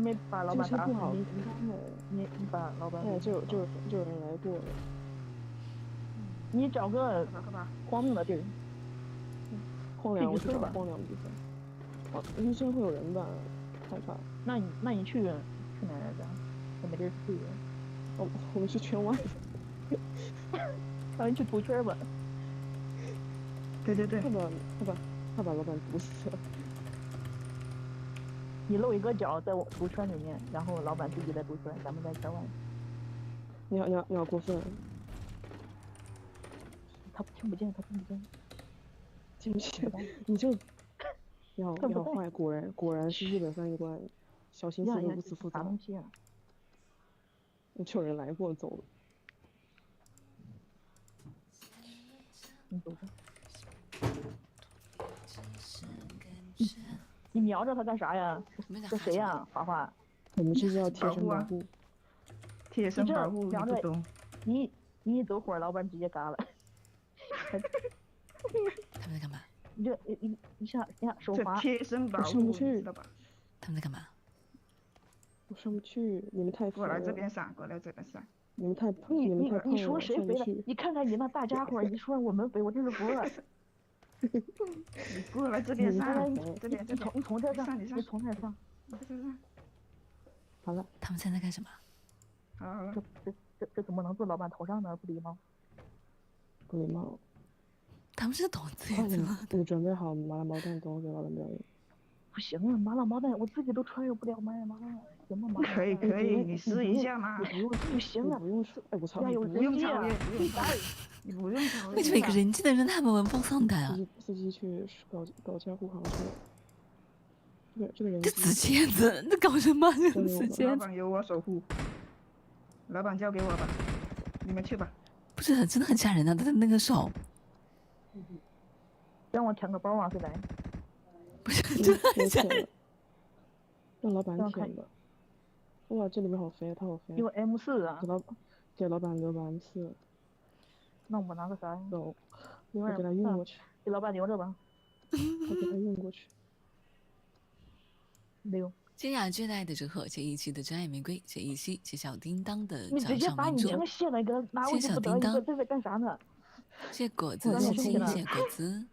没把老板打死，你把老板。哎，就有人来过了。你找个荒谬的地儿。荒凉，我去找荒凉地方。哦，医生会有人吧？害怕。那你去哪来着？我没地儿去。我们去圈外。那你去赌圈吧。对。他把老板毒死了。你露一个脚在我赌圈里面，然后老板自己在赌圈，咱们在圈外。你好过分！他听不见。听不见，你就你好坏，果然是日本翻译官，小心思如此复杂。啥东西啊？就有人来过，走了。你走着。你瞄着他干啥呀？这谁呀？花花。我们是要贴身保护。贴身保护，你不懂。你一走火，老板直接嘎了。他们在干嘛？你下手滑。贴身保护，上不去，知道吧？他们在干嘛？我上不去，你们太肥了。过来这边闪。你们太胖了。你说谁肥了？你看看你那大家伙，你说我们肥，我真是服了。你过来这边上，这边。你从这上，你从那上。好了，他们现在干什么？好了。这怎么能坐老板头上呢？不礼貌。不礼貌。他们是懂自己吗？你准备好麻辣毛蛋，等我给老板表演。不行啊，麻辣毛蛋我自己都穿越不了麦吗？行吗？麻辣可以，你试一下嘛。不行啊，不用试。哎，我操！你不用超越，你不用超越。为什么一个人机的人他们文风上台啊？司机去搞加护航去了。这个人。这死蝎子，那搞什么？这死蝎子。老板由我守护。老板交给我吧，你们去吧。不是，真的很吓人啊！他的那个手。让我舔个包啊，对吧？不是，真的很吓人。让老板舔吧。哇，这里面好肥，他好肥。有 M4啊。给老板留个 M4。那我拿个啥？走。我给他运过去。给老板留着吧。我给他运过去。留。金雅巨带的祝贺，谢一期的真爱玫瑰，谢一期，谢小叮当的你直接把你枪卸了，给他拿回去不得？这在干啥呢？谢果子17，谢果子，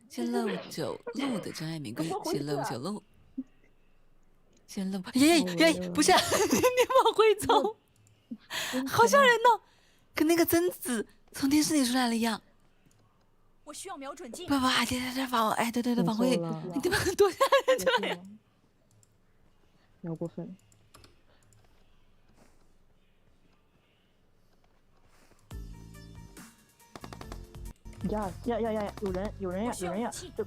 谢漏9路的真爱玫瑰，谢漏9路，谢漏耶，不是，你往回走，好吓人呢，跟那个贞子从电视里出来了一样。我需要瞄准镜。不，这往哎，对，往回，你他妈多吓人这样。你好过分！呀！有人呀！这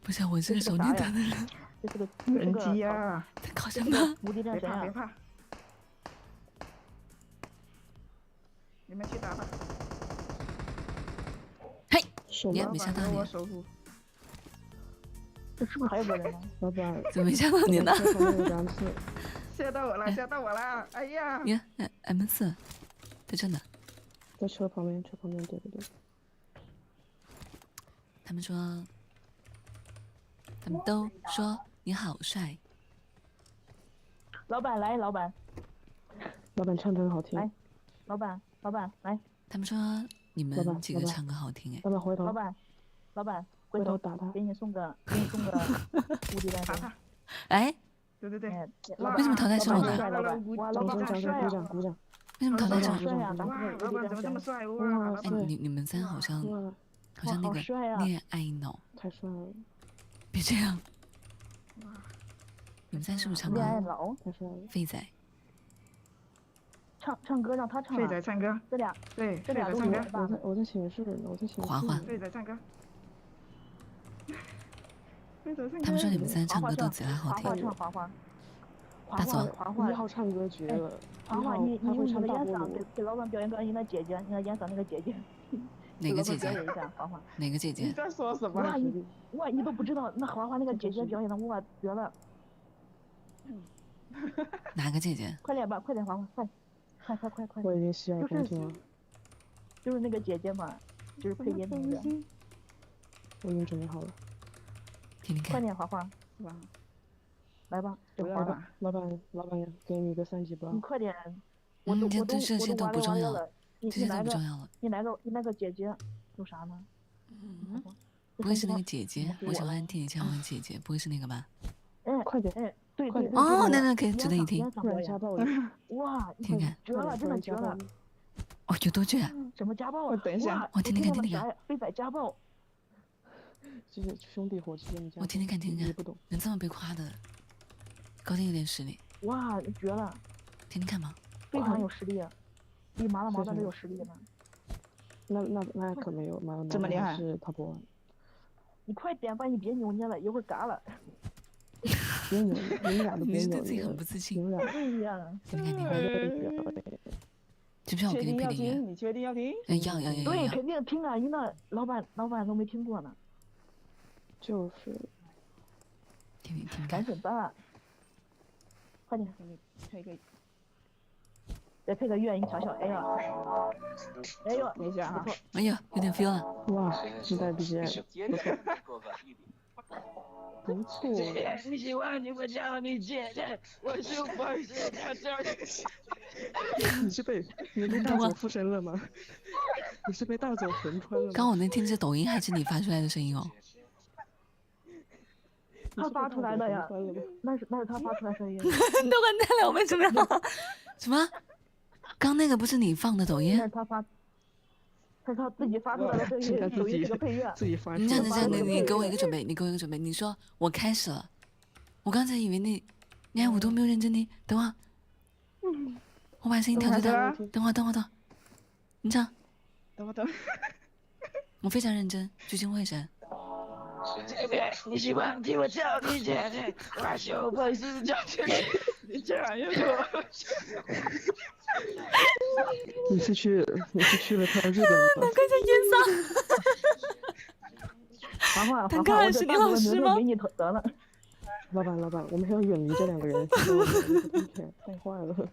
不是我这个手电筒的人，这是个人机呀！在搞什么？无敌战神啊！别怕，你们去打吧。嘿，也没想到你。这是不是还有个人呢？老板，怎么没想到你呢？吓到我了！哎呀！你看 M4，在这呢，在车旁边，对。他们都说你好帅。老板来，老板唱歌好听。来，老板来。他们说你们几个唱歌好听哎。老板回头。老板。回头打他，给你送个无敌战神。哎，对，为什么淘汰是我的？老板好帅啊！鼓掌。为什么淘汰是我的？哇，老板怎么这么帅？哇！哎，你们仨好像那个恋爱脑，太帅了！别这样。你们仨是不是唱歌？恋爱脑，太帅了。废仔。唱歌让他唱。废仔唱歌。这俩都唱歌。我在寝室，华华。废仔唱歌。他们说你们三唱歌都贼拉好听。大总1号唱歌绝了。华华，你用你的烟嗓给老板表演个你的姐姐，你的烟嗓那个姐姐。哪个姐姐？华华。哪个姐姐？你在说什么？哇，你都不知道那华华那个姐姐表演的哇绝了。哪个姐姐？快点吧，快点华华，快！我已经洗耳恭听了。就是那个姐姐嘛，就是配音那个。我已经准备好了。听听看。快点华华，是吧？来吧，这回来花吧。老板，给你个3级包你。快点，我这都些都不重要了。这些都不重要了。你来个姐姐，有啥呢？不会是那个姐姐？我喜欢听你叫我姐姐，不会是那个吧？快点，哎，对快点哦，那可以值得一听。突然家暴了！哇，听看，绝了，真的绝了！哦，有多绝啊？什么家暴？等一下，我听听看，非法家暴。就是兄弟伙之间的家暴。我听看，你不懂，能这么被夸的，高定有点实力。哇，绝了！听看吗？非常有实力，比麻辣毛蛋都有实力呢。那可没有，麻辣毛这么厉害是 top 1。你快点吧，你别扭捏了，一会儿嘎了。别扭，你们俩都别扭。你是对自己很不自信。你们俩。对呀。听看。知不知道我给你配的音？你确定要听？要。对，肯定听啊，因为那老板都没听过呢。就是。听。赶紧办。快点，可以。再配个乐，你瞧瞧，哎呦，等一下啊！哎呦，有点 feel 了。哇，自带 BGM，不错。你喜欢你我叫你姐姐，我是我是他这。你被大佐附身了吗？你是被大佐魂穿了吗？刚我能听是抖音还是你发出来的声音哦？他发出来的呀，那是他发出来声音。都完蛋了，我们怎么样？什么？刚那个不是你放的抖音？那是他自己发出来的声音，抖音这个配乐。自己发。你给我一个准备，你说我开始了。我刚才以为你看我都没有认真听，等会儿。我把声音调最大。等会儿。你唱。等会。我非常认真，聚精会神。姐姐，你喜欢听我叫你姐姐，我就不是叫姐姐，你这样又说。你是去了趟日本吗？难怪叫烟嗓。他刚才是你老师吗？给你得了。老板，我们要远离这2个人，太坏了。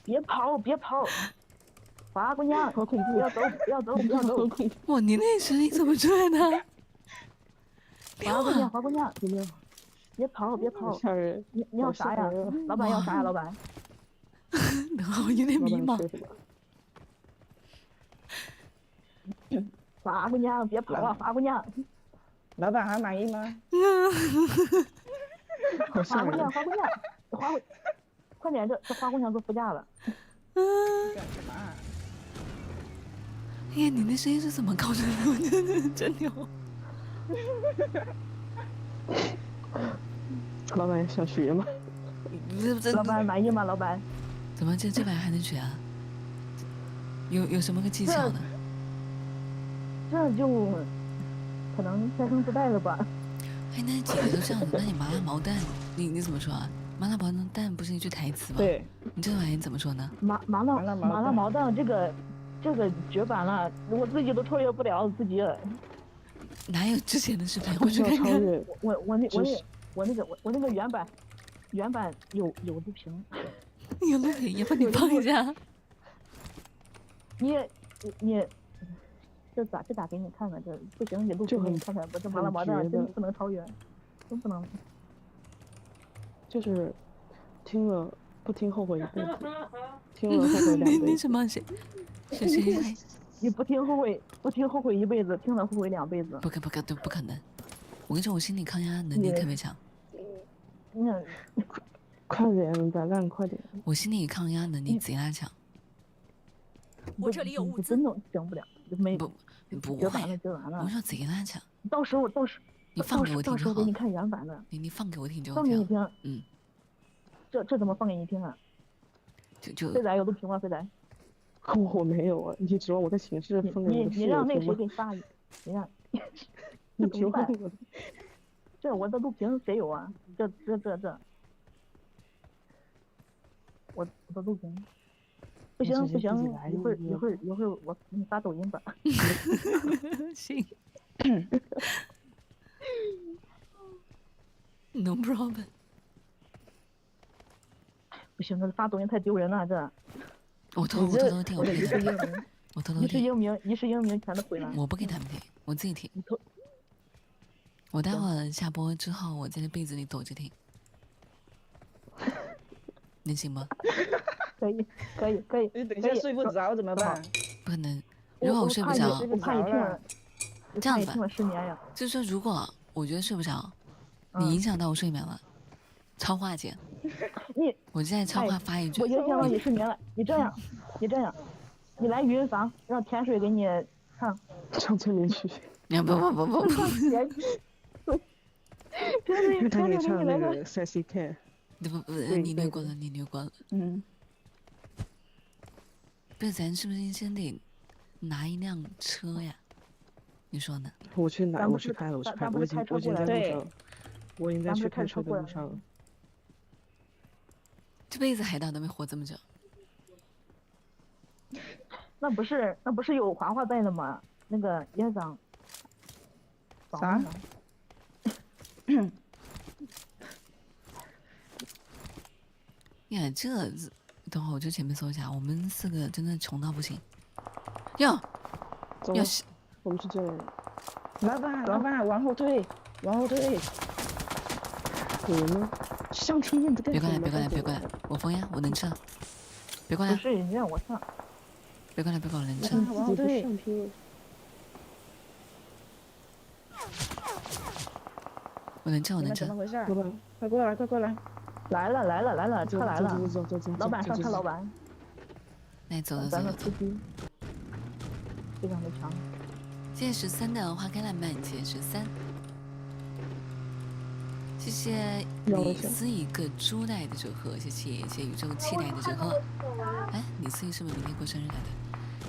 别跑！花姑娘，好恐怖！不要走！哇，你那声音怎么出来的？花姑娘，别跑！吓人！你要啥呀？老板要啥呀？老板？我有点迷茫。花姑娘，别跑啊！花姑娘。老板还满意吗？花姑娘，快点，这花姑娘坐副驾了。干什么？哎呀，你那声音是怎么搞出来的？我真牛！老板想学吗？老板满意吗？老板？怎么这把还能学啊？有什么个技巧呢？这就可能天生自带了吧。哎，那几个都这样子，那你麻辣毛蛋，你怎么说啊？麻辣毛蛋不是一句台词吗？对。你这玩意怎么说呢？麻辣毛蛋这个绝版了，我自己都超越不了自己。哪有之前的视频？我去看看。我那个原版有录屏。有录屏，要不你放一下？你这咋给你看看？这不行，你录屏给你看看。我这麻辣毛蛋真不能超越，真不能。就是听了不听后悔一辈子，听了后悔2辈子。那什么谁？你不听后悔一辈子，听了后悔2辈子。不可能！我跟你说，我心理抗压能力特别强。快点，白烂，快点！我心理抗压能力贼拉强。我这里有物资。真的整不了，没不绝版了，绝完了。我说贼拉强。到时候你放给我听就好。到时候给你看原版的。你放给我听就 OK 了。放给你听。嗯。这怎么放给你听啊？就。飞仔有录屏吗？飞仔。我没有啊，你指望我在寝室放给你让那谁给你发一个？你让。你指望我？这我的录屏谁有啊？这。我的录屏。不行，一会儿我给你发抖音吧。行。No problem。不行，这发抖音太丢人了，这。我偷听，我一世英名全都毁了。我不给他们听，我自己听。我待会儿下播之后，我在被子里躲着听。能行吗？可以，可以，可以。你等一下睡不着怎么办？不可能。如果我睡不着，我怕你听了，这样子吧听了失眠呀。就是说，如果我觉得睡不着，嗯你影响到我睡眠了，超话姐，我现在超话发一句，我影响到你失眠了。你这样，你来语音房，让甜水给你唱催眠曲。不，因为他给你唱那个 Sexy Cat。不，你略过了，你略过了。嗯。不是，咱是不是先得拿一辆车呀？你说呢？我去拿，我去开了，我已经在路上，我已经在去开车的路上了。这辈子海盗都没活这么久。那不是有华华在的吗？那个院长。啥？呀，这等会儿我就前面搜一下，我们4个真的穷到不行。哟，要是我们是这样。老板，往后退。有人吗？乡村燕子干什么？别过来，我疯呀，我能撤。别过来。不是，你让我上。别过来，我能撤。往后退。我能撤。怎么回事？快过来！来了，车来了。走。老板上车，老板。那走。咱们司机非常的强。谢谢13的花开烂漫，谢谢13。谢谢李思一个猪带的折合，谢谢宇宙期待的折合。哎，李思一是不是明天过生日来的？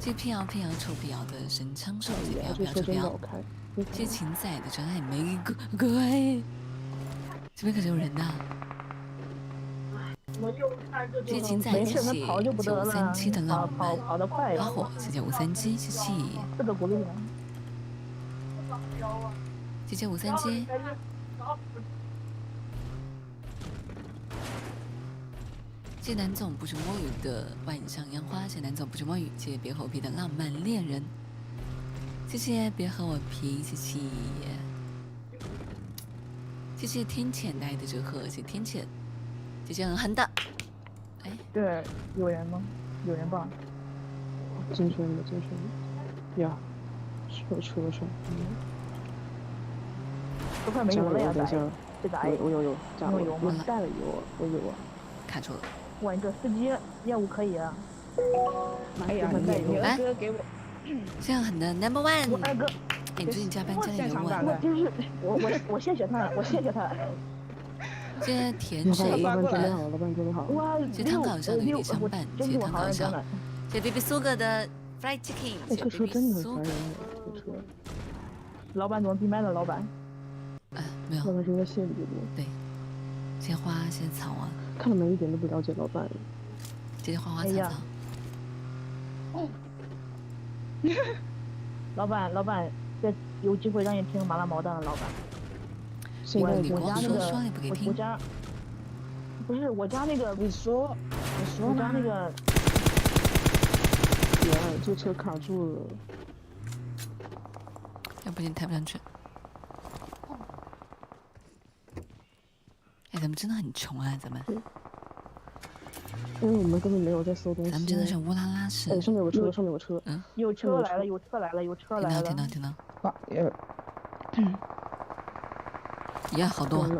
谢谢辟谣臭辟谣的神枪手，谢谢辟谣臭辟谣。谢谢秦仔的真爱玫瑰，这边可是有人的。谢谢秦仔，谢谢937的浪漫花火，谢谢537，谢谢。这个鼓励人。谢谢537。谢谢南总不是摸鱼的万象烟花，谢谢南总不是摸鱼，谢谢别和我皮的浪漫恋人，谢谢别和我皮，谢谢天浅带的折合，谢谢天浅，谢谢很狠的。哎，对，有人吗？有人吧？真圈呀，车上。都快没油了呀！等一下，我有，加了油吗？带了油，我有啊。卡住了。哇，你这司机业务可以啊！哎呀，你二哥给我这样狠的 No.1。我二哥，你最近加班加点油啊？我真是我谢谢他，谢谢甜水，老板准备好。哇，谢谢汤搞笑的雨相伴，谢谢汤搞笑，谢谢 baby 苏哥的 fried chicken， 这个车真的很烦人，这车。老板怎么闭麦了？老板？没有。老板是在线里面。对。谢谢花，谢谢草啊。看他们一点都不了解老板。谢谢花花草草。老板，这有机会让你听麻辣毛蛋了，老板。我家那个，我家不是我家那个，你说我家那个，这车卡住了，要不然抬不上去。哎，咱们真的很穷啊，咱们。因为我们根本没有在搜东西。咱们真的是乌拉拉式。哎，上面有车，嗯，有车来了。听到。哇，呀，好多。呀，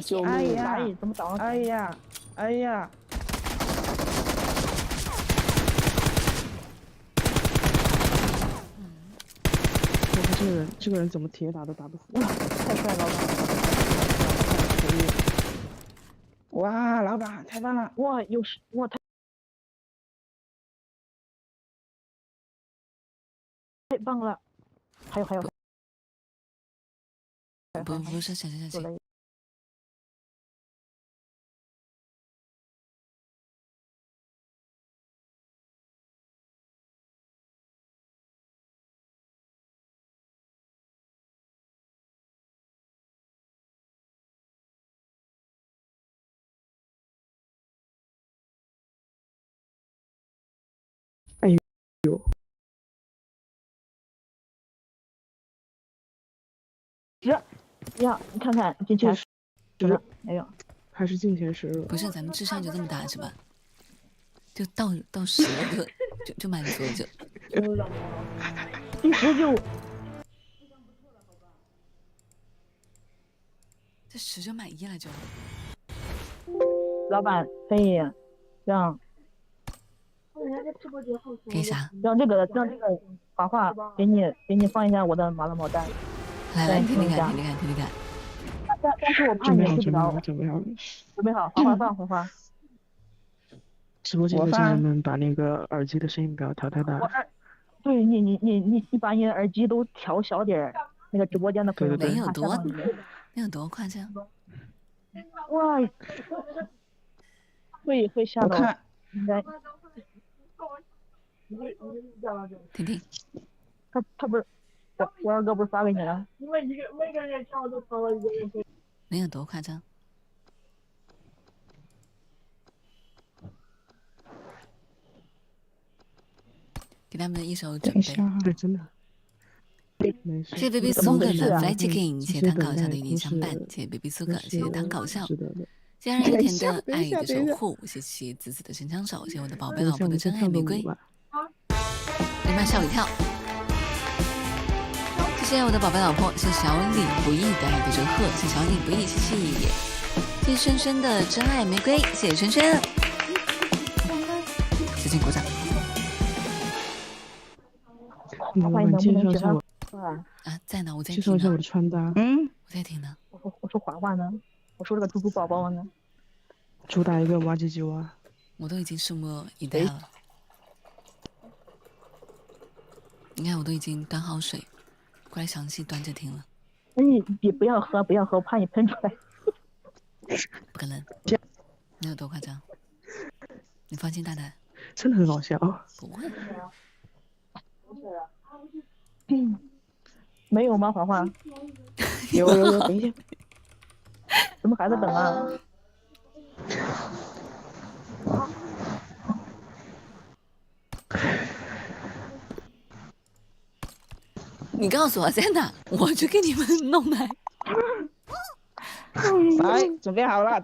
救命！怎么倒？哎呀！我看这个人怎么铁打都打不死。太帅了！哇，老板太棒了！哇，太棒了！还有。不是，行。哎呦！呀，你看看进去。没有，还是进前10了。不是，咱们智商就这么大是吧？就到10个就满足了就。第10就这10就满意了就。老板可以让给啥？让这个画画给你放一下我的麻辣毛蛋。来，听听看。但是我怕你睡不着。准备好。准备好，画画放，画画。直播间的家人们，把那个耳机的声音不要调太大。对你把你的耳机都调小点儿，那个直播间的朋友们。没有多夸张。哇，会吓到。应该。婷婷。他不是，我二哥不是发给你了？因为每个人抢都抢了一个人。没有多夸张。给他们一首准备。对，真的。谢谢 baby 苏格的 fly chicken， 谢谢唐搞笑的与你相伴，谢谢 baby 苏格，谢谢唐搞笑，谢谢让人甜的爱的守护，谢谢子子的神枪手，谢谢我的宝贝老婆的真爱玫瑰，你妈吓我一跳。谢谢我的宝贝老婆，谢谢小李不易的爱的祝贺，谢谢小李不易，谢谢轩轩的真爱玫瑰，谢谢轩轩，使劲鼓掌。老板介绍一下我啊，在呢，我在听呢。介绍一下我的穿搭。我在听呢。我说画画呢，我说这个猪猪宝宝呢。主打一个挖唧唧蛙。我都已经拭目以待了。你看，我都已经端好水，过来详细端着听了。那你不要喝，我怕你喷出来。不可能，没有多夸张。你放心大胆。真的很好笑。不会。没有吗？华华？有，等一下。怎么还在等啊？你告诉我在哪，我去给你们弄来。来，准备好了。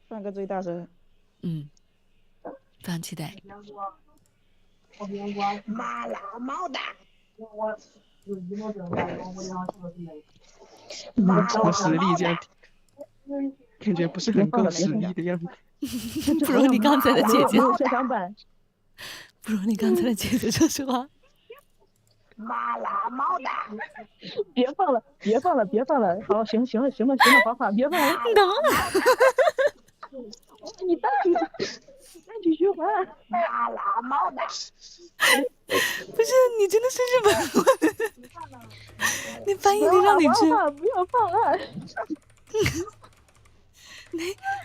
放个最大声。非常期待。麻辣毛蛋。够实力这样，感觉不是很够实力的样子。不如你刚才的姐姐。不如你刚才的姐姐，说实话。麻辣毛蛋。别放了！好，行了，华华，别放了。你带去循环。麻辣毛蛋。不是，你真的是日本人。你翻译的让你吃。不要放了。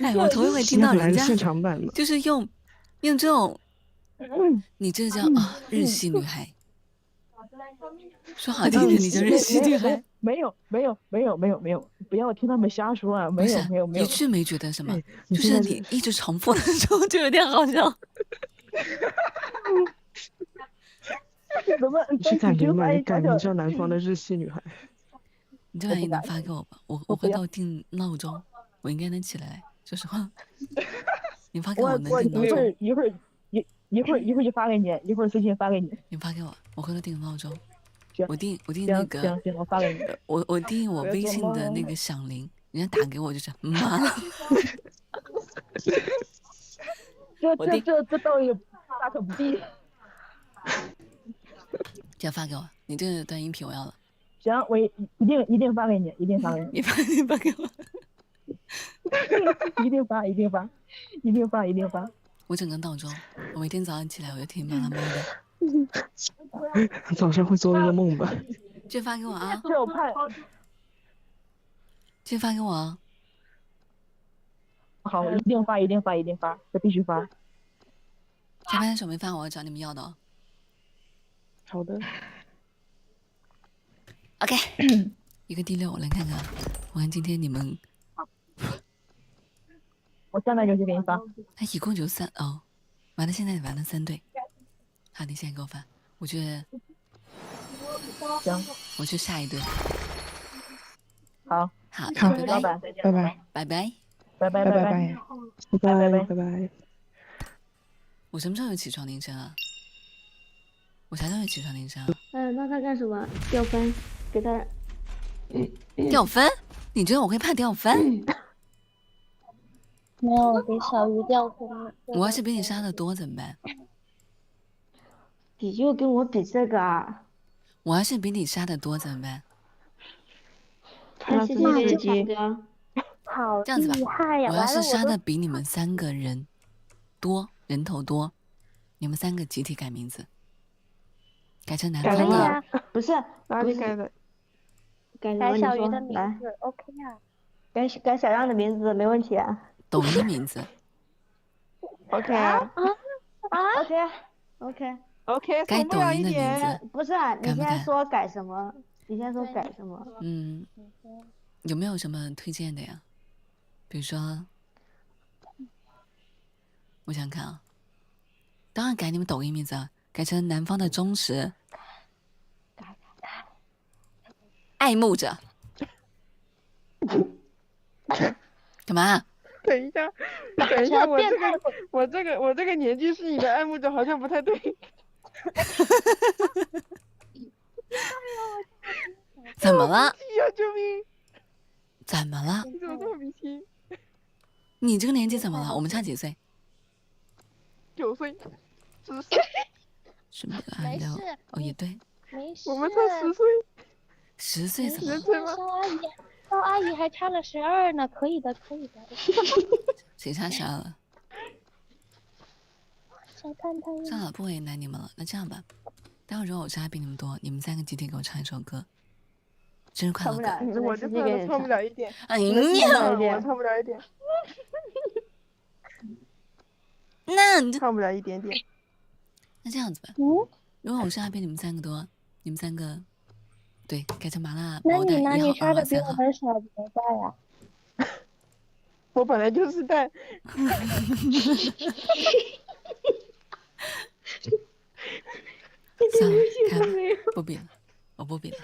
哎，我头一回听到人家现场版的，就是用这种，你这叫啊日系女孩。说好听点，你叫日系女孩。没有，不要听他们瞎说啊！没有，一句没觉得什么，就是你一直重复的时候就有点好笑。怎么？你去改名吧，你改名叫南方的日系女孩。你这玩意能发给我吧？我回头定闹钟，我应该能起来。说实话，你发给我能定闹钟。一会儿就发给你，一会儿私信发给你。你发给我，我回头定闹钟。我定那个。行，我发给你。我定我微信的那个响铃，人家打给我就是妈了。这倒也大可不必。要发给我，你这段音频我要了。行，我一定发给你，一定发给你。你发给我。一定发。我整个闹钟，我每天早上起来我就听麻辣猫的。早上会做一个梦吧？这发给我啊！这我怕。这发给我啊！好，一定发，这必须发。键盘手没发，我要找你们要的哦。好的。OK， 一个第6，我来看看，我看今天你们。我现在就去给你发。他一共就3哦，完了，现在完了3对。好，你现在给我发，我觉得行，我去下一队。好，好，好拜拜老板，再见，拜拜拜拜。拜拜拜拜拜。拜拜拜。我什么时候有起床铃声啊？我啥时候有起床铃声啊？那他干什么？掉分，给他。掉分？你觉得我会怕掉分？没有给小鱼掉分了。我要是比你杀的多怎么办？你又跟我比这个啊？我要是比你杀的多怎么办？谢谢飞机哥。好这样子吧厉害呀！我要完了，我都是杀的比你们3个人多，人头多，你们3个集体改名字，改成南改方的可以啊，不是哪里改的？改什么？你说改小鱼的名来，字，OK 啊。改小样的名字没问题啊。抖音名字， OK 啊 OK， OK，改抖松不了音的名一点。字。不是啊，你改不改现在说改什么？你现在说改什么？有没有什么推荐的呀？比如说，我想想看啊，当然改你们抖音名字啊，改成南方的忠实爱慕者。干嘛？等一下，我这个年纪是你的爱慕者，好像不太对。怎么了？呀，救命！怎么了？你怎么这么鼻涕你这个年纪怎么了？我们差几岁？9岁，10岁，是不是？没事哦，也对没事。我们才10岁。 ，10岁怎么了？人岁吗？肖阿姨还差了12呢，可以的，可以的。谁差12了？小探探，算了，不为难你们了。那这样吧，待会儿如果我杀比你们多，你们3个集体给我唱一首歌，生日快乐歌。我就唱不了一点。哎我呀，唱不了一点。那唱不了一点点。那这样子吧，如果我杀比你们3个多，你们3个对改成麻辣那毛蛋1你哪里号、2号、杀的比3号。我们少多大呀？我本来就是蛋。算了，开吧，不比了，我不比了，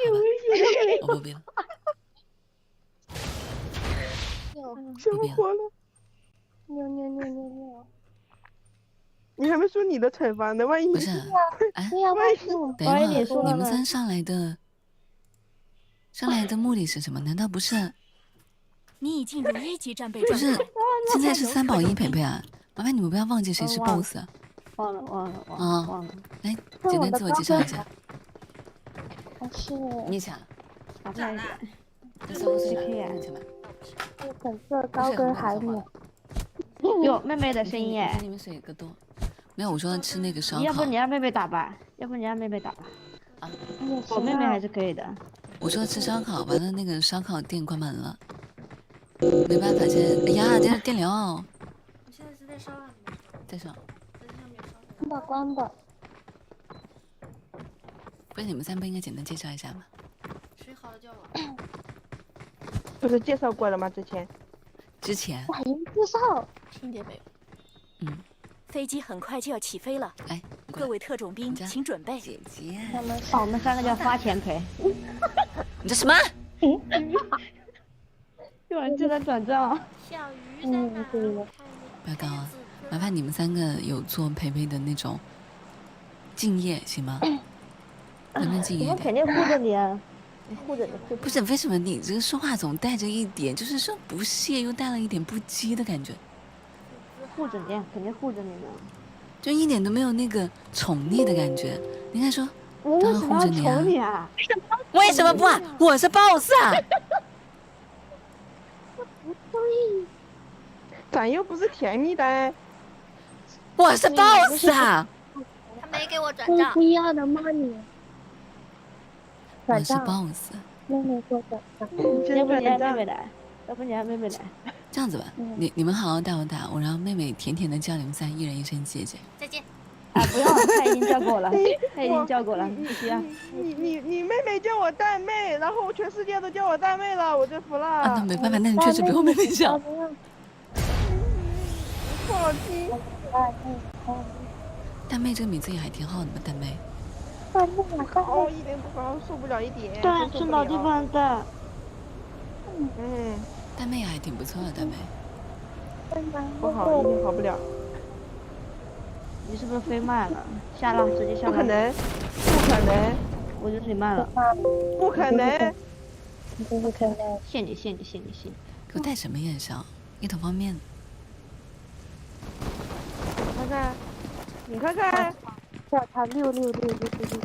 好吧，我不比了，生活了。牛。你还没说你的惩罚呢，万一不是，哎，对呀，万一我等一会儿，说了你们3上来的目的是什么？难道不是？你已进入1级战备不是状态。，现在是3保1陪陪啊！麻烦你们不要忘记谁是 BOSS 啊！忘了，啊，来，简单自我介绍一下。还是你抢，打败这3个岁可以啊的，你抢吧。粉色高跟海绵。有妹妹的声音哎跟，你们水个多。没有，我说吃那个烧烤要不你。让妹妹打吧，啊，我妹妹还是可以的。我说吃烧烤，完了那个烧烤店关门了，没办法，现在哎呀，这电疗。你现在是在烧啊？在烧。关吧。不是你们3不应该简单介绍一下吗？谁好了叫我？不是介绍过了吗？之前我还用介绍。听见没有？嗯，飞机很快就要起飞了，哎，你过各来位特种兵你家请准备。姐姐，我们3个叫花钱赔，你这什么？突然就在转账。小鱼在哪？对了。不要搞啊！麻烦你们3个有做培培的那种敬业行吗？能不能敬业点？肯定护着你啊，护着你。不是，为什么你这个说话总带着一点，就是说不屑又带了一点不羁的感觉，护着你，肯定护着你呢。就一点都没有那个宠溺的感觉。你应该说，我为什么要宠你啊？为什么不啊？我是 boss 啊！咱又不是舔你的。我是 boss 啊！他没给我转不账。不要的骂你。我是转账， boss。妹妹给我转账。要不你让妹妹来，这样子吧，你们好好带我打，我让妹妹甜甜的叫你们3一人一声姐姐。再见。啊，不用，他已经叫过了，不需要。你妹妹叫我蛋妹，然后全世界都叫我蛋妹了，我就服了。啊，那没办法，那你确实比我妹妹小。好听。蛋妹这个名字也还挺好的嘛，蛋妹。快弄啊，快高弄！一点不高，受不了一点。对，真受不趁早地了。方的。嗯，大妹还挺不错的，大妹。不好，一定好不了。你是不是飞慢了？下了，直接下了。不可能，不可能，我就飞慢了。不可能！不可能！谢你，谢你，谢你，谢你。给我带什么眼霜？一桶方便。看看，你看看，叫他66666，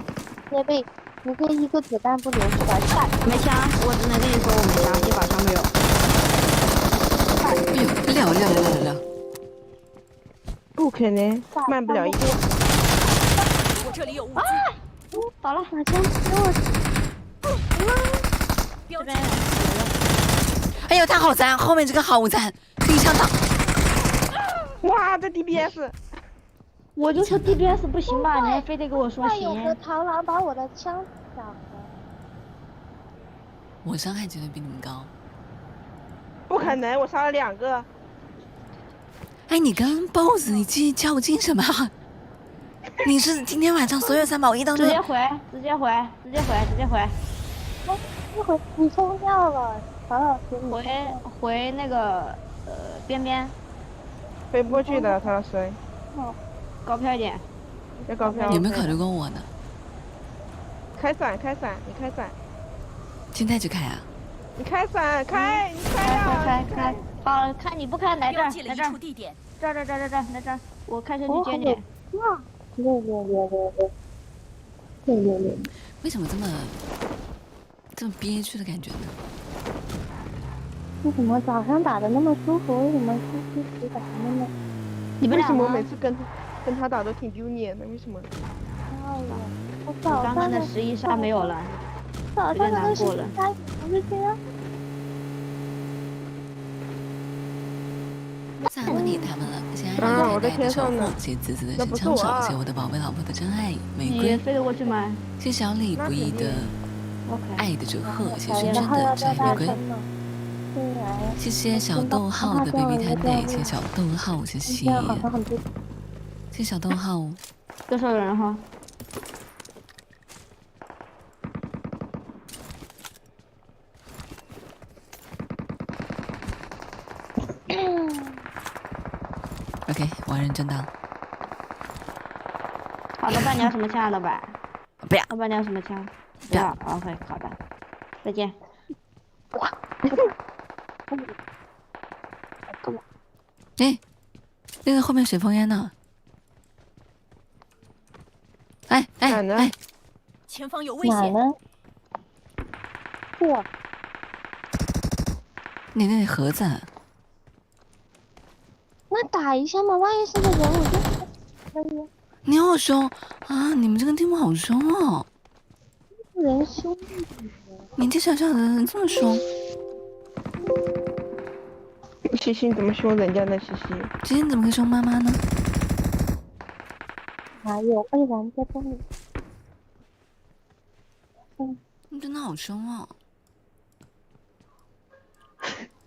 那位，你这一个子弹不留是吧？下没枪，我只能跟你说我没枪，一把枪没有。哎呦，六，不可能，慢不了一点。我这里有物资，倒了，把枪给我！标记哎呦，他好赞，后面这个好赞，可以上档。哇，这 DBS，我就说 DBS 不行吧，你还非得跟我说还有个行。螳螂把我的枪抢了。我伤害绝对比你们高。不可能，我杀了2个。哎，你跟 BOSS 你去较劲什么？你是今天晚上所有3保1当中直接回，直接回，直接回，直接回，一会你疯掉了，曹老师，你回那个边边飞不过去的，曹老师，高飘一点。要高飘。有没有考虑过我呢？开伞，开伞，你开伞，现在就开啊！你开伞，开，你开呀！开，好，看你不开来这儿，标记了一来这儿处，地点，这儿，来这儿，我开车去接你。哇，666，为什么这么憋屈的感觉呢？为什么早上打的那么舒服？为什么休息时打的那么为什么我你们俩呢每次跟他打都挺丢脸的？为什么？漂亮？我我刚刚的11杀没有了，早上的11杀不是这样。咋不理他们了？谢谢啊我在爱的守护天上呢，谢谢子子的那神枪手，不是我啊谢谢我的宝贝老婆的真爱玫你瑰，飞得过去吗谢谢小李不易的？OK。爱的祝贺，谢谢轩轩然后要的真叫爱玫瑰，大声了。对呀，谢谢小逗号的 baby 摊 day，谢谢小逗号，谢谢这样好像很多。谢谢小逗号。多少人哈？OK，我要认真当。好，老板你要什么枪啊，老板？不要，老板你要什么枪？不要OK，好的，再见。哎，那个后面水风烟呢？哎哪呢哎，前方有危险，哪呢？嚯，你那盒子，那打一下嘛，万一是个人，我就可以。你好凶啊！你们这个地方好凶哦！人凶。年纪小小的这么凶，西西怎么凶人家呢？西西，今天怎么会凶妈妈呢？哪有被人在这里？你真的好凶哦！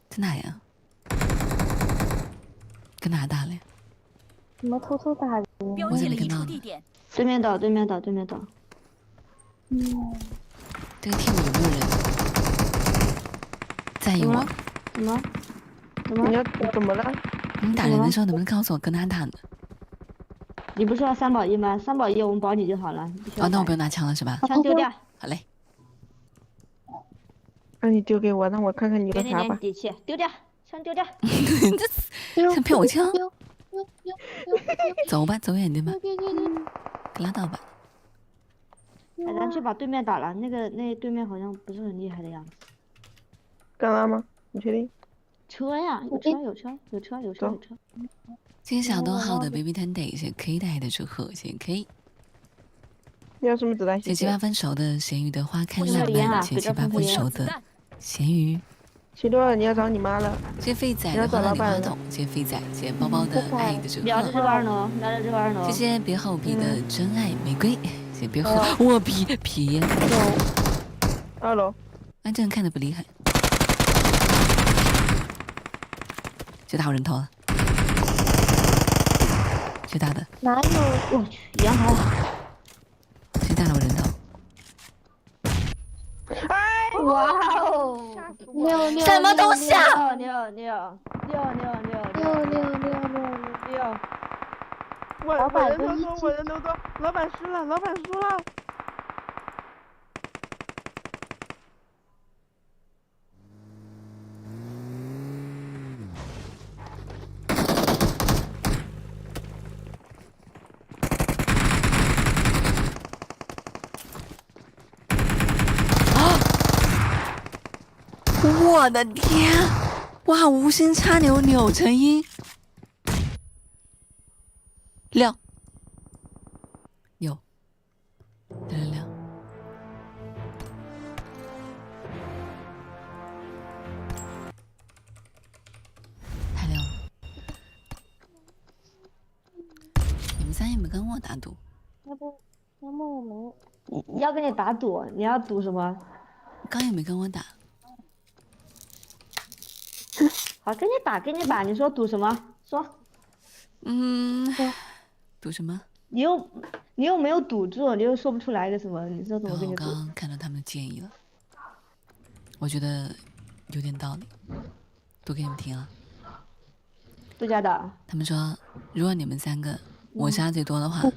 在哪呀？跟哪打嘞？怎么偷偷打人？标记了一处地点，对面倒，对面倒，对面倒。这个 team 有没有人在意我？怎么？你要怎么了？你们打人的时候能不能告诉我跟哪打呢？你不是要3保1吗？3保1我们保你就好了。你不需要哦，那我不打用拿枪了是吧？枪丢掉，好嘞。那你丢给我，让我看看你给你的啥吧。点底气，丢掉，枪丢掉。你这想骗我枪？丢走吧，走远点吧，丢！拉倒吧。哎，咱去把对面打了，那对面好像不是很厉害的样子。干拉吗？你确定？车呀，有车。谢谢小逗号的 baby Tandy，谢谢 K 带的祝贺，谢谢 K。你要什么子弹？谢谢7、8分熟的咸鱼的花开我烂漫，是烟啊谢谢7、8分给熟的咸鱼。齐多，你要找你妈了。谢谢废仔的欢乐礼花筒，谢谢废仔，谢谢包包的爱的祝瞄着这贺，个二楼，瞄着这个二楼。谢谢别厚皮的真爱玫瑰，谢谢别厚我皮， 2楼。哎，这人看着不厉害，就打我人头了，谁打的？哪有？我去，阳台。谁打打到我人头。哇哦！六什么东西啊？六！我老板人头多，都一斤我人头多，老板输了，老板输了。我的天！哇，无心插柳柳成荫。6有666。太亮了！你们3也没跟我打赌，要不我们要跟你打赌，你要赌什么？刚也没跟我打。好，跟你打，你说赌什么？说。赌什么？你又没有赌注，你又说不出来个什么，你说怎么跟你赌？然后我刚刚看到他们的建议了，我觉得有点道理，读给你们听啊。杜家的。他们说，如果你们3个我杀最多的话，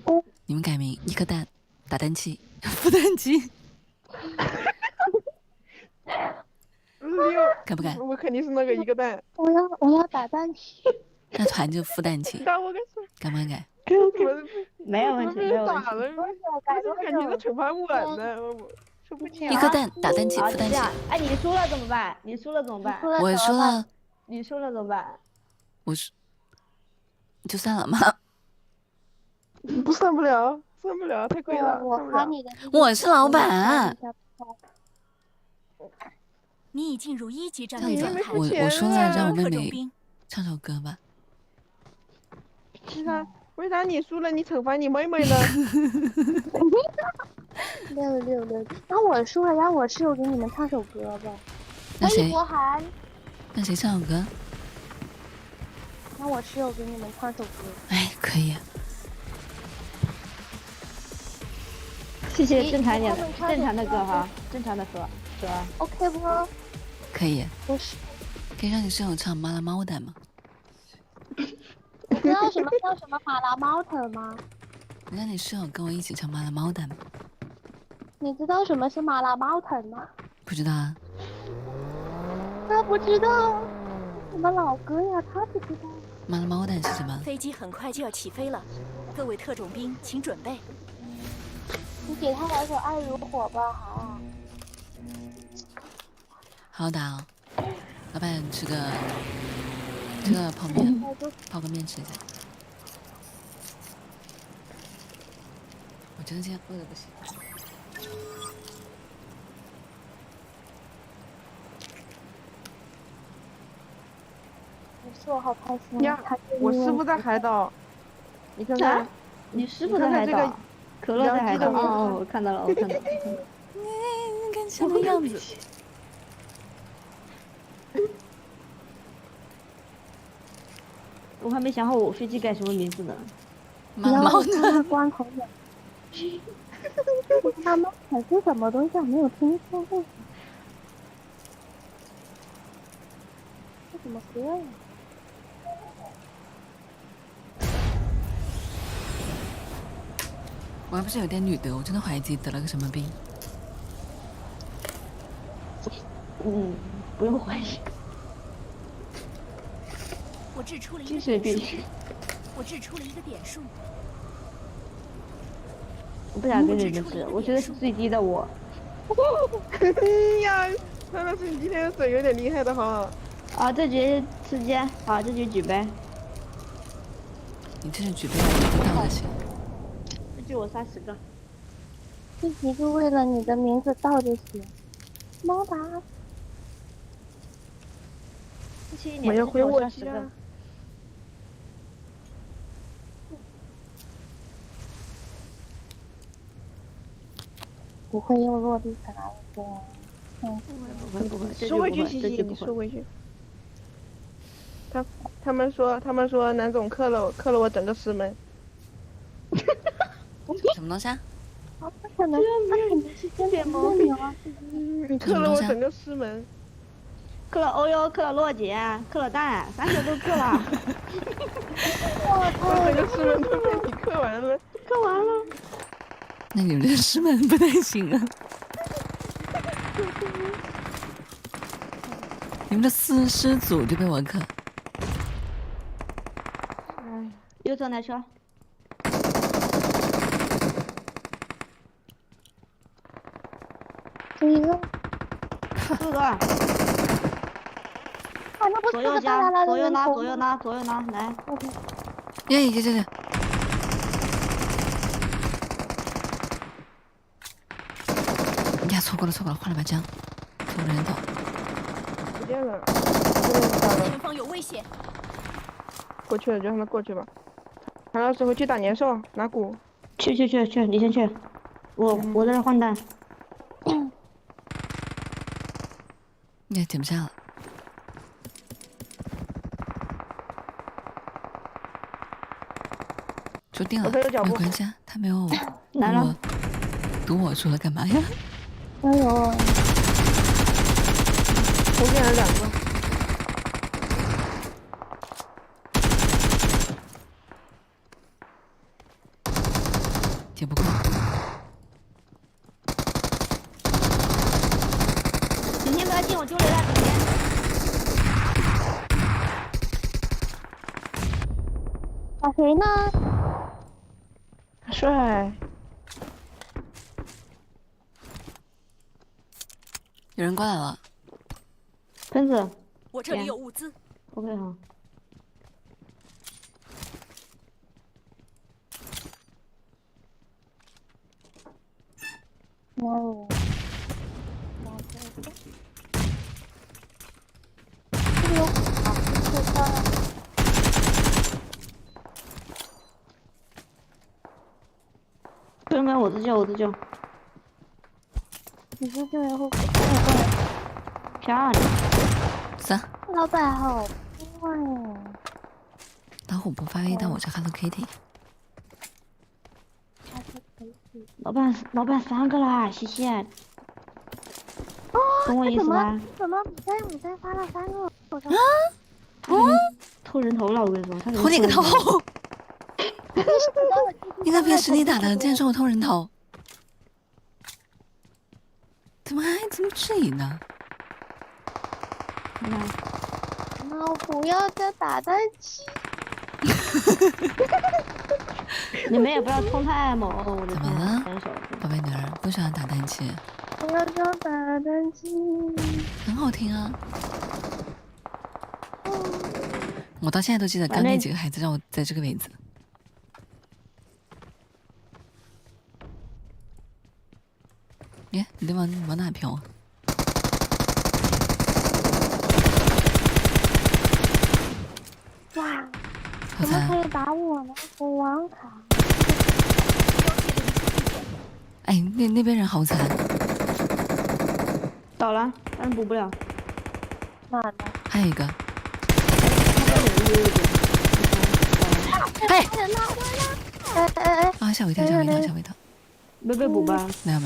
你们改名1颗蛋打蛋器，孵蛋器。敢不敢？我肯定是那个1个蛋。我要打蛋器。那团就孵蛋器。打我个手！敢不敢改？没有问题，没有问题。我怎么感觉这惩罚稳呢？说不清。 1颗蛋打蛋器，孵蛋器。哎，你输了怎么办？你输了怎么办？我输了。你输了怎么办？我输，就算了吗？不算不了，算不了，太贵了。我是老板。你已进入1级战略状态。我说了，让我妹妹唱首歌吧。为啥你输了，你惩罚你妹妹呢？666，那我输了，让我室友给你们唱首歌吧。那谁？那谁唱首歌？让我室友给你们唱首歌。哎，可以。谢谢正常点的，正常的歌哈，正常的歌。OK 不？可以。不是。可以让你室友唱《麻辣猫蛋》吗？你知道什么叫什么麻辣猫头吗？让你室友跟我一起唱《麻辣猫蛋》吗？你知道什么是麻辣猫头吗？不知道啊。他不知道，什么老歌呀？他不知道。麻辣猫蛋是什么？飞机很快就要起飞了，各位特种兵请准备。你给他来首《爱如火》吧，好打哦。老板吃个泡面，泡个面吃一下。我真的今天饿的不行。我好开心呀！我师傅在海岛，你看看，你师傅在海岛，可乐在海岛。哦，我看到了，我看到了。你看什么样子？我还没想好我飞机改什么名字呢。麻辣猫蛋。光头的。他们还是什么东西？我没有听说过。这怎么歌呀？我还不是有点女的，我真的怀疑自己得了个什么病。不用怀疑。我掷出了一个精神病。我掷出了一个点数。我不想跟你们掷，我觉得是最低的我。呀，那是你今天的水有点厉害的哈。啊，这局吃鸡，好，这局举呗。你这是举杯不到的行。这局我30个。这题是为了你的名字倒着写。猫达。我要回我家。不会又落地起来了吧？不会，收回去，西西，你收回去。他们说南总克了我整个师门。什么东西啊？不可能，他肯定是真的毛病啊！你克了我整个师门。克了欧优，克了洛姐，克了蛋，3个都克了。我整个师门都被你克完了。克完了。那你们这师门不太行啊！你们的师祖就被我克。右侧来车。就一个。 4个。啊，那不是左右加，左右拉，左右拉，左右拉，来。OK。耶，呀，错过了，换了把枪，错过了人头。不见了，前方有危险。过去了，就让他过去吧。韩老师回去打年兽，拿鼓。去，你先去。我在这换弹。也捡不下了。说定了，没有关系啊，他没有堵我说了干嘛呀？哎呦，后面来2个。捡不够。今天不要进我丢雷了，今天。打谁呢？帅。有人过来了。喷子。我这里有物资。OK 好。哦。哥们，我自救。你自救然后漂亮。3。老板好坏哦。老虎不发 A，但我是 Hello Kitty。老板3个啦，谢谢。哦，懂我意思吧？怎么牡丹发了3个？啊？偷人头了，我跟你说，他偷你个头！你在别实力打的，竟然说我偷人头，怎么还这么质疑呢？那我不要再打蛋器。你们也不要冲太猛，我的怎么了，天！宝贝女儿不喜欢打单机？我要打蛋器。很好听啊。我到现在都记得刚那几个孩子让我在这个位置。耶，你在往哪飘啊？哇！怎么可以打我呢？我网卡。哎，那边人好惨。倒了，但是补不了。哪呢？还有一个。哎！啊！吓我一跳！没被补吧？没有。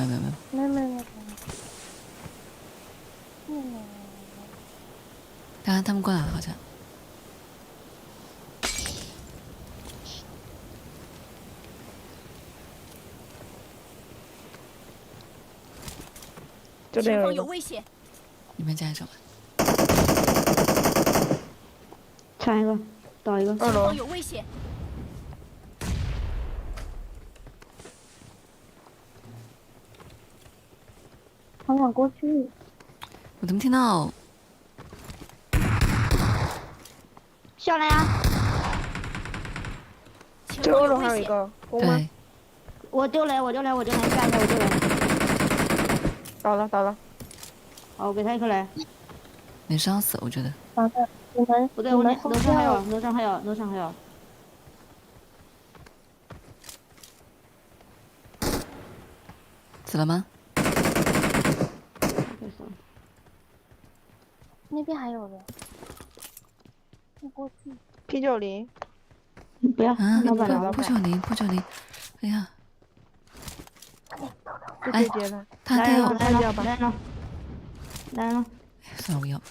刚刚他们过来了，好像。前方有危险！你们加油！抢一个，倒一个。前方有危险！好想过去。我怎么听到？下来呀！这欧楼还有一个，对。我丢雷，下一下我丢雷。倒了。好，我给他一颗雷。没伤死，我觉得。不对，楼上还有。死了吗？那边还有人。我过去。P90。不要，啊！老板。破90，哎呀！就可以接了。他来了有，来了来了来了，算了，我要。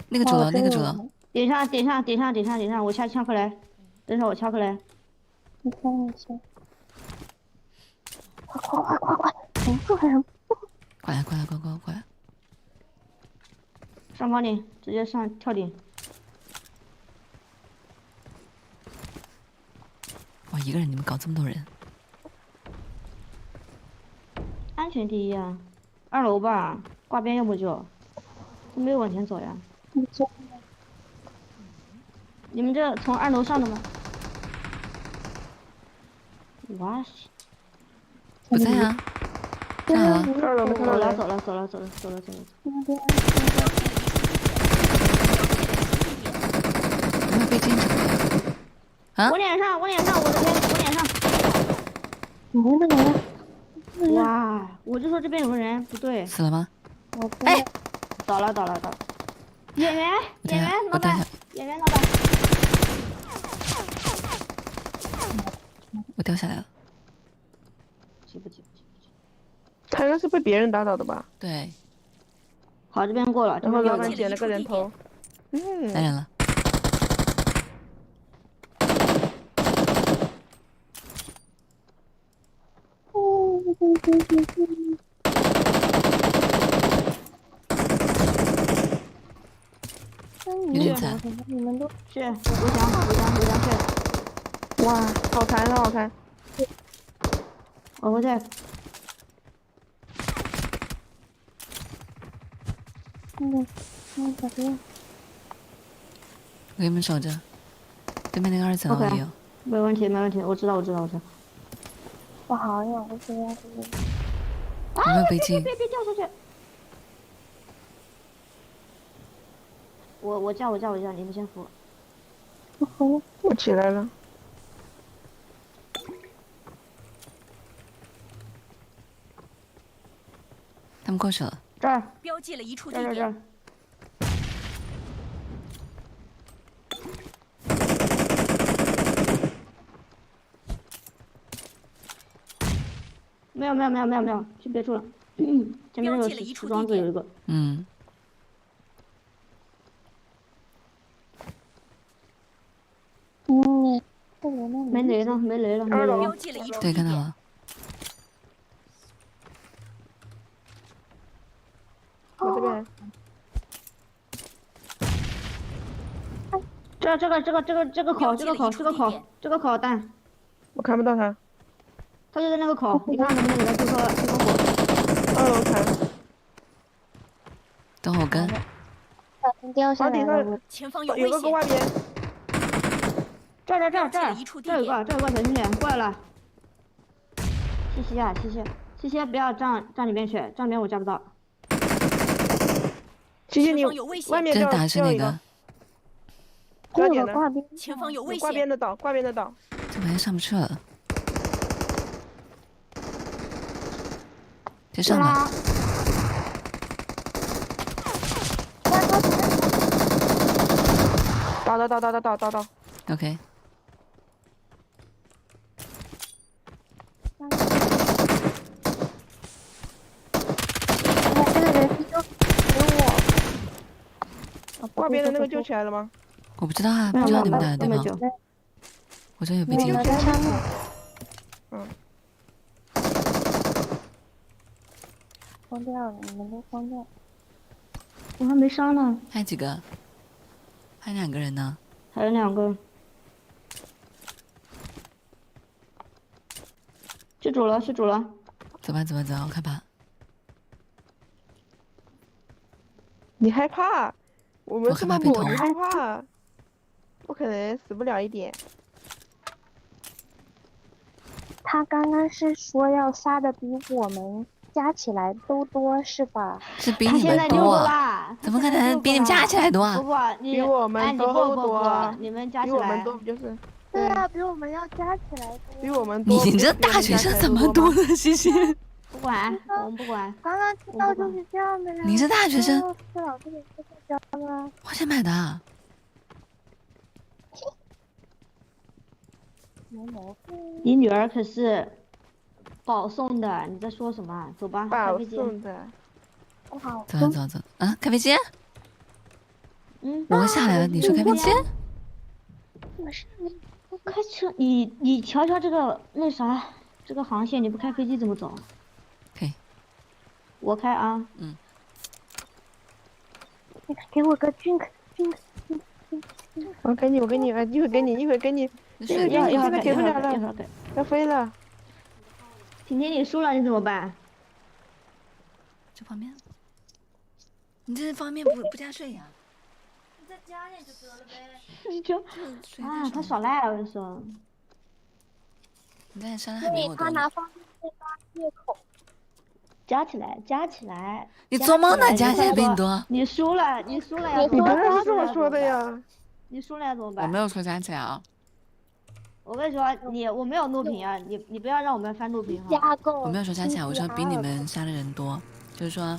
那个主楼，那个主楼，顶上，我掐回来，等会儿我掐回来。你看一下，快，忍住还忍不住。过来，过来！上房顶，直接上跳顶。哇，一个人你们搞这么多人，安全第一啊！2楼吧，挂边要不就，都没有往前走呀。你这你们这从2楼上的吗？哇塞！不在啊，上来了， 2楼没看到人。走了。那边有没有被禁止的？啊我脸上，我的天，我脸上！没了，哇，我就说这边有个人，不对，死了吗？我哎，倒了。演员，老板，老板，我掉下来了。急不？他应该是被别人打倒的吧？对，好，这边过了，然后老板捡捡了个人头。来人了。有点惨，你们都去，我想去，哇，好残！我在。咋的呀？我给你们守着。对面那个2层也有。没问题，我知道。不好呀，我这样子。有没有被禁？别掉下去！我叫，你们先扶。我起来了。他们过去了。这儿，标记了一处地这儿。点。没有，去别处了。前面那个石桩子有一个。没雷了。2楼标记了一处对，地点。看到了。我这边。这个口蛋，我看不到他。他就在那个口，你看能不能给他救个火？2楼残。等会我跟。掉下来了。前方有危有个外险。边。这儿有个，小心点，过来了。谢谢，不要站里面去，站里面我抓不到。谢谢你，外面打是哪个？不要点的。前方有危险。挂边的倒。这玩意上不去了。别上了。倒。OK。这个人就给我。挂边的那个救起来了吗？我不知道啊，不知道你们打的对吗？我这有被禁。封掉了，你们都封掉。我还没杀呢。还有几个？还有2个人呢。还有2个。失主了。走吧，我看吧。你害怕？我们这么猛，你害怕？不可能死不了一点。他刚刚是说要杀的比我们加起来都多是吧？是比你们多，怎么可能比你们加起来多啊？比我们都多，你们加起来比我们多不就是？对啊，比我们要加起来多。比我们多。你这大学生怎么多呢？西西。不管，我们不管。刚刚听到就是这样的呀。你是大学生？是老师给教的。花钱买的。没毛病。你女儿可是保送的，你在说什么？走吧，开保飞机。送的。好，走啊！开飞机！嗯，我们下来了，你说开飞机？我是开车，你瞧瞧这个那啥，这个航线，你不开飞机怎么走？可以。我开啊。嗯。给我个 drink。我给你，一会儿给你，一会儿给你，一会儿给现在给不了了，一会儿给。要飞了。婷婷，你输了你怎么办？这方面，你这方面不加税呀？你再加点就得了呗。你就啊，他耍赖，我跟你说。你在山还没我多呢。他拿方便面当借口。加起来。你做梦呢？加起来比你多。你输了要怎么办？你不是这么说的呀？你输了要怎么办？我没有说加起来啊。我跟你说，我没有录屏啊，你不要让我们翻录屏哈。加购。我没有说加起来，我说比你们杀的人多，就是说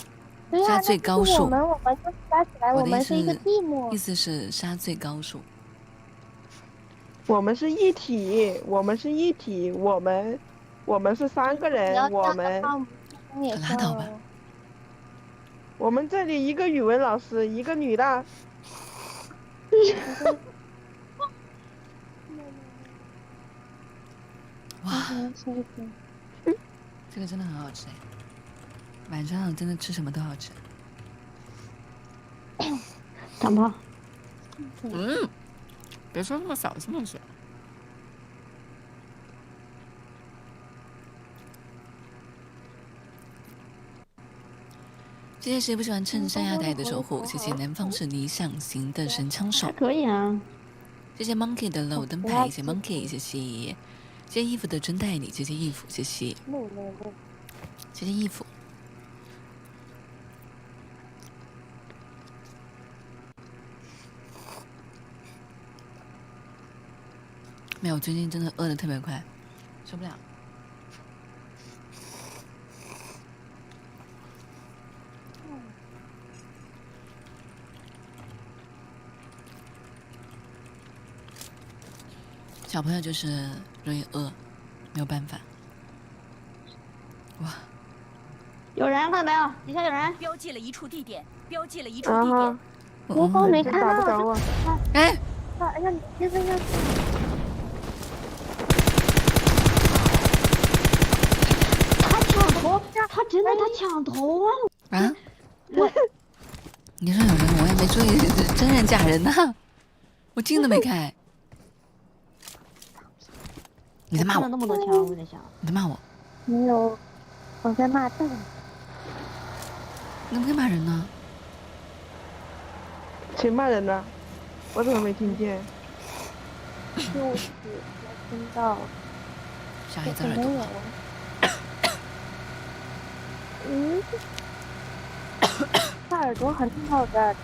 对呀，杀最高数。我们就是加起来，我们是一个 team。意思是杀最高数。我们是一体，我们是3个人，我们。拉倒吧。我们这里一个语文老师，一个女的。哇，这个真的很好吃哎！晚上真的吃什么都好吃。长胖。别说那么小声行。谢谢谁不喜欢趁山崖带的守护，谢谢南方是理想型的神枪手，可以啊。谢谢 Monkey 的漏灯牌，谢谢 Monkey， 谢谢衣服的真带你，谢谢衣服，谢谢衣服。没有，最近真的饿得特别快，受不了。小朋友就是容易饿，没有办法。哇！有人看到没有？底下有人。标记了一处地点。我刚没看到。打不着啊！哎！哎呀，你这个要。他抢头，他真的抢头啊！啊？你说有人，我也没注意，真人假人呢？我镜都没开。你在骂我？那么多枪，我在想。你在骂我？没有，我在骂蛋。你怎么可以骂人呢？谁骂人呢？我怎么没听见？就是没听到。小孩子耳朵。他耳朵很好的。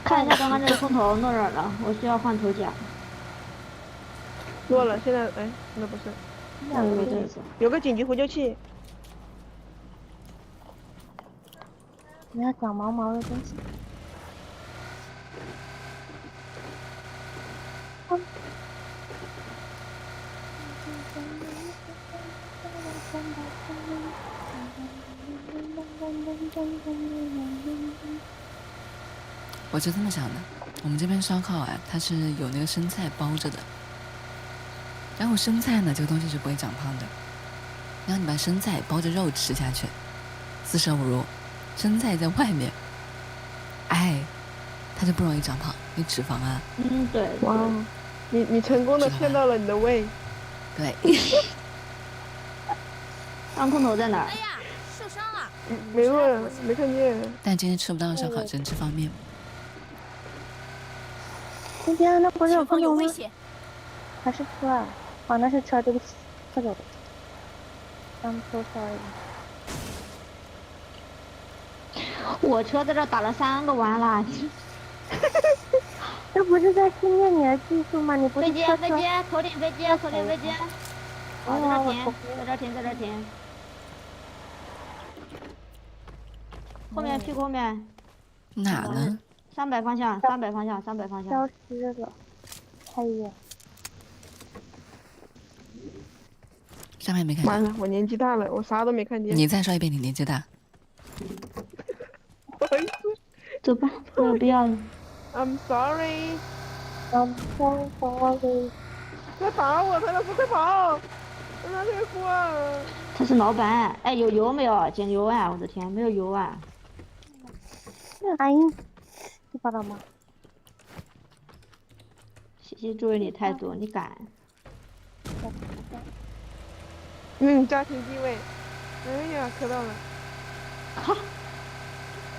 看一下刚刚这个空投落哪儿了？我需要换头甲。落了，现在哎，那不是。有个紧急呼救器。不要长毛毛的东西。我是这么想的，我们这边烧烤啊，它是有那个生菜包着的，然后生菜呢，这个东西是不会长胖的。然后你把生菜包着肉吃下去，四舍五入，生菜在外面，哎，它就不容易长胖，因为脂肪啊。对。哇，你成功的骗到了你的胃。对。当空投在哪儿？哎呀，受伤了。没问，没看见。但今天吃不到烧烤，只能吃方便。今天那不是有空投吗？还是车啊？哦，那是车，对不起，错了。I'm so sorry。我车在这打了3个弯了。这不是在训练你的技术吗？你不是飞机，头顶飞机。哦，在这停。后面屁股后面。哪呢？300方向。消失了，太远。下面没看见。完了，我年纪大了，我啥都没看见。你再说一遍，你年纪大。不好意思走吧，没有必要了。 ，I'm sorry。 I'm so sorry。快打我，陈老师，快跑！我拿这个锅。他是老板，哎，有油没有？减油啊！我的天，没有油啊！阿姨，你把它吗？谢谢注意你态度，你敢？家庭地位。哎呀，磕到了。靠！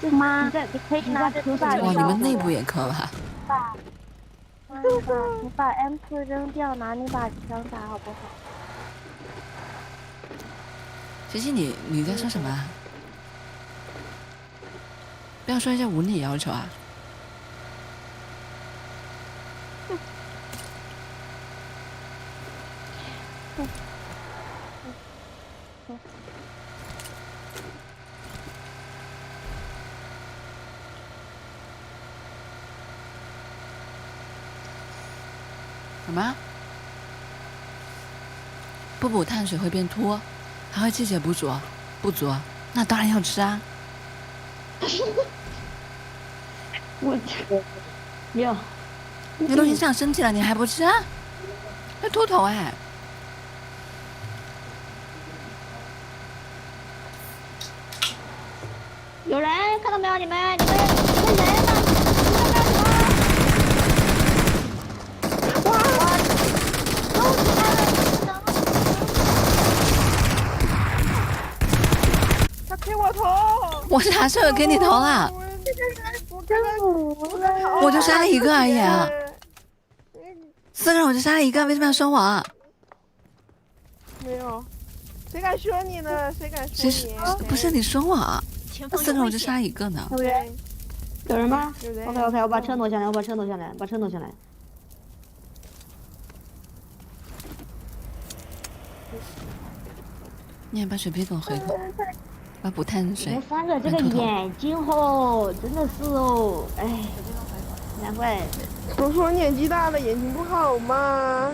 这妈，你在你可以你拿着这把在磕什么？哇，你们内部也磕吧？你把 M4扔掉，拿那把枪打好不好？琪琪，你在说什么啊？不要说一些无理要求啊！什么？不补碳水会变秃，还会气血不足？不足，那当然要吃啊！我没有，你都影响身体了，你还不吃啊？会秃头哎！有人看到没有？你们人呢？你们在干什么？他给我投。我啥时候给你投了？我就杀了一个而已啊，4个人我就杀了一个，为什么要说我啊？没有，谁敢说你呢？谁敢说谁是你？不是你说我啊？4前方有危个人我就杀了险！一个呢。有人，有人吗有人。 ？OK OK，我把车挪下来，我把车挪下来，把车挪下来。你也把水杯给我回头，我要补碳水你们。三个这个眼睛哦，真的是哦，哎，难怪都说年纪大了眼睛不好嘛。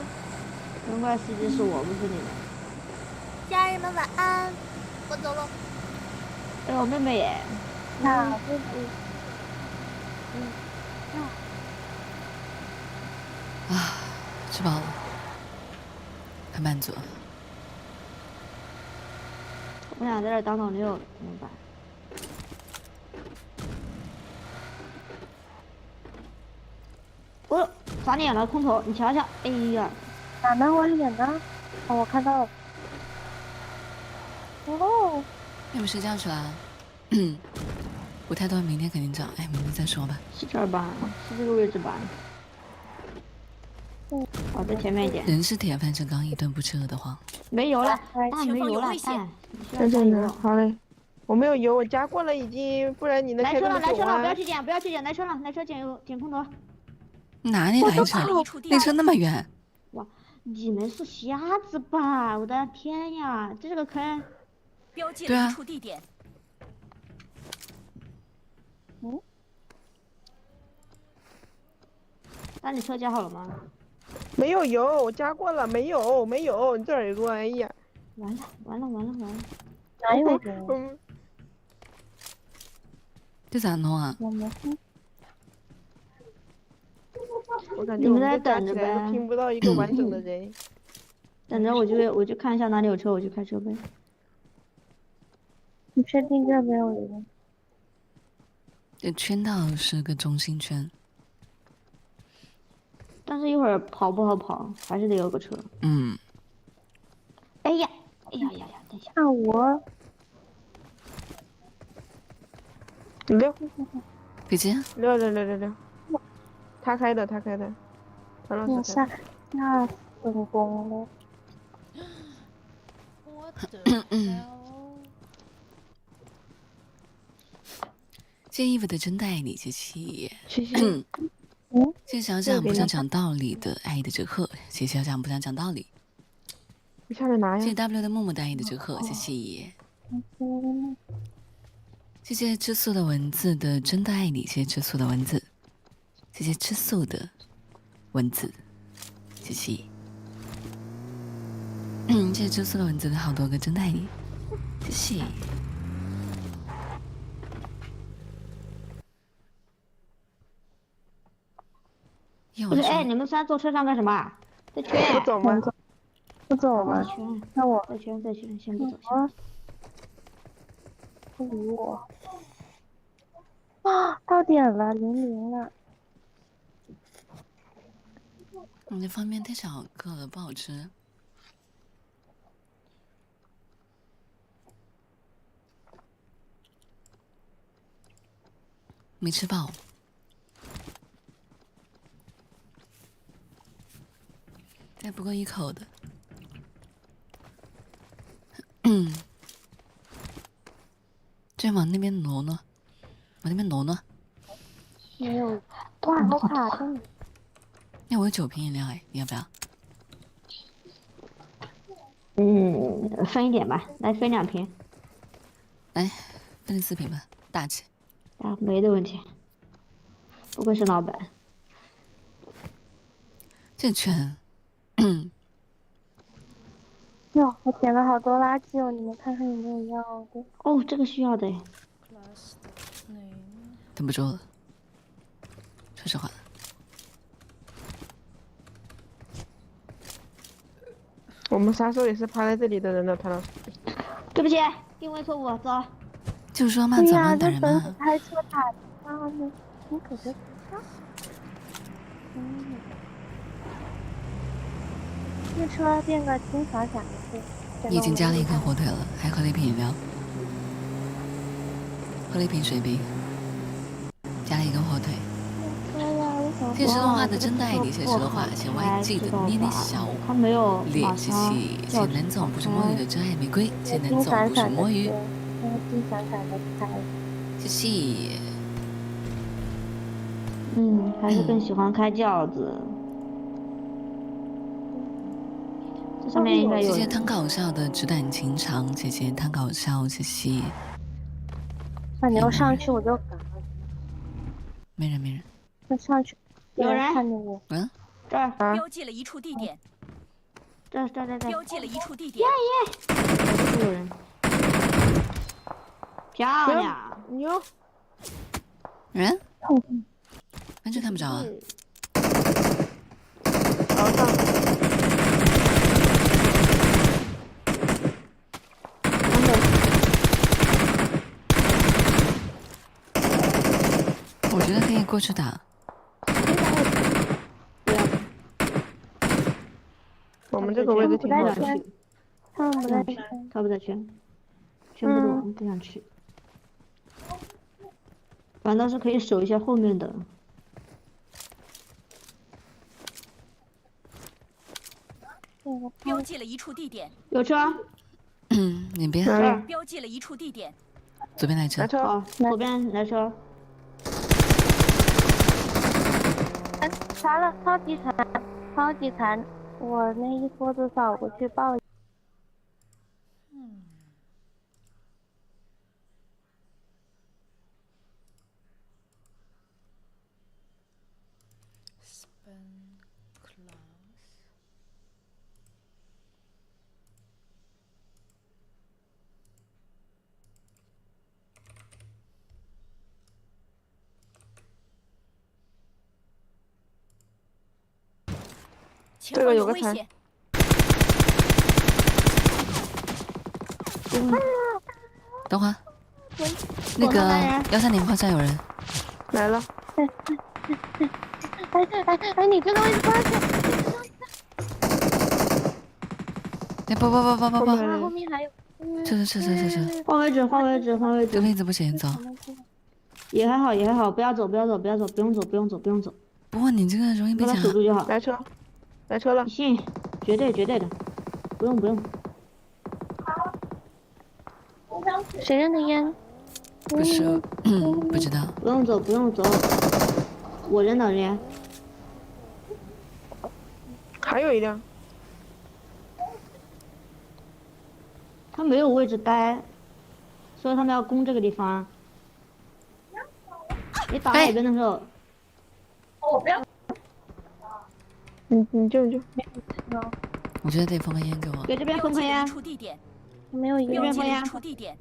难怪司机是我，不是你们。家人们晚安，我走了。哎，我妹妹耶，那啊，吃饱了，很满足。我想在这儿当导六，怎么办？哦，砸脸了，空投，你瞧瞧，哎呀，哪呢？我脸呢？哦，我看到了。哦，要不睡觉去了？补太多，明天肯定找。哎，明天再说吧。是这儿吧？是这个位置吧？哦，在前面一点。人是铁，饭是钢，一顿不吃饿得慌。没油了，哎蛋没油了，蛋。真正的好嘞，我没有油，我加过了已经，不然你能开来车了，来车了，这么久啊不要？去捡，不要去捡，来车了，来车捡油，捡空投。哪里来车？那车那么远，你们是瞎子吧？我的天呀，这个坑。标记对啊了一处地点。那你车加好了吗？没有油，我加过了，没有，没有，你这耳朵，哎呀，完了完了完了完了！哪有人？嗯，这咋弄啊？我们我感觉我你们在们加起等着呗来都拼不到一个完整的人。等着我就看一下哪里有车，我去开车呗。你确定这没有人？这圈道是个中心圈。但是一会儿跑不好跑，还是得有个车。嗯，哎呀，哎呀呀呀，等一下，那我六飞机六，他开的，唐老师开的。下分工了。谢衣服的真的爱你，谢谢。谢谢。谢谢小蒋不想讲道理的爱的折扣，谢谢小蒋不想讲道理。你下面拿谢谢呀。 W 的默默的爱的折扣，谢谢。谢谢吃素的文字的真的爱你，谢谢吃素的文字，谢谢吃素的文字，谢谢。谢谢周四的文字的好多个真爱你，谢谢。不是，哎，你们仨坐车上干什么啊？在圈。不走吗？不走吗？圈。那我在圈，先不走。不理我。啊，到点了，00了。你的方便面太小个了，不好吃。没吃饱。再不够一口的。再往那边挪挪，往那边挪挪。没有，哇，好卡，真的。那我有9瓶饮料哎，你要不要？分一点吧，来分2瓶。来，分4瓶吧，大气。啊，没的问题。不愧是老板。这圈。哟，我捡了好多垃圾哦，你们看看有没有要的？哦，这个需要的。等不住了，说实话。我们杀手也是趴在这里的人的，潘老师。对不起，定位错误，走。就说嘛，怎么打人嘛？开车打他呢，你可别开。这车变个金闪闪的色。你已经加了1根火腿了，还喝了1瓶饮料，喝了1瓶水冰，加了1根火腿。现实动画的真的爱你，现实动画，写 YG 的捏捏小脸，谢谢。谢南总不是摸鱼的真爱玫瑰，谢南总不是摸鱼。金闪闪的开。谢谢。还是更喜欢开轿子。这上面应该有。谢谢汤搞笑的纸短情长，谢谢汤搞笑，谢谢。那你要上去我就赶了。没人。那上去。有人看见我。这儿标记了一处地点。这。标记了一处地点。有人。漂亮。牛。人？完全看不着啊。我觉得可以过去打。我们这个位置挺好的。他们不在圈，他不在圈，圈不动，不想去。反倒是可以守一下后面的。标记了一处地点。有车。哪边？标记了一处地点。左边来车。好，左边来车。残了，超级残，超级残！我那一梭子扫过去抱。这个有个残。等会儿，那个130炮下有人来了。哎，你这个位置关键。哎，不，后面还有。撤！换位置。这位置不行，走。也还好，不要走，不用走。不过你这个容易被夹。守住就好。来车了。信，绝对的，不用。谁扔的烟？不是，不知道。不用走，我扔的烟。还有一辆。他没有位置待，所以他们要攻这个地方。你打哪边的时候？你救。我觉得得封个烟给我。给这边封个烟。出地点，没有烟。这边封烟。出地点。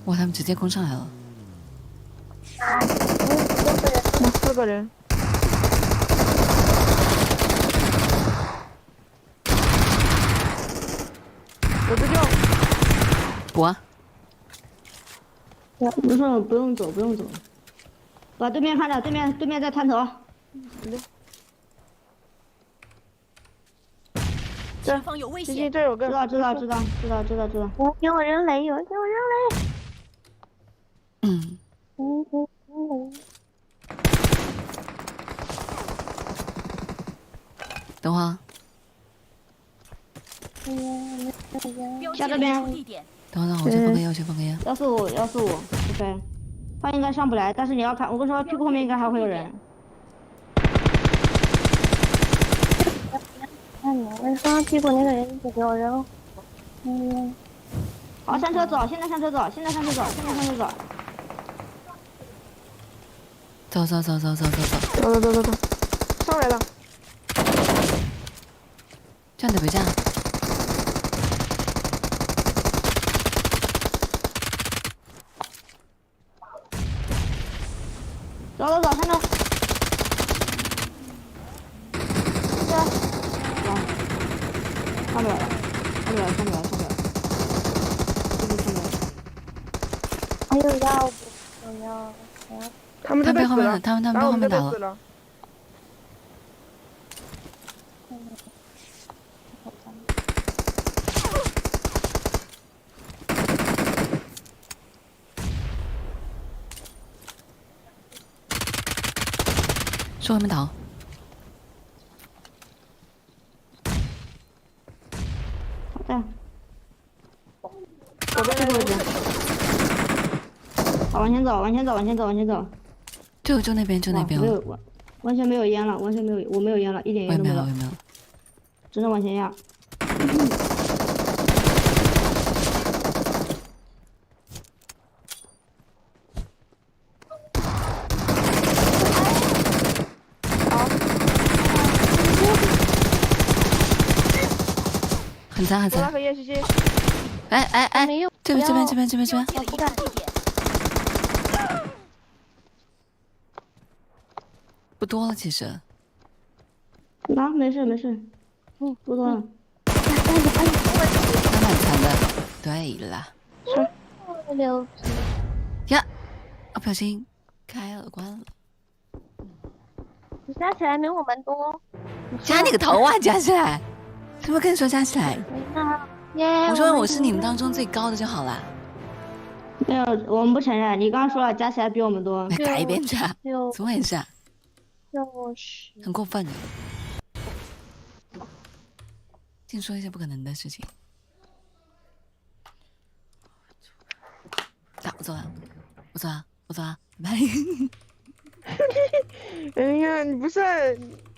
哇，他们直接攻上来了。4个人。有自救。补啊！不用不用走不用走，把对面看着，对面在滩头。前方有危险！这有个。知道。有人雷，有人雷。嗯。等会儿。下这边。等会儿，我去封个烟，我去封个烟。145 ，OK。他应该上不来，但是你要看，我跟你说，屁股后面应该还会有人。我刚屁股那个人有人。好，上车走，现在上车走。走，上来了。站得别站。走，上车。上不了。还有药不？有药。他们被后面了，他们被后面打了。是外面倒。好的。我这个位置。好，往前走。就那边。没有，完全没有烟了，我没有烟了，一点烟都没有。我也没有。只能往前压。很惨。和叶西西。哎，这边。不多了，其实。没事。不多了。他蛮惨的。对了。6呀，不小心开了关了。你加起来没我们多。加你个头啊！加起来，是不是跟你说加起来？我说我是你们当中最高的就好了。没有，我们不承认。你刚刚说了，加起来比我们多。改编着，怎么回事啊？很过分。净说一些不可能的事情。我走了，拜拜。哎呀，你不是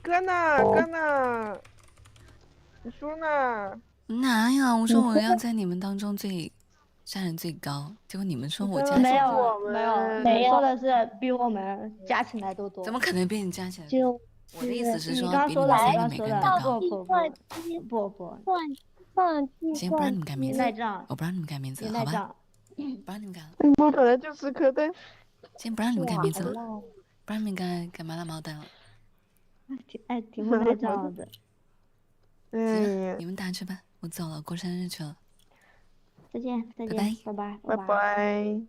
哥呢？你输呢？哪有？我说我要在你们当中杀人最高，结果你们说我加起来没有，说的是比我们加起来都多。怎么可能比你加起来？我的意思是说，比你们3个每个人都高。不。行，不让你们改名字，我不让你们改名字，好吧？不让你们改了。我本来就是可的。先不让你们改名字了，不让你们改麻辣毛蛋了。挺会拍照的。行，你们打去吧，我走了，过生日去了。再见，拜拜。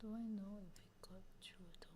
do I know if he got through at all?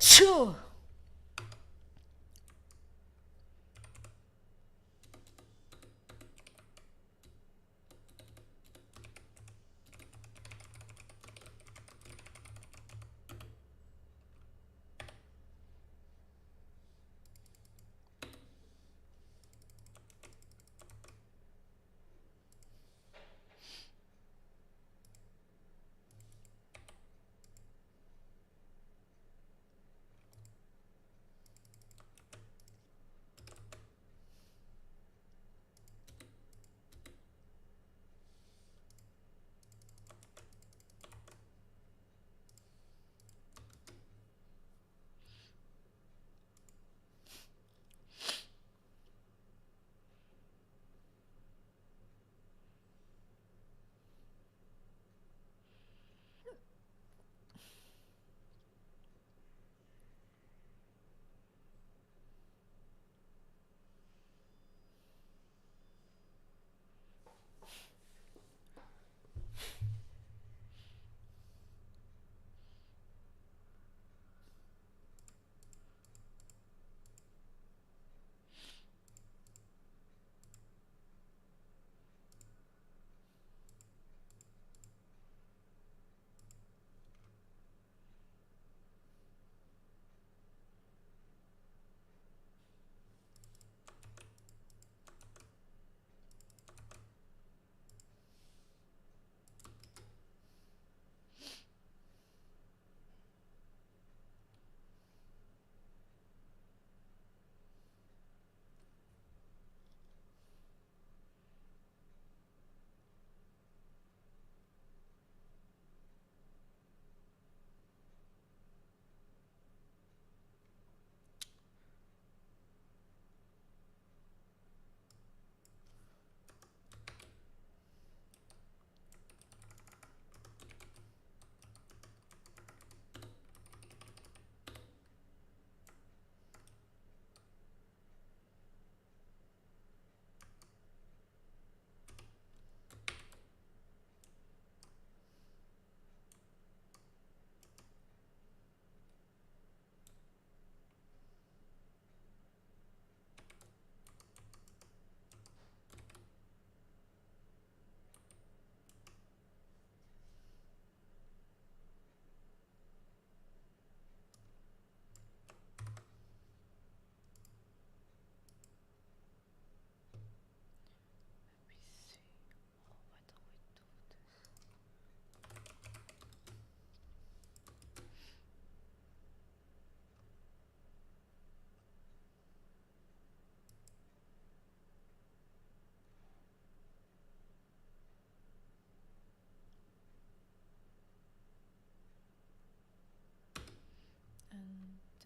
Sure.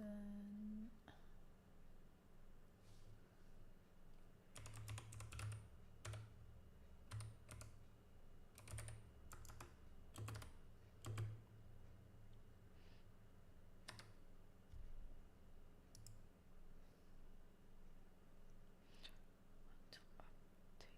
then to update.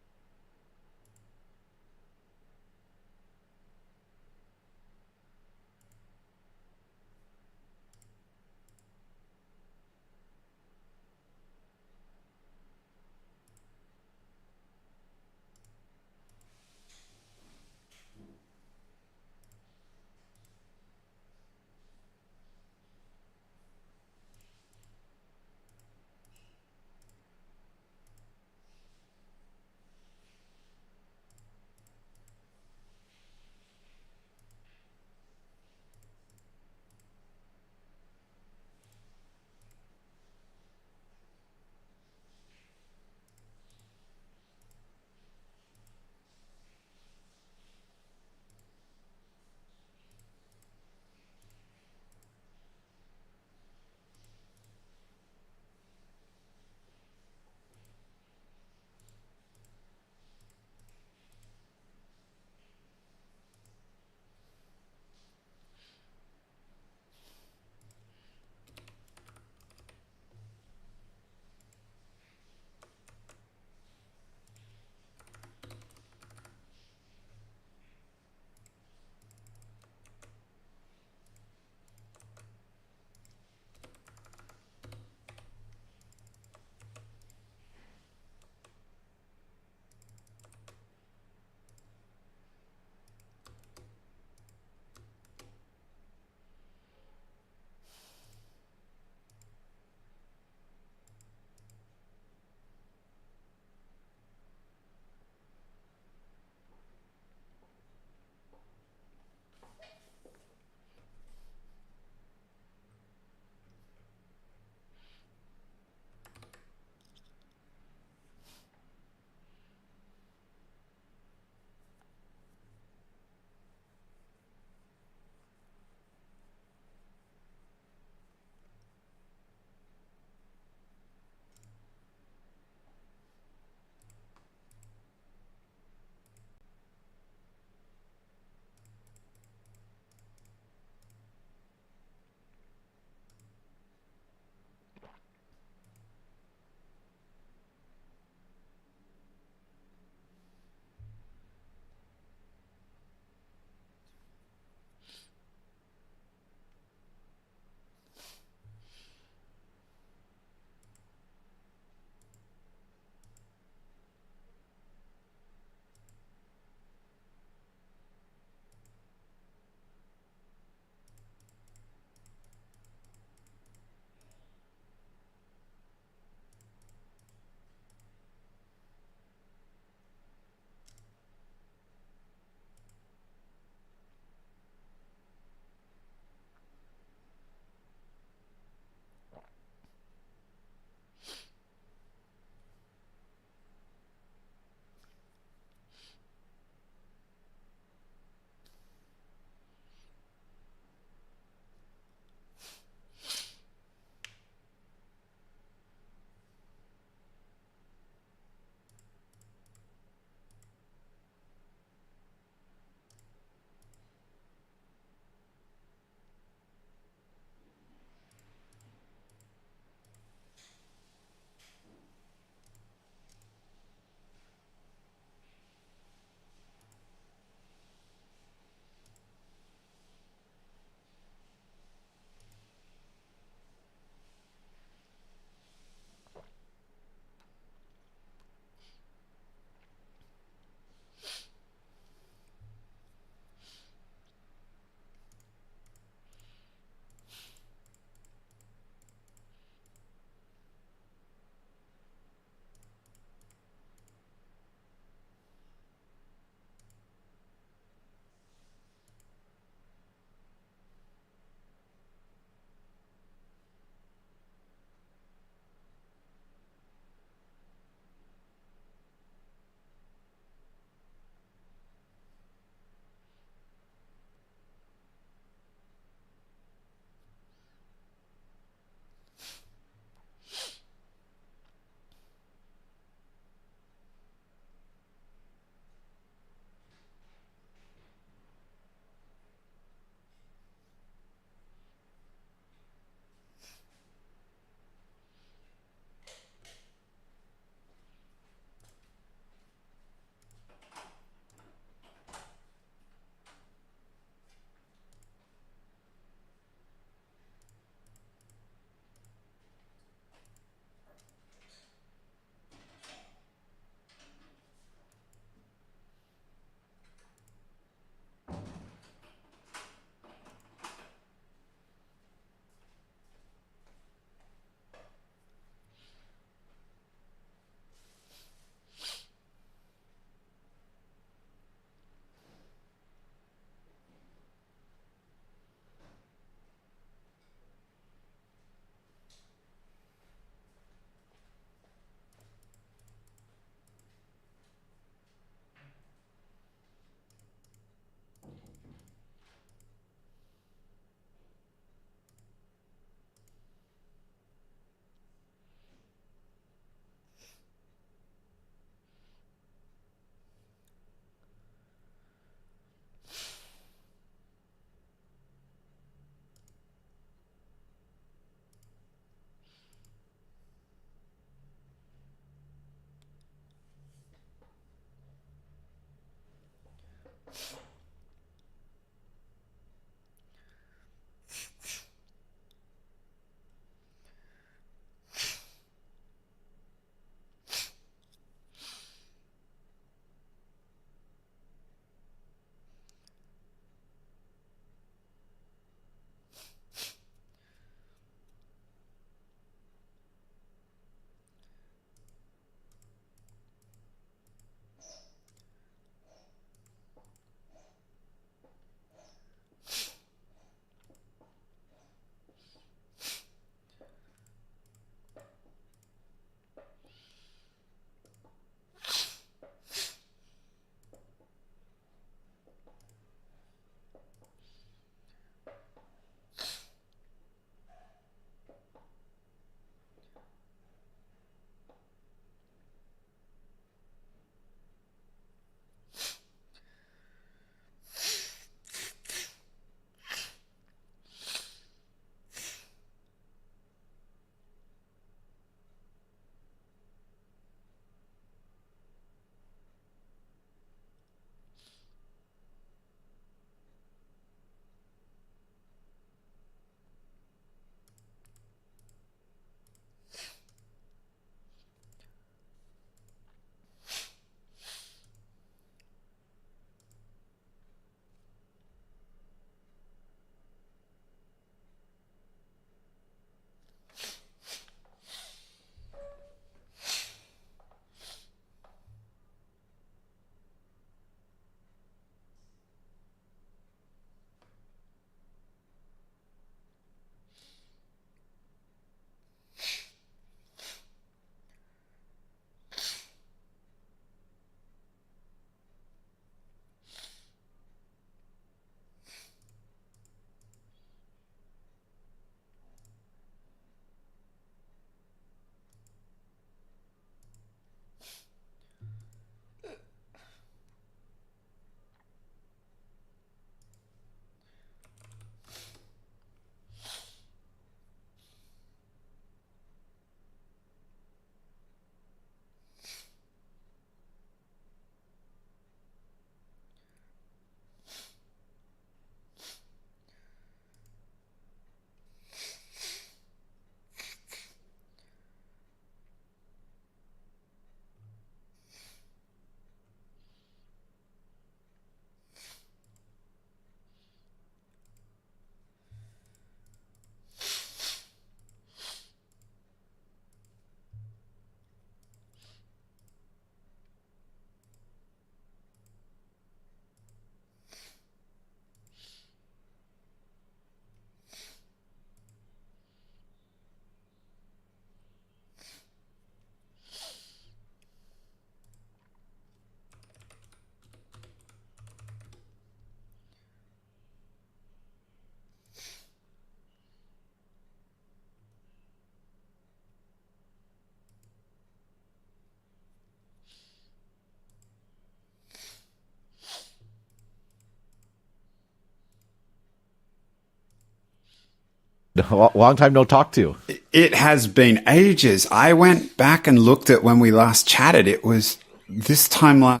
Long time no talk to. It has been ages. I went back and looked at when we last chatted. It was this time last.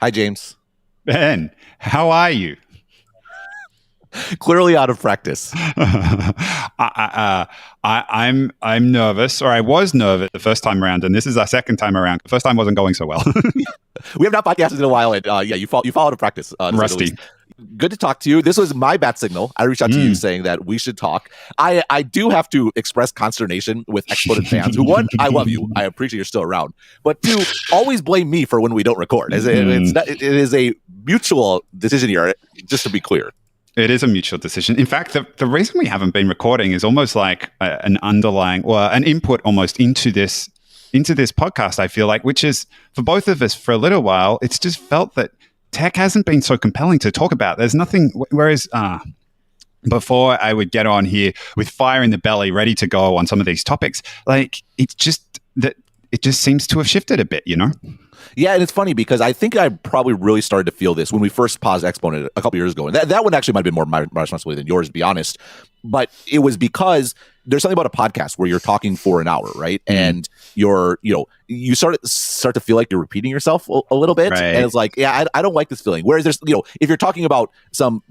Hi, James. Ben, how are you? Clearly out of practice. I'm nervous, or I was nervous the first time around, and this is our second time around. The first time wasn't going so well. We have not podcasted in a while, and you fall out of practice. Rusty. Good to talk to you. This was my bat signal. I reached out to you saying that we should talk. I do have to express consternation with Exploded fans who, one, I love you. I appreciate you're still around. But two, always blame me for when we don't record. It is a mutual decision here, just to be clear. It is a mutual decision. In fact, the reason we haven't been recording is almost like an underlying or an input almost into this podcast, I feel like, which is for both of us for a little while, it's just felt that tech hasn't been so compelling to talk about. There's nothing, whereas before I would get on here with fire in the belly, ready to go on some of these topics, like it just seems to have shifted a bit, you know? Yeah, and it's funny because I think I probably really started to feel this when we first paused Exponent a couple years ago. And that one actually might have been more my responsibility than yours, to be honest. But it was because there's something about a podcast where you're talking for an hour, right? And you start to feel like you're repeating yourself a little bit. Right. And it's like, yeah, I don't like this feeling. Whereas there's, if you're talking about some,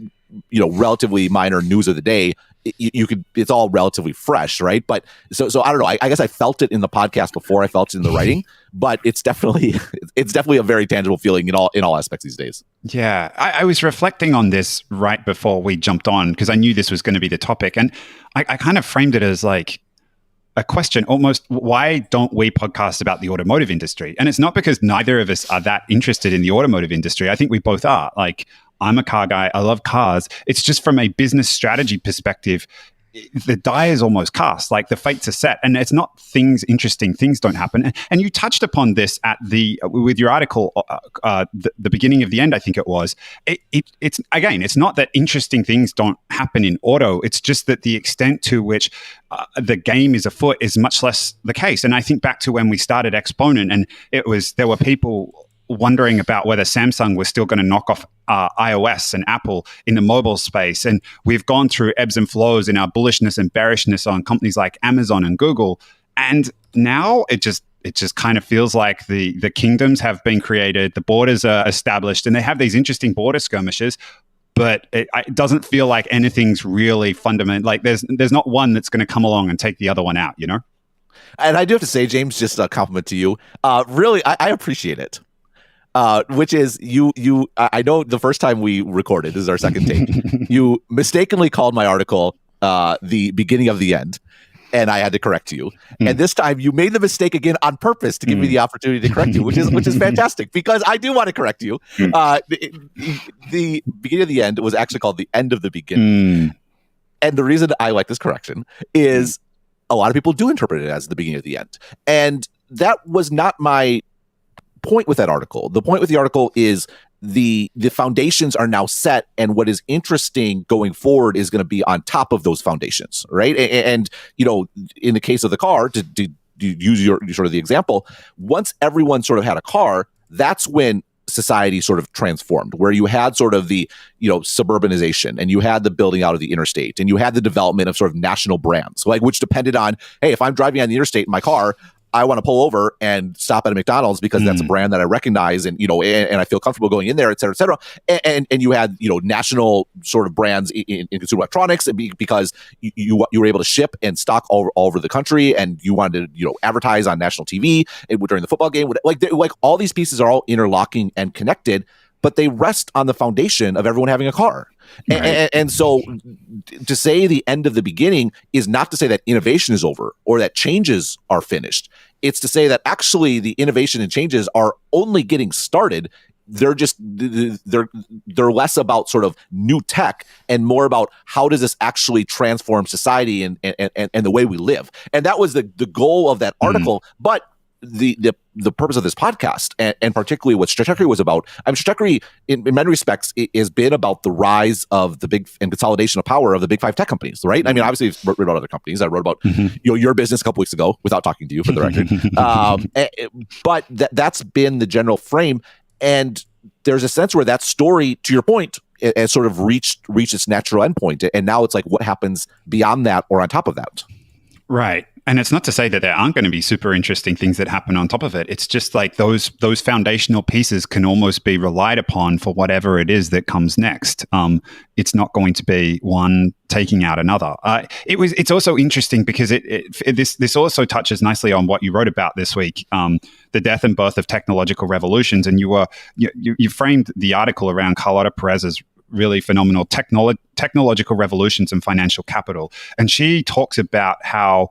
relatively minor news of the day, it's all relatively fresh, right? But so I don't know. I guess I felt it in the podcast before I felt it in the writing, but it's definitely a very tangible feeling in all aspects these days. Yeah, I was reflecting on this right before we jumped on because I knew this was going to be the topic, and I kind of framed it as like a question almost, why don't we podcast about the automotive industry? And it's not because neither of us are that interested in the automotive industry. I think we both are. Like, I'm a car guy. I love cars. It's just from a business strategy perspective, the die is almost cast, like the fates are set, and it's not interesting things don't happen. And you touched upon this with your article, the beginning of the end, I think it was. It's not that interesting things don't happen in auto. It's just that the extent to which the game is afoot is much less the case. And I think back to when we started Exponent, and there were people wondering about whether Samsung was still going to knock off iOS and Apple in the mobile space. And we've gone through ebbs and flows in our bullishness and bearishness on companies like Amazon and Google. And now it just kind of feels like the kingdoms have been created, the borders are established, and they have these interesting border skirmishes. But it doesn't feel like anything's really fundamental. Like there's not one that's going to come along and take the other one out, you know? And I do have to say, James, just a compliment to you. Really, I appreciate it. Which is I know the first time we recorded, this is our second take, you mistakenly called my article the beginning of the end, and I had to correct you. And this time you made the mistake again on purpose to give me the opportunity to correct you, which is fantastic because I do want to correct you. The beginning of the end was actually called the end of the beginning. And the reason I like this correction is a lot of people do interpret it as the beginning of the end. And that was not my point with that article. The point with the article is the foundations are now set, and what is interesting going forward is going to be on top of those foundations, right? And in the case of the car, to use your sort of the example, once everyone sort of had a car, that's when society sort of transformed, where you had sort of the suburbanization, and you had the building out of the interstate, and you had the development of sort of national brands, like which depended on, hey, if I'm driving on the interstate in my car, I want to pull over and stop at a McDonald's because that's a brand that I recognize, and and I feel comfortable going in there, et cetera, et cetera. And you had national sort of brands in consumer electronics because you were able to ship and stock all over the country, and you wanted to advertise on national TV during the football game. Like all these pieces are all interlocking and connected, but they rest on the foundation of everyone having a car. Right. And so to say the end of the beginning is not to say that innovation is over or that changes are finished. It's to say that actually the innovation and changes are only getting started. They're less about sort of new tech and more about how does this actually transform society and the way we live. And that was the goal of that article. But the purpose of this podcast, and particularly what Trajectory was about, Trajectory in many respects has been about the rise of the big and consolidation of power of the big five tech companies, right? I mean, obviously, I've written about other companies. I wrote about your business a couple weeks ago without talking to you, for the record. But that's been the general frame, and there's a sense where that story, to your point, and sort of reached its natural endpoint. And now it's like, what happens beyond that or on top of that? Right. And it's not to say that there aren't going to be super interesting things that happen on top of it. It's just like those foundational pieces can almost be relied upon for whatever it is that comes next. It's not going to be one taking out another. It's also interesting because this also touches nicely on what you wrote about this week, the death and birth of technological revolutions. And you framed the article around Carlota Perez's really phenomenal technological revolutions and financial capital. And she talks about how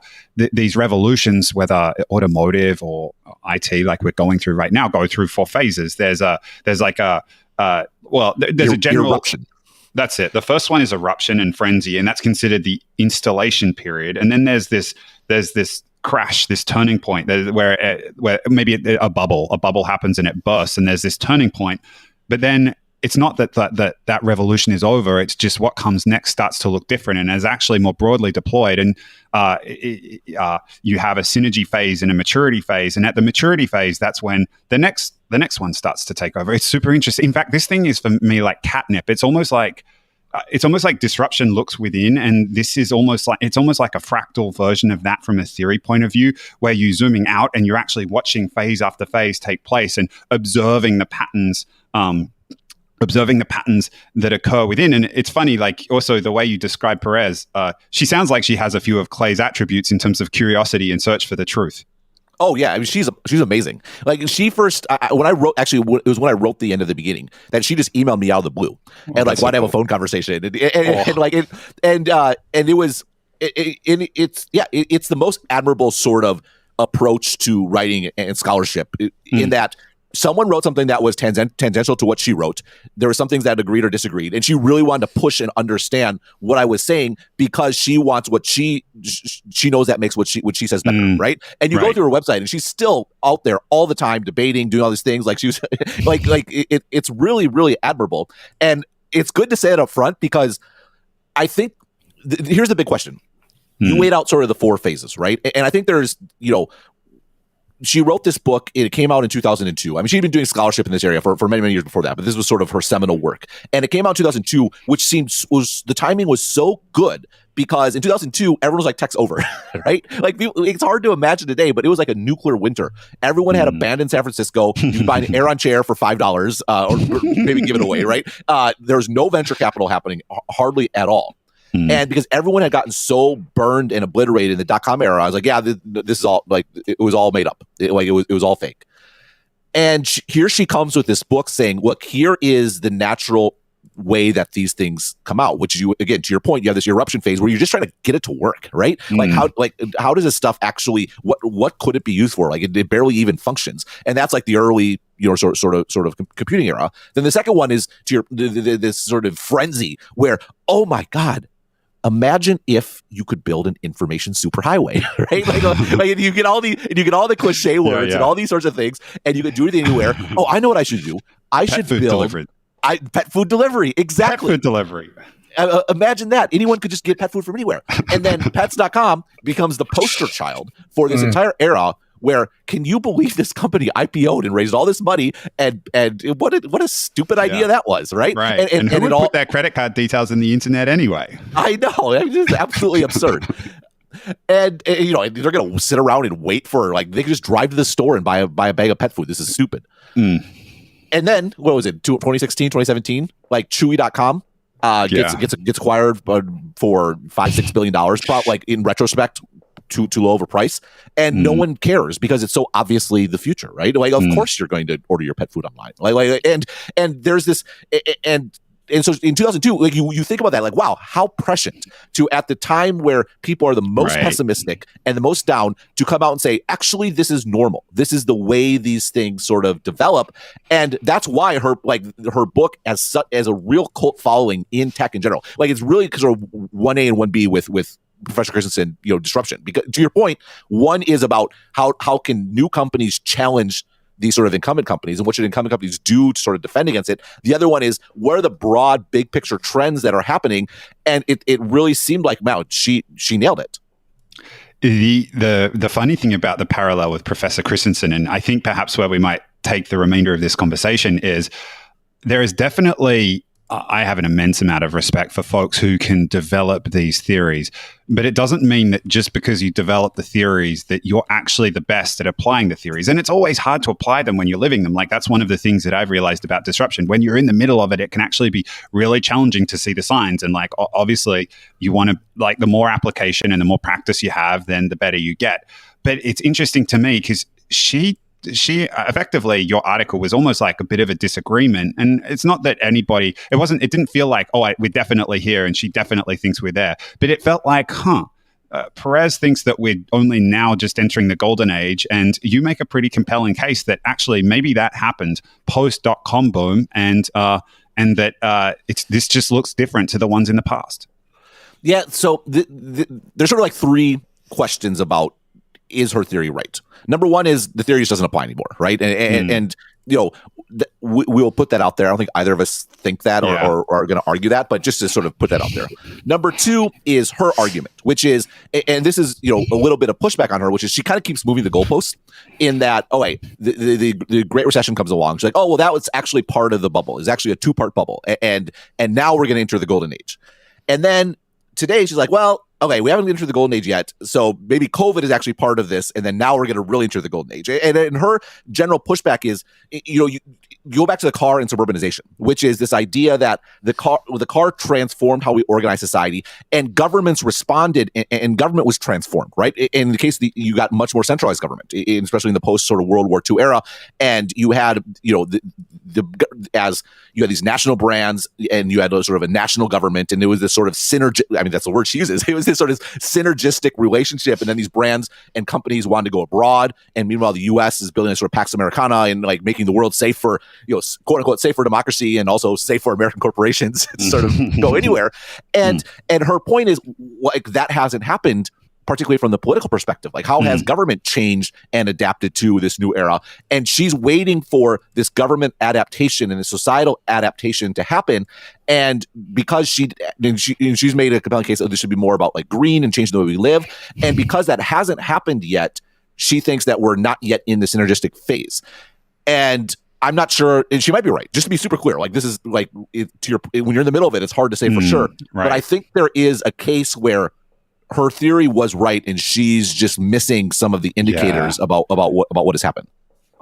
these revolutions, whether automotive or IT, like we're going through right now, go through 4 phases. There's a general eruption. That's it. The first one is eruption and frenzy, and that's considered the installation period. And then there's this crash, this turning point where maybe a bubble happens and it bursts, and there's this turning point. But then it's not that revolution is over. It's just what comes next starts to look different and is actually more broadly deployed. And you have a synergy phase and a maturity phase. And at the maturity phase, that's when the next one starts to take over. It's super interesting. In fact, this thing is for me like catnip. It's almost like disruption looks within, and this is almost like a fractal version of that from a theory point of view, where you're zooming out and you're actually watching phase after phase take place and observing the patterns that occur within. And it's funny, like also the way you describe Perez, she sounds like she has a few of Clay's attributes in terms of curiosity and search for the truth. Oh yeah, I mean she's amazing. Like she first, when I wrote, actually it was when I wrote the end of the beginning that she just emailed me out of the blue and like wanted to have a phone conversation and it's the most admirable sort of approach to writing and scholarship in that someone wrote something that was tangential to what she wrote. There were some things that agreed or disagreed, and she really wanted to push and understand what I was saying because she wants what she knows that makes what she says better, right? And you go through her website, and she's still out there all the time debating, doing all these things. Like she was it's really, really admirable, and it's good to say it up front because I think here's the big question. You laid out sort of the 4 phases, right? And I think there's she wrote this book. It came out in 2002. I mean, she'd been doing scholarship in this area for many, many years before that, but this was sort of her seminal work. And it came out in 2002, which the timing was so good because in 2002, everyone was like tech's over, right? Like it's hard to imagine today, but it was like a nuclear winter. Everyone had abandoned San Francisco. You could buy an Aeron chair for $5 or maybe give it away, right? There was no venture capital happening hardly at all. And because everyone had gotten so burned and obliterated in the .com era, I was like, yeah, this is all like it was all made up. It was all fake. And here she comes with this book saying, look, here is the natural way that these things come out, which you, again, to your point, you have this eruption phase where you're just trying to get it to work, right? How does this stuff actually, what could it be used for? Like it barely even functions. And that's like the early, sort of computing era. Then the second one is to this sort of frenzy where, oh my God, imagine if you could build an information superhighway, right? Like you get all the cliche words and all these sorts of things, and you could do it anywhere. Oh, I know what I should do. I should build pet food delivery. Exactly. Pet food delivery. Imagine that. Anyone could just get pet food from anywhere. And then pets.com becomes the poster child for this entire era where, can you believe this company IPO'd and raised all this money and what a stupid idea that was, right? Right. And who would put their credit card details in the internet anyway? I know. It's just absolutely absurd. And they're going to sit around and wait for, like, they can just drive to the store and buy a bag of pet food. This is stupid. And then, what was it, 2016, 2017? Like Chewy.com gets acquired for $5-6 billion, probably, like, in retrospect, too low of a price, and no one cares because it's so obviously the future, right? Like, of course you're going to order your pet food online. And there's this, and so in 2002, like you think about that, like, wow, how prescient to, at the time where people are the most pessimistic and the most down, to come out and say, actually, this is normal. This is the way these things sort of develop. And that's why her book as a real cult following in tech in general. Like, it's really because of 1A and 1B with Professor Christensen, disruption. Because to your point, one is about how can new companies challenge these sort of incumbent companies, and what should incumbent companies do to sort of defend against it. The other one is, what are the broad, big picture trends that are happening? And it really seemed like, wow, she nailed it. The funny thing about the parallel with Professor Christensen, and I think perhaps where we might take the remainder of this conversation, is there is definitely I have an immense amount of respect for folks who can develop these theories, but it doesn't mean that just because you develop the theories that you're actually the best at applying the theories. And it's always hard to apply them when you're living them. Like that's one of the things that I've realized about disruption. When you're in the middle of it, it can actually be really challenging to see the signs. And like, obviously you want to, like, the more application and the more practice you have, then the better you get. But it's interesting to me because she effectively, your article was almost like a bit of a disagreement. And it's not that it didn't feel like, we're definitely here and she definitely thinks we're there. But it felt like, Perez thinks that we're only now just entering the golden age. And you make a pretty compelling case that actually maybe that happened post.com boom and that this just looks different to the ones in the past. Yeah. So there's sort of like three questions about, is her theory right? Number one is the theory just doesn't apply anymore, right? And you know, we'll put that out there. I don't think either of us think that or are going to argue that, but just to sort of put that out there. Number two is her argument, which is, and this is, you know, a little bit of pushback on her, which is she kind of keeps moving the goalposts in that, the Great Recession comes along. She's like, well, that was actually part of the bubble. It's actually a 2-part bubble. And now we're going to enter the golden age. And then today she's like, well, okay, we haven't entered the golden age yet, so maybe COVID is actually part of this, and then now we're going to really enter the golden age. And her general pushback is, you go back to the car and suburbanization, which is this idea that the car transformed how we organize society, and governments responded, and government was transformed, right? In the case you got much more centralized government, especially in the post sort of World War II era, and you had, as you had these national brands, and you had sort of a national government, and it was this sort of synergy. I mean, that's the word she uses. It was this sort of synergistic relationship, and then these brands and companies wanted to go abroad, and meanwhile the U.S. is building a sort of Pax Americana and like making the world safe for, quote unquote safe for democracy and also safe for American corporations to sort of go anywhere. And her point is, like, that hasn't happened, particularly from the political perspective. Like, how has government changed and adapted to this new era? And she's waiting for this government adaptation and the societal adaptation to happen. And because she's made a compelling case that this should be more about like green and changing the way we live. And because that hasn't happened yet, she thinks that we're not yet in the synergistic phase. And I'm not sure, and she might be right. Just to be super clear, like, this is like, when you're in the middle of it, it's hard to say for sure. Right. But I think there is a case where her theory was right, and she's just missing some of the indicators about what has happened.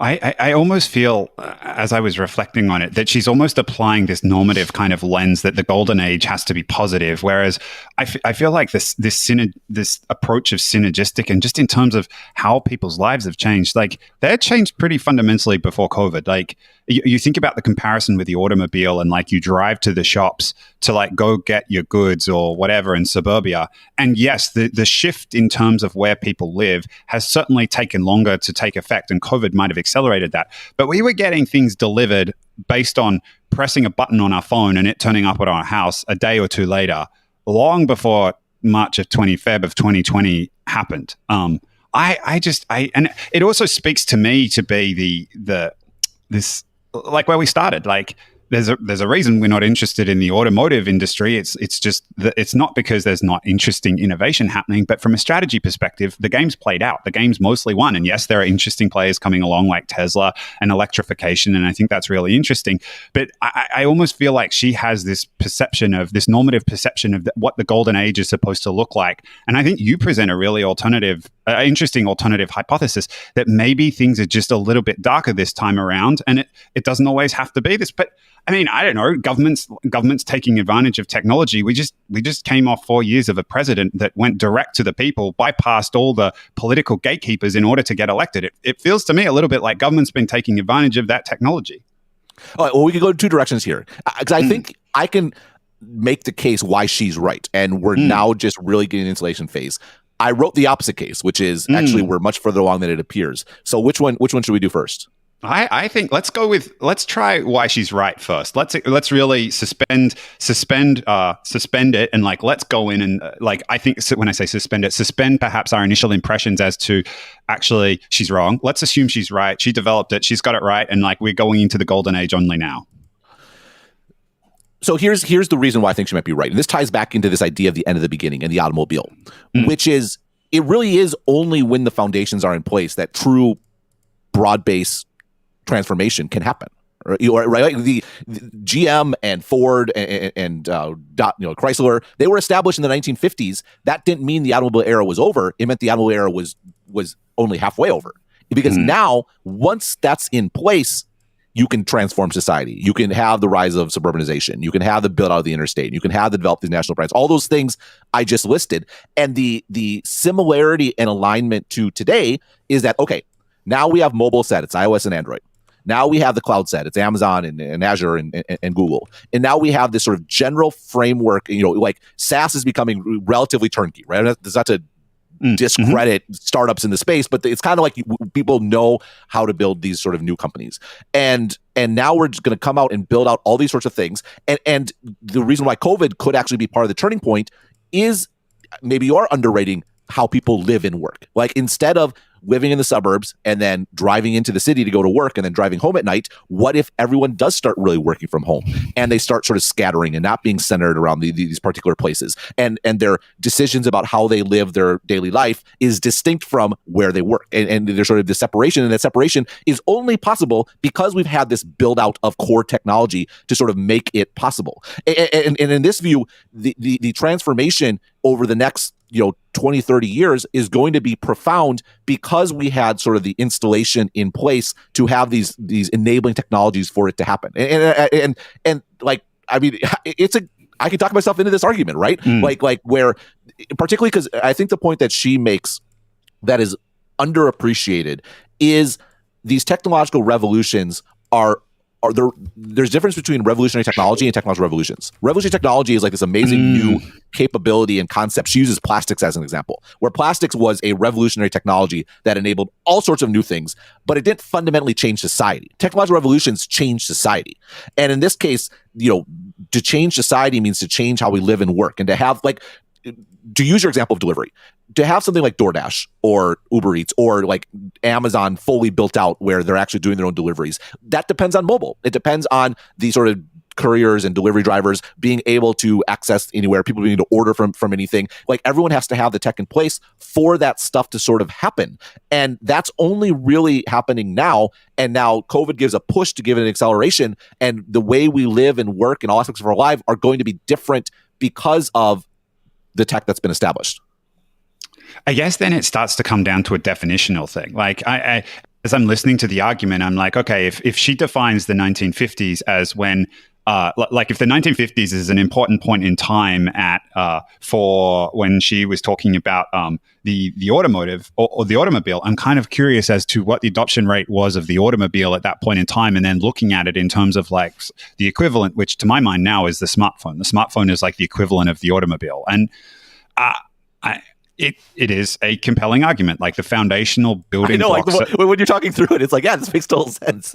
I almost feel, as I was reflecting on it, that she's almost applying this normative kind of lens that the golden age has to be positive, whereas I feel like this approach of synergistic, and just in terms of how people's lives have changed, like, they had changed pretty fundamentally before COVID. Like, you think about the comparison with the automobile, and like, you drive to the shops to like go get your goods or whatever in suburbia. And yes, the shift in terms of where people live has certainly taken longer to take effect, and COVID might have accelerated that. But we were getting things delivered based on pressing a button on our phone and it turning up at our house a day or two later, long before March of 2020 happened. And it also speaks to me to be this like where we started. Like, there's a reason we're not interested in the automotive industry. It's just that it's not because there's not interesting innovation happening, but from a strategy perspective, the game's played out. The game's mostly won. And yes, there are interesting players coming along like Tesla and electrification, and I think that's really interesting. But I almost feel like she has this normative perception of what the golden age is supposed to look like. And I think you present a really interesting alternative hypothesis that maybe things are just a little bit darker this time around, and it doesn't always have to be this. But I mean, I don't know, governments taking advantage of technology. We just came off 4 years of a president that went direct to the people, bypassed all the political gatekeepers in order to get elected. It feels to me a little bit like government's been taking advantage of that technology. All right, well, we can go in two directions here, because I think I can make the case why she's right, and we're now just really getting an insulation phase. I wrote the opposite case, which is actually we're much further along than it appears. So which one should we do first? I think let's try why she's right first. Let's really suspend it, and like, let's go in and like, I think when I say suspend perhaps our initial impressions as to actually she's wrong. Let's assume she's right. She developed it. She's got it right. And like, we're going into the golden age only now. So here's the reason why I think she might be right. And this ties back into this idea of the end of the beginning and the automobile, which is, it really is only when the foundations are in place that true broad-based transformation can happen, right? The GM and Ford and Chrysler, they were established in the 1950s. That didn't mean the automobile era was over. It meant the automobile era was only halfway over. Because now, once that's in place, you can transform society. You can have the rise of suburbanization. You can have the build out of the interstate. You can have the develop these national brands. All those things I just listed. And the similarity and alignment to today is that, okay, now we have mobile set. It's iOS and Android. Now we have the cloud set. It's Amazon and Azure and Google. And now we have this sort of general framework, like SaaS is becoming relatively turnkey, right? That's not to discredit startups in the space, but it's kind of like people know how to build these sort of new companies. And now we're just going to come out and build out all these sorts of things. And the reason why COVID could actually be part of the turning point is maybe you are underrating how people live and work. Like instead of living in the suburbs and then driving into the city to go to work and then driving home at night, what if everyone does start really working from home and they start sort of scattering and not being centered around these particular places, and their decisions about how they live their daily life is distinct from where they work, and there's sort of this separation, and that separation is only possible because we've had this build out of core technology to sort of make it possible. And in this view, the transformation over the next 20, 30 years is going to be profound because we had sort of the installation in place to have these enabling technologies for it to happen. And like, I mean, I can talk myself into this argument, right? Like where, particularly because I think the point that she makes that is underappreciated is these technological revolutions there's difference between revolutionary technology and technological revolutions. Revolutionary technology is like this amazing new capability and concept. She uses plastics as an example, where plastics was a revolutionary technology that enabled all sorts of new things, but it didn't fundamentally change society. Technological revolutions change society. And in this case, to change society means to change how we live and work, and to have, like, to use your example of delivery, to have something like DoorDash or Uber Eats or like Amazon fully built out where they're actually doing their own deliveries, that depends on mobile. It depends on the sort of couriers and delivery drivers being able to access anywhere, people being able to order from anything. Like, everyone has to have the tech in place for that stuff to sort of happen. And that's only really happening now. And now COVID gives a push to give it an acceleration. And the way we live and work and all aspects of our life are going to be different because of the tech that's been established. I guess then it starts to come down to a definitional thing. Like, I as I'm listening to the argument, I'm like, okay, if she defines the 1950s as when, like, if the 1950s is an important point in time for when she was talking about the automotive or the automobile, I'm kind of curious as to what the adoption rate was of the automobile at that point in time, and then looking at it in terms of like the equivalent, which to my mind now is the smartphone. The smartphone is like the equivalent of the automobile, and it is a compelling argument, like the foundational building blocks. Like when you're talking through it, it's like, yeah, this makes total sense.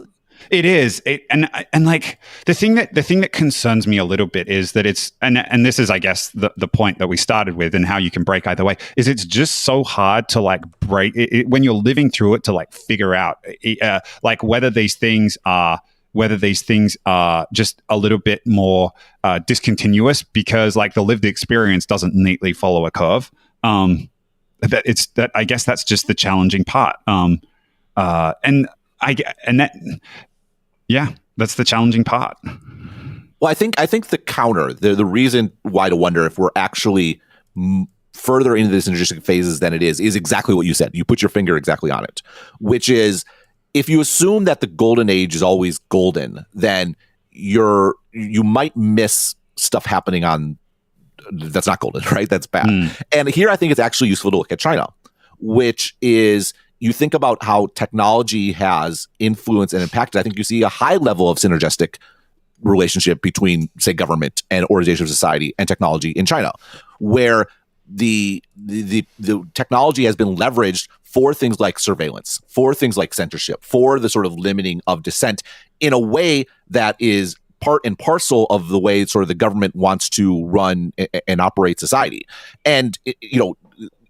It is, and like the thing that concerns me a little bit is that it's, and this is, I guess, the point that we started with, and how you can break either way, is it's just so hard to like break it when you're living through it, to like figure out like whether these things are just a little bit more discontinuous, because like the lived experience doesn't neatly follow a curve. I guess that's just the challenging part. That's the challenging part. Well, I think the counter, the reason why to wonder if we're actually further into this interesting phases than it is exactly what you said. You put your finger exactly on it, which is, if you assume that the golden age is always golden, then you might miss stuff happening on that's not golden, right? That's bad. And here I think it's actually useful to look at China, which is, you think about how technology has influenced and impacted. I think you see a high level of synergistic relationship between, say, government and organization of society and technology in China, where the technology has been leveraged for things like surveillance, for things like censorship, for the sort of limiting of dissent in a way that is part and parcel of the way sort of the government wants to run and operate society. And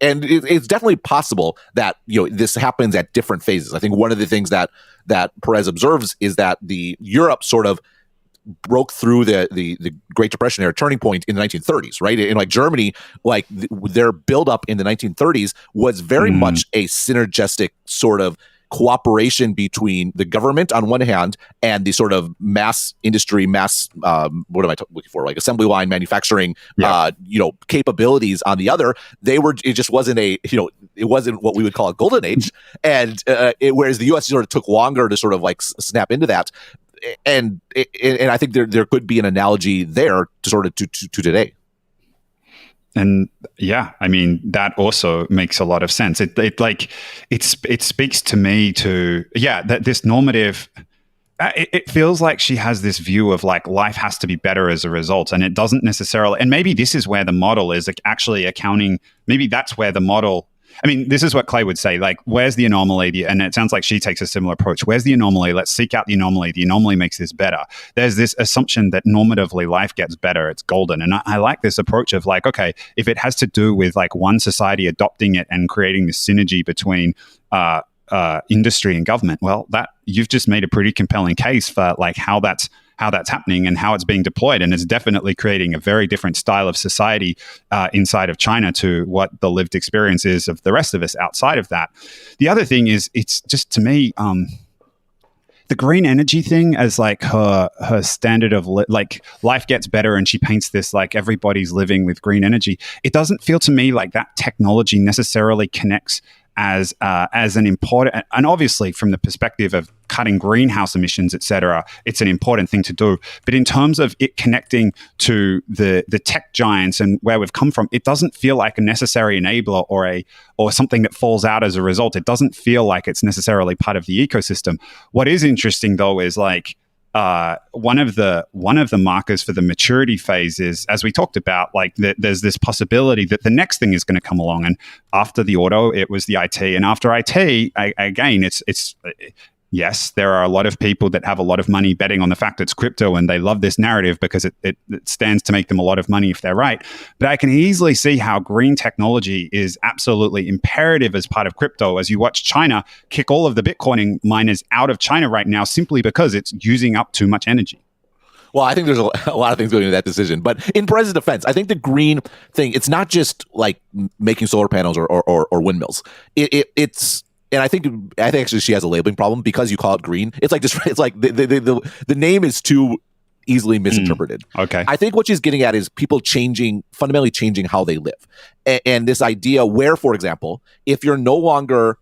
it's definitely possible that this happens at different phases. I think one of the things that Perez observes is that the Europe sort of broke through the Great Depression era turning point in the 1930s, right? And like Germany, like their buildup in the 1930s was very much a synergistic sort of cooperation between the government on one hand and the sort of mass industry, what am I looking for? Like assembly line manufacturing, capabilities on the other. It just wasn't it wasn't what we would call a golden age. And whereas the U.S. sort of took longer to sort of like snap into that. And I think there could be an analogy there to sort of to today. And yeah, I mean, that also makes a lot of sense. It speaks to me to, that this normative, it feels like she has this view of like life has to be better as a result. And it doesn't necessarily, and maybe this is where the model is actually accounting. Maybe that's where the model, I mean, this is what Clay would say, like, where's the anomaly? And it sounds like she takes a similar approach. Where's the anomaly? Let's seek out the anomaly. The anomaly makes this better. There's this assumption that normatively life gets better. It's golden. And I like this approach of like, okay, if it has to do with like one society adopting it and creating this synergy between industry and government, well, that you've just made a pretty compelling case for like how that's happening and how it's being deployed. And it's definitely creating a very different style of society inside of China to what the lived experience is of the rest of us outside of that. The other thing is, it's just, to me, the green energy thing as like her standard of like life gets better, and she paints this like everybody's living with green energy. It doesn't feel to me like that technology necessarily connects as an important, and obviously from the perspective of cutting greenhouse emissions, et cetera, it's an important thing to do. But in terms of it connecting to the tech giants and where we've come from, it doesn't feel like a necessary enabler or something that falls out as a result. It doesn't feel like it's necessarily part of the ecosystem. What is interesting though is like, one of the markers for the maturity phase is, as we talked about, like there's this possibility that the next thing is going to come along. And after the auto, it was the IT, and after IT, again, it's yes, there are a lot of people that have a lot of money betting on the fact it's crypto, and they love this narrative because it stands to make them a lot of money if they're right. But I can easily see how green technology is absolutely imperative as part of crypto, as you watch China kick all of the Bitcoin miners out of China right now simply because it's using up too much energy. Well, I think there's a lot of things going into that decision. But in Perez's defense, I think the green thing, it's not just like making solar panels or windmills. It's and I think actually she has a labeling problem because you call it green. It's like just, it's like the name is too easily misinterpreted. Okay. I think what she's getting at is people fundamentally changing how they live. And this idea where, for example, if you're no longer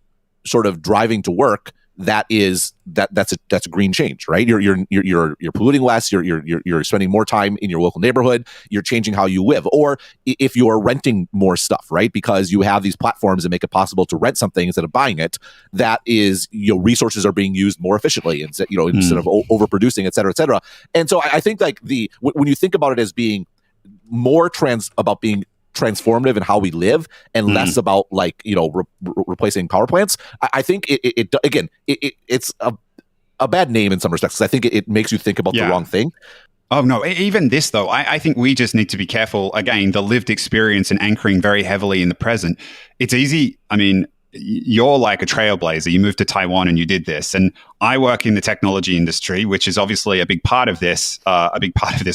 sort of driving to work, that's a green change, right? You're polluting less. You're spending more time in your local neighborhood. You're changing how you live. Or if you are renting more stuff, right? Because you have these platforms that make it possible to rent something instead of buying it. That is, resources are being used more efficiently, instead of overproducing, et cetera, et cetera. And so I think like when you think about it as being more about being transformative in how we live and less about like replacing power plants, I think it's a bad name in some respects, because I think it makes you think about the wrong thing. Oh no, even this though, I think we just need to be careful, again, the lived experience and anchoring very heavily in the present. It's easy, I mean, you're like a trailblazer. You moved to Taiwan and you did this. And I work in the technology industry, which is obviously a big part of this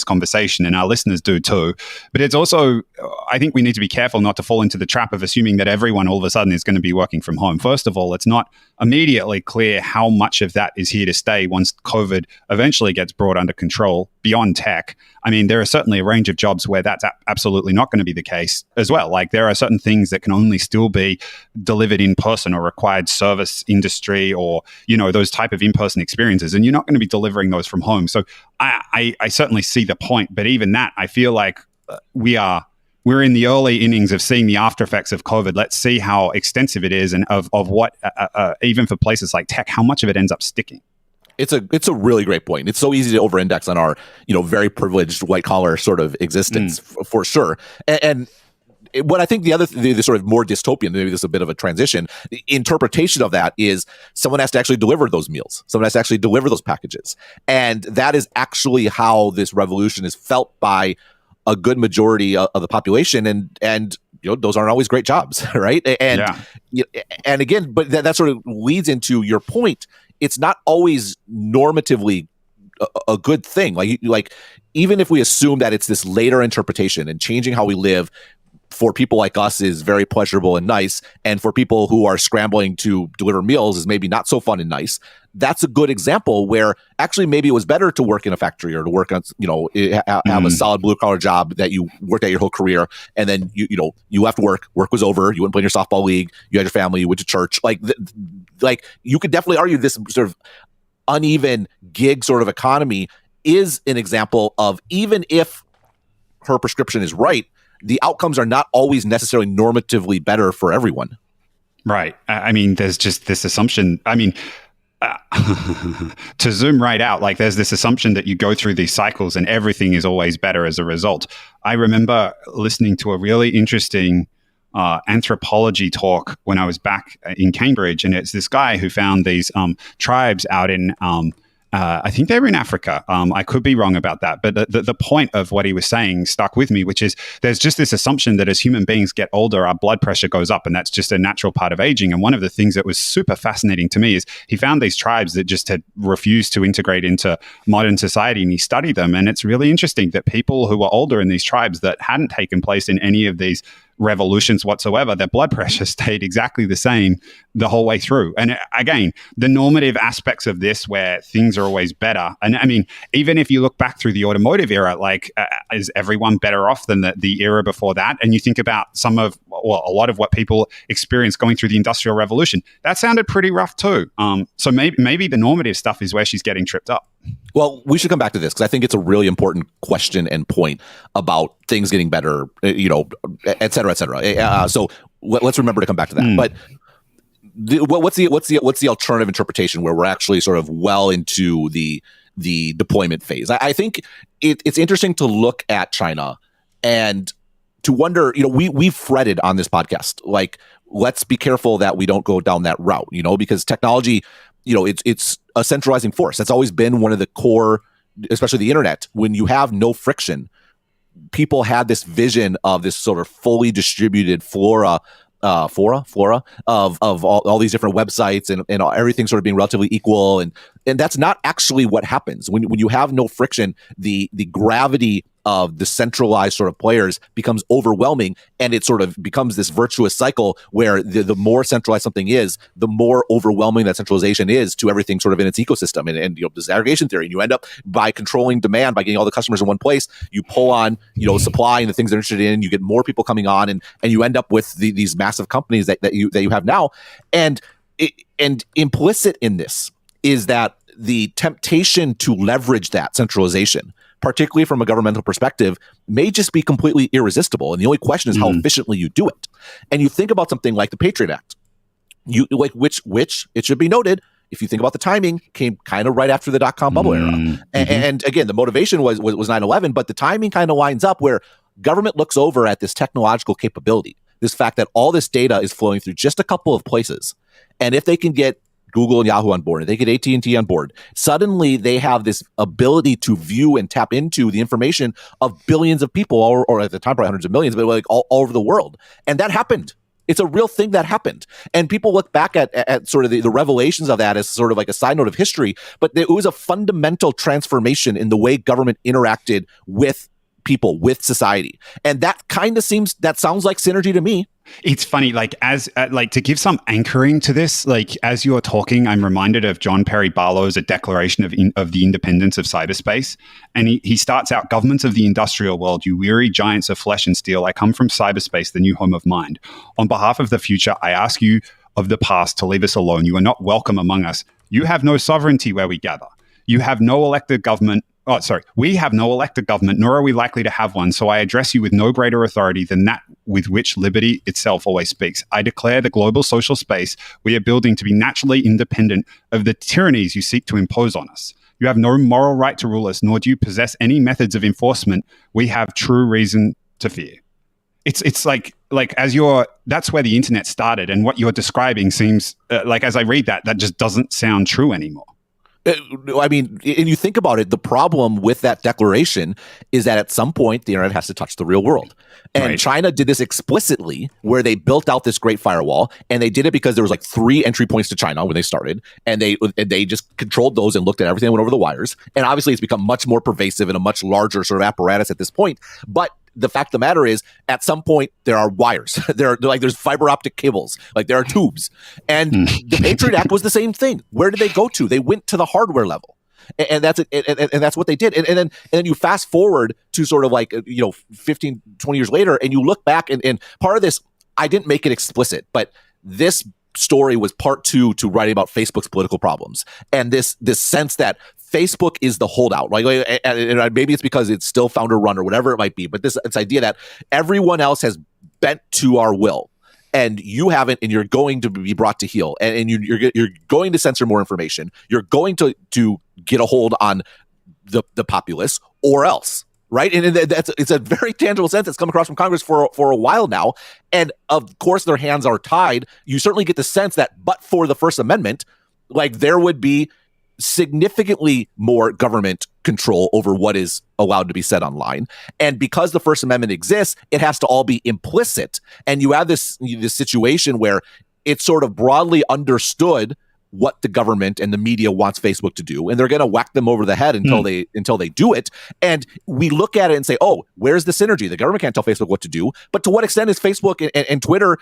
conversation, and our listeners do too. But it's also, I think we need to be careful not to fall into the trap of assuming that everyone all of a sudden is going to be working from home. First of all, it's not immediately clear how much of that is here to stay once COVID eventually gets brought under control beyond tech. I mean, there are certainly a range of jobs where that's absolutely not going to be the case as well. Like there are certain things that can only still be delivered in person or required service industry or, those type of in-person experiences. And you're not going to be delivering those from home. So I certainly see the point. But even that, I feel like we're in the early innings of seeing the after effects of COVID. Let's see how extensive it is and of what, even for places like tech, how much of it ends up sticking. It's a really great point. It's so easy to over-index on our, very privileged white collar sort of existence for sure. And what I think the sort of more dystopian, maybe this is a bit of a transition, the interpretation of that is someone has to actually deliver those meals. Someone has to actually deliver those packages. And that is actually how this revolution is felt by a good majority of the population. And those aren't always great jobs, right? And and again, but that sort of leads into your point. It's not always normatively a good thing. Like even if we assume that it's this later interpretation and changing how we live for people like us is very pleasurable and nice, and for people who are scrambling to deliver meals is maybe not so fun and nice. That's a good example where actually maybe it was better to work in a factory or to work on, have a solid blue collar job that you worked at your whole career, and then you left work was over, you went and played in your softball league, you had your family, you went to church. Like you could definitely argue this sort of uneven gig sort of economy is an example of, even if her prescription is right, the outcomes are not always necessarily normatively better for everyone. Right. I mean, there's just this assumption. I mean, to zoom right out, like there's this assumption that you go through these cycles and everything is always better as a result. I remember listening to a really interesting anthropology talk when I was back in Cambridge, and it's this guy who found these tribes out in I think they were in Africa. I could be wrong about that. But the point of what he was saying stuck with me, which is there's just this assumption that as human beings get older, our blood pressure goes up. And that's just a natural part of aging. And one of the things that was super fascinating to me is he found these tribes that just had refused to integrate into modern society. And he studied them. And it's really interesting that people who were older in these tribes that hadn't taken place in any of these revolutions whatsoever, their blood pressure stayed exactly the same the whole way through. And again, the normative aspects of this where things are always better. And I mean, even if you look back through the automotive era, like is everyone better off than the era before that? And you think about a lot of what people experienced going through the Industrial Revolution, that sounded pretty rough too. So maybe the normative stuff is where she's getting tripped up. Well, we should come back to this because I think it's a really important question and point about things getting better, et cetera, et cetera. So let's remember to come back to that. But what's the alternative interpretation where we're actually sort of well into the deployment phase? I think it's interesting to look at China and to wonder, we've fretted on this podcast, like, let's be careful that we don't go down that route, because technology, it's a centralizing force. That's always been one of the core, especially the internet. When you have no friction, people had this vision of this sort of fully distributed flora of all these different websites and everything sort of being relatively equal. And that's not actually what happens. When you have no friction, the gravity of the centralized sort of players becomes overwhelming, and it sort of becomes this virtuous cycle where the more centralized something is, the more overwhelming that centralization is to everything sort of in its ecosystem. And this aggregation theory, and you end up by controlling demand, by getting all the customers in one place, you pull on supply and the things they're interested in, you get more people coming on, and you end up with these massive companies that you have now. And implicit in this is that the temptation to leverage that centralization, particularly from a governmental perspective, may just be completely irresistible. And the only question is how efficiently you do it. And you think about something like the Patriot Act, which it should be noted, if you think about the timing, came kind of right after the dot-com bubble era. And again, the motivation was 9/11, but the timing kind of lines up where government looks over at this technological capability, this fact that all this data is flowing through just a couple of places. And if they can get Google and Yahoo on board, and they get AT&T on board, suddenly they have this ability to view and tap into the information of billions of people, or at the time probably hundreds of millions, but like all over the world. And that happened. It's a real thing that happened. And people look back at sort of the revelations of that as sort of like a side note of history, but it was a fundamental transformation in the way government interacted with people, with society. And that sounds like synergy to me. It's funny, like to give some anchoring to this, like as you're talking, I'm reminded of John Perry Barlow's A Declaration of the Independence of Cyberspace. And he starts out, governments of the industrial world, you weary giants of flesh and steel, I come from cyberspace, the new home of mind. On behalf of the future, I ask you of the past to leave us alone. You are not welcome among us. You have no sovereignty where we gather. You have no elected government. We have no elected government, nor are we likely to have one. So I address you with no greater authority than that with which liberty itself always speaks. I declare the global social space we are building to be naturally independent of the tyrannies you seek to impose on us. You have no moral right to rule us, nor do you possess any methods of enforcement we have true reason to fear. It's like that's where the internet started, and what you're describing seems like, as I read that just doesn't sound true anymore. I mean, and you think about it, the problem with that declaration is that at some point the internet has to touch the real world. And right. China did this explicitly, where they built out this great firewall, and they did it because there was like 3 entry points to China when they started, and they just controlled those and looked at everything that went over the wires. And obviously it's become much more pervasive and a much larger sort of apparatus at this point. But the fact of the matter is, at some point there are wires. There's fiber optic cables. Like there are tubes. And the Patriot Act was the same thing. Where did they go to? They went to the hardware level. And that's it, and that's what they did. And then you fast forward to sort of like 15, 20 years later, and you look back, and part of this, I didn't make it explicit, but this story was part 2 to writing about Facebook's political problems, and this sense that Facebook is the holdout, right? And maybe it's because it's still founder run or whatever it might be, but this idea that everyone else has bent to our will, and you haven't, and you're going to be brought to heel, and you're going to censor more information. You're going to get a hold on the populace, or else, right? And it's a very tangible sense that's come across from Congress for a while now. And of course, their hands are tied. You certainly get the sense that, but for the First Amendment, like there would be significantly more government control over what is allowed to be said online. And because the First Amendment exists, it has to all be implicit. And you have this situation where it's sort of broadly understood what the government and the media wants Facebook to do, and they're going to whack them over the head until they do it. And we look at it and say, oh, where's the synergy? The government can't tell Facebook what to do. But to what extent is Facebook and Twitter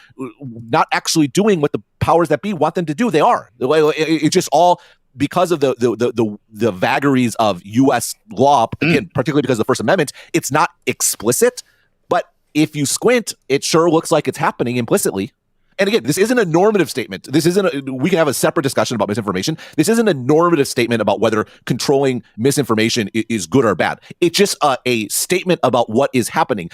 not actually doing what the powers that be want them to do? They are. It's just all because of the vagaries of U.S. law, again, particularly because of the First Amendment. It's not explicit, but if you squint, it sure looks like it's happening implicitly. And again, this isn't a normative statement. We can have a separate discussion about misinformation. This isn't a normative statement about whether controlling misinformation is good or bad. It's just a statement about what is happening.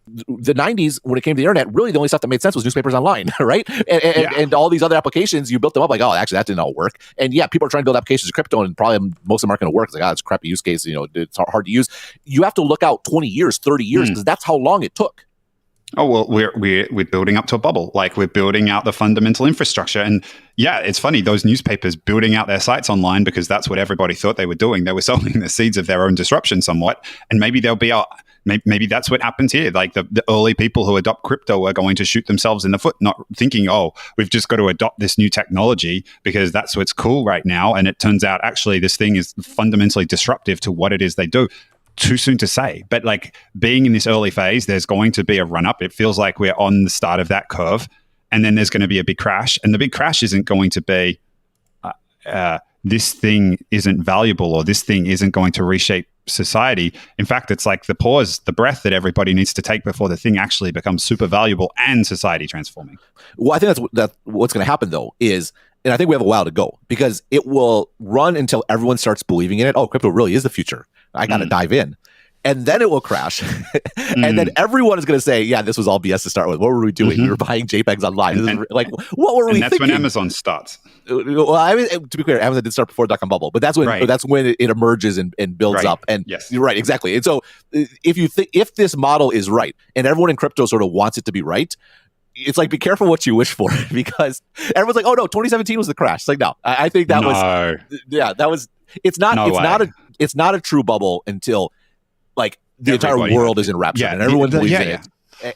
the 90s, when it came to the internet, really the only stuff that made sense was newspapers online, right? And all these other applications, you built them up like, oh, actually, that didn't all work. And yeah, people are trying to build applications of crypto, and probably most of them aren't going to work. It's like, it's a crappy use case. It's hard to use. You have to look out 20 years, 30 years, because that's how long it took. Oh, well, we're building up to a bubble. Like, we're building out the fundamental infrastructure. And yeah, it's funny, those newspapers building out their sites online because that's what everybody thought they were doing. They were sowing the seeds of their own disruption somewhat. And maybe there'll be maybe that's what happens here. Like the early people who adopt crypto are going to shoot themselves in the foot, not thinking, oh, we've just got to adopt this new technology because that's what's cool right now. And it turns out actually this thing is fundamentally disruptive to what it is they do. Too soon to say. But like being in this early phase, there's going to be a run up. It feels like we're on the start of that curve. And then there's going to be a big crash. And the big crash isn't going to be this thing isn't valuable or this thing isn't going to reshape society. In fact, it's like the pause, the breath that everybody needs to take before the thing actually becomes super valuable and society transforming. Well, I think that's what's going to happen though is, and I think we have a while to go because it will run until everyone starts believing in it. Oh, crypto really is the future. I got to dive in. And then it will crash. And then everyone is going to say, yeah, this was all BS to start with. What were we doing? We were buying JPEGs online. Like, what were we thinking? And that's when Amazon starts. Well, I mean, to be clear, Amazon did start before .com bubble, but that's when it emerges and builds up. And you're right, exactly. And so if this model is right, and everyone in crypto sort of wants it to be right, it's like, be careful what you wish for, because everyone's like, oh no, 2017 was the crash. It's like, no, I think that was it's not a true bubble until like the entire world is in rapture and everyone believes in it.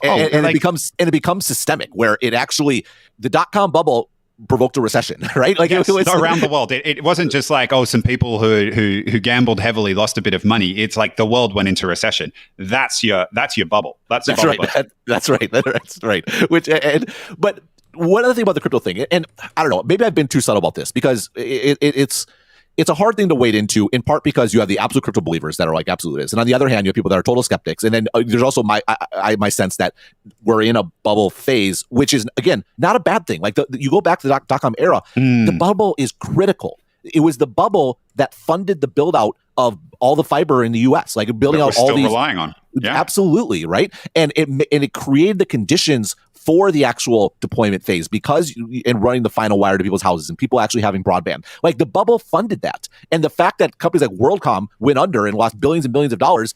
And it becomes systemic, where it actually, the .com bubble provoked a recession, right? Like it was around the world. It wasn't just like, oh, some people who gambled heavily lost a bit of money. It's like the world went into recession. That's your bubble. That's right. That's right. That's right. But one other thing about the crypto thing, and I don't know, maybe I've been too subtle about this because it's a hard thing to wade into, in part because you have the absolute crypto believers that are like absolutists, and on the other hand, you have people that are total skeptics. And then there's also my sense that we're in a bubble phase, which is again not a bad thing. Like you go back to the .com era, the bubble is critical. It was the bubble that funded the build out of all the fiber in the U.S., like building out all these. Relying on, absolutely right, and it created the conditions for the actual deployment phase and running the final wire to people's houses and people actually having broadband. Like the bubble funded that. And the fact that companies like WorldCom went under and lost billions and billions of dollars,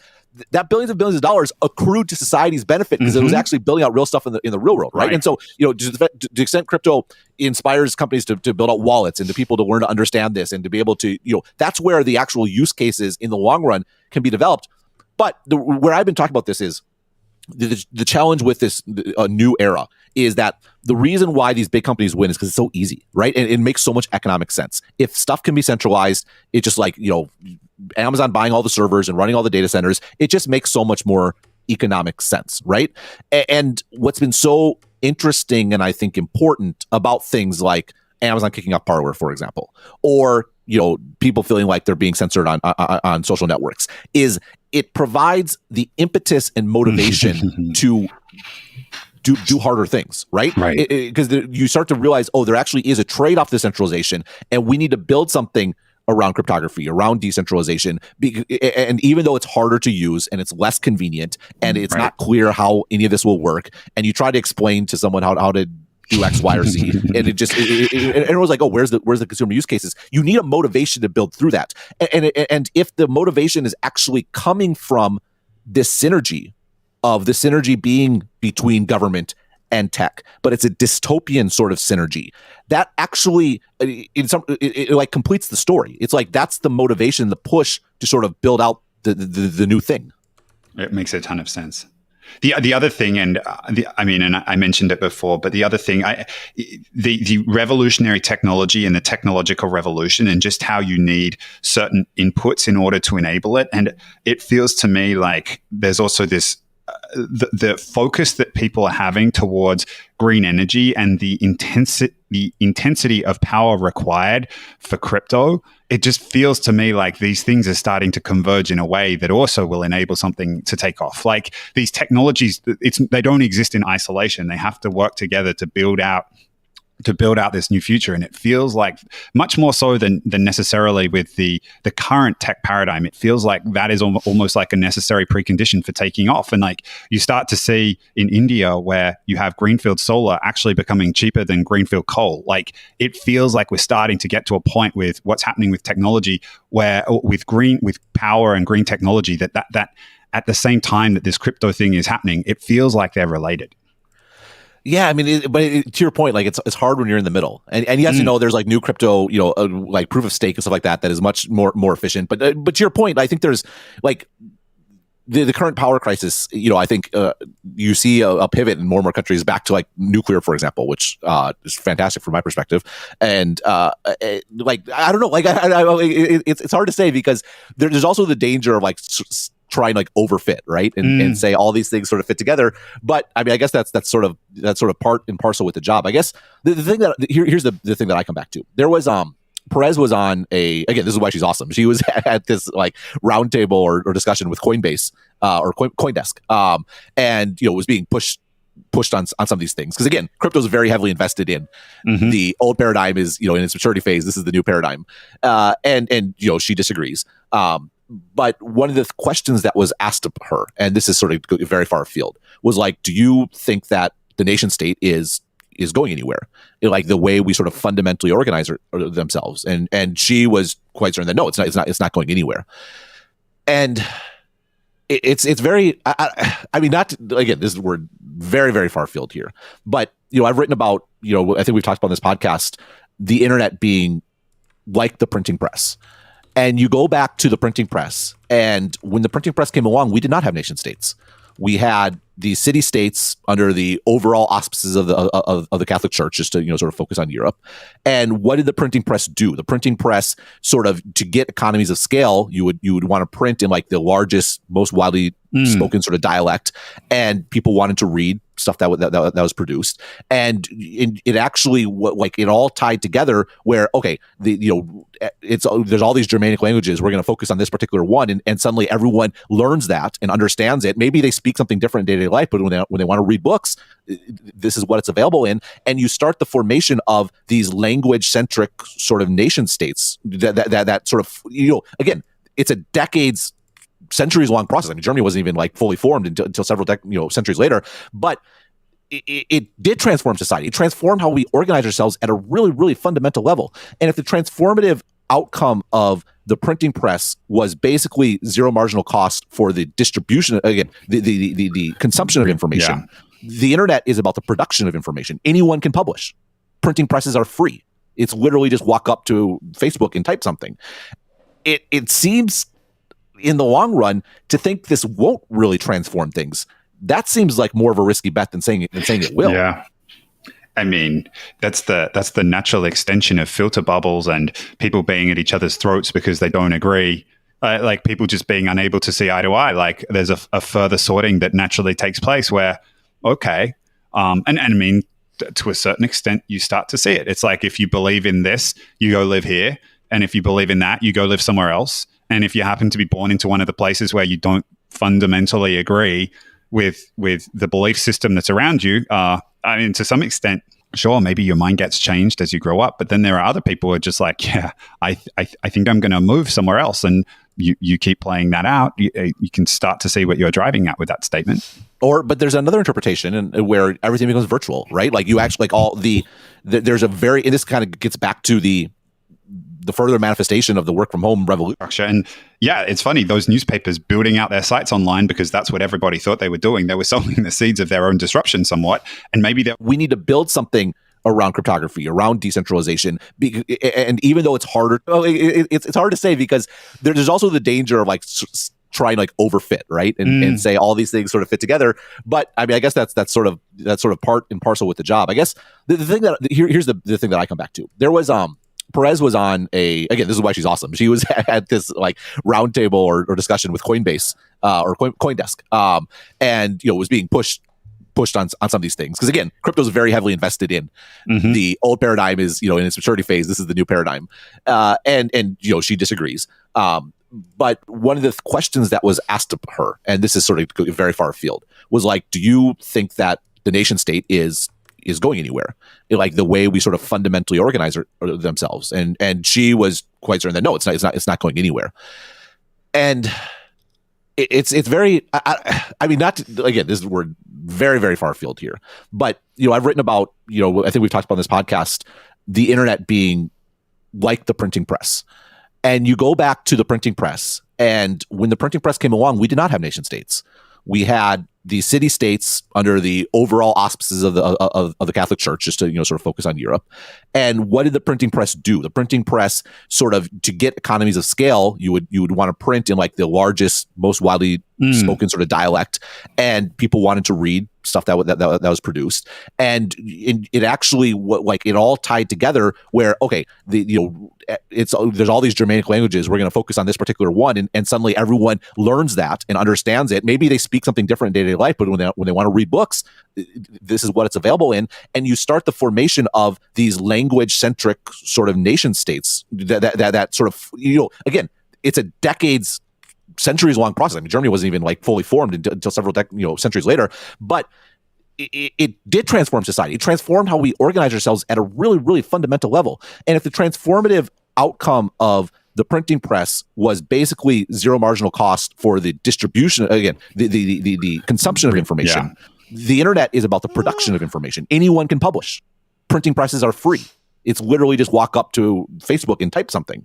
that billions and billions of dollars accrued to society's benefit because it was actually building out real stuff in the real world, right? And so, to the extent crypto inspires companies to build out wallets and to people to learn to understand this and to be able to, that's where the actual use cases in the long run can be developed. But where I've been talking about this is, the challenge with this new era is that the reason why these big companies win is because it's so easy, right? And it makes so much economic sense. If stuff can be centralized, it's just like, Amazon buying all the servers and running all the data centers, it just makes so much more economic sense, right? And what's been so interesting and I think important about things like Amazon kicking off Parler, for example, or people feeling like they're being censored on social networks, is it provides the impetus and motivation to do harder things, right? Because you start to realize, there actually is a trade-off to centralization, and we need to build something around cryptography, around decentralization. And even though it's harder to use and it's less convenient and it's not clear how any of this will work, and you try to explain to someone how to do X, Y, or Z, and it was like, where's the consumer use cases? You need a motivation to build through that, and if the motivation is actually coming from this synergy being between government and tech, but it's a dystopian sort of synergy that actually it like completes the story. It's like that's the motivation, the push to sort of build out the new thing. It makes a ton of sense. The other thing, and I mentioned it before, but the other thing, the revolutionary technology and the technological revolution, and just how you need certain inputs in order to enable it, and it feels to me like there's also this the focus that people are having towards green energy and the intensity of power required for crypto. It just feels to me like these things are starting to converge in a way that also will enable something to take off. Like these technologies, they don't exist in isolation. They have to work together to build out to build out this new future. And it feels like much more so than necessarily with the current tech paradigm. It feels like that is almost like a necessary precondition for taking off. And like you start to see in India where you have greenfield solar actually becoming cheaper than greenfield coal. Like it feels like we're starting to get to a point with what's happening with technology where with power and green technology that at the same time that this crypto thing is happening, it feels like they're related. Yeah, I mean, to your point, like it's hard when you're in the middle, and yes, you know, there's like new crypto, you know, like proof of stake and stuff like that is much more efficient. But to your point, I think there's like the current power crisis. You know, I think you see a pivot in more and more countries back to like nuclear, for example, which is fantastic from my perspective. And like I don't know, like it's hard to say because there's also the danger of like try and like overfit, right? And say all these things sort of fit together. But I mean, I guess that's sort of part and parcel with the job. I guess the thing that here's the thing that I come back to. There was Perez was on again, this is why she's awesome. She was at this like roundtable or discussion with Coinbase or CoinDesk, and you know was being pushed on some of these things because again, crypto is very heavily invested in. The old paradigm is, you know, in its maturity phase. This is the new paradigm, and you know she disagrees. But one of the questions that was asked of her, and this is sort of very far afield, was like, do you think that the nation state is going anywhere? Like the way we sort of fundamentally organize themselves. And she was quite certain that no, it's not going anywhere. And it's very, I mean, not again, we're very, very far afield here, but you know, I've written about, you know, I think we've talked about on this podcast, the internet being like the printing press. And you go back to the printing press, and when the printing press came along, we did not have nation states. We had the city states under the overall auspices of the Catholic Church, just to, you know, sort of focus on Europe. And what did the printing press do? The printing press sort of, to get economies of scale, you would want to print in like the largest, most widely spoken sort of dialect, and people wanted to read stuff that was produced, and it actually like it all tied together. Where okay, there's all these Germanic languages. We're going to focus on this particular one, and suddenly everyone learns that and understands it. Maybe they speak something different in day-to-day life, but when they want to read books, this is what it's available in, and you start the formation of these language-centric sort of nation states. That sort of, you know, again, it's a centuries-long process. I mean, Germany wasn't even like fully formed until several centuries later, but it did transform society. It transformed how we organize ourselves at a really, really fundamental level. And if the transformative outcome of the printing press was basically zero marginal cost for the distribution, again, the consumption of information, the internet is about the production of information. Anyone can publish. Printing presses are free. It's literally just walk up to Facebook and type something. It seems in the long run to think this won't really transform things. That seems like more of a risky bet than saying it will. Yeah. I mean, that's the natural extension of filter bubbles and people being at each other's throats because they don't agree. Like people just being unable to see eye to eye. Like there's a further sorting that naturally takes place where, okay. And I mean, to a certain extent, you start to see it. It's like, if you believe in this, you go live here. And if you believe in that, you go live somewhere else. And if you happen to be born into one of the places where you don't fundamentally agree with the belief system that's around you, I mean, to some extent, sure, maybe your mind gets changed as you grow up. But then there are other people who are just like, yeah, I think I'm going to move somewhere else. And you keep playing that out. You can start to see what you're driving at with that statement. But there's another interpretation where everything becomes virtual, right? Like you actually like there's a very, and this kind of gets back to the further manifestation of the work from home revolution. And yeah, it's funny, those newspapers building out their sites online because that's what everybody thought they were doing. They were sowing the seeds of their own disruption somewhat. And maybe we need to build something around cryptography, around decentralization. And even though it's harder, it's hard to say because there's also the danger of like trying to like overfit, right? And say all these things sort of fit together. But I mean, I guess that's sort of part and parcel with the job. I guess the thing that here's the thing that I come back to. There was Perez was on again, this is why she's awesome. She was at this like roundtable or discussion with Coinbase or CoinDesk, and you know was being pushed on some of these things because again, crypto is very heavily invested in. The old paradigm is, you know, in its maturity phase. This is the new paradigm, and you know she disagrees. But one of the questions that was asked of her, and this is sort of very far afield, was like, do you think that the nation state is is going anywhere. Like the way we sort of fundamentally organize themselves. And she was quite certain that no, it's not going anywhere. And it's very, I mean, not to, again, we're very, very far afield here, but I've written about, I think we've talked about on this podcast, the internet being like the printing press. And you go back to the printing press, and when the printing press came along, we did not have nation states. We had the city states under the overall auspices of the Catholic Church, just to sort of focus on Europe. And what did the printing press do? The printing press, sort of to get economies of scale, you would want to print in like the largest, most widely spoken sort of dialect, and people wanted to read stuff that was produced. And it actually it all tied together where, okay, there's all these Germanic languages, we're going to focus on this particular one, and suddenly everyone learns that and understands it. Maybe they speak something different in day-to-day life, but when they want to read books, this is what it's available in. And you start the formation of these language-centric sort of nation states that sort of, again, it's a centuries long process. I mean, Germany wasn't even like fully formed until several centuries later, but it did transform society. It transformed how we organize ourselves at a really, really fundamental level. And if the transformative outcome of the printing press was basically zero marginal cost for the distribution, again, the consumption of information, the internet is about the production of information. Anyone can publish. Printing presses are free. It's literally just walk up to Facebook and type something.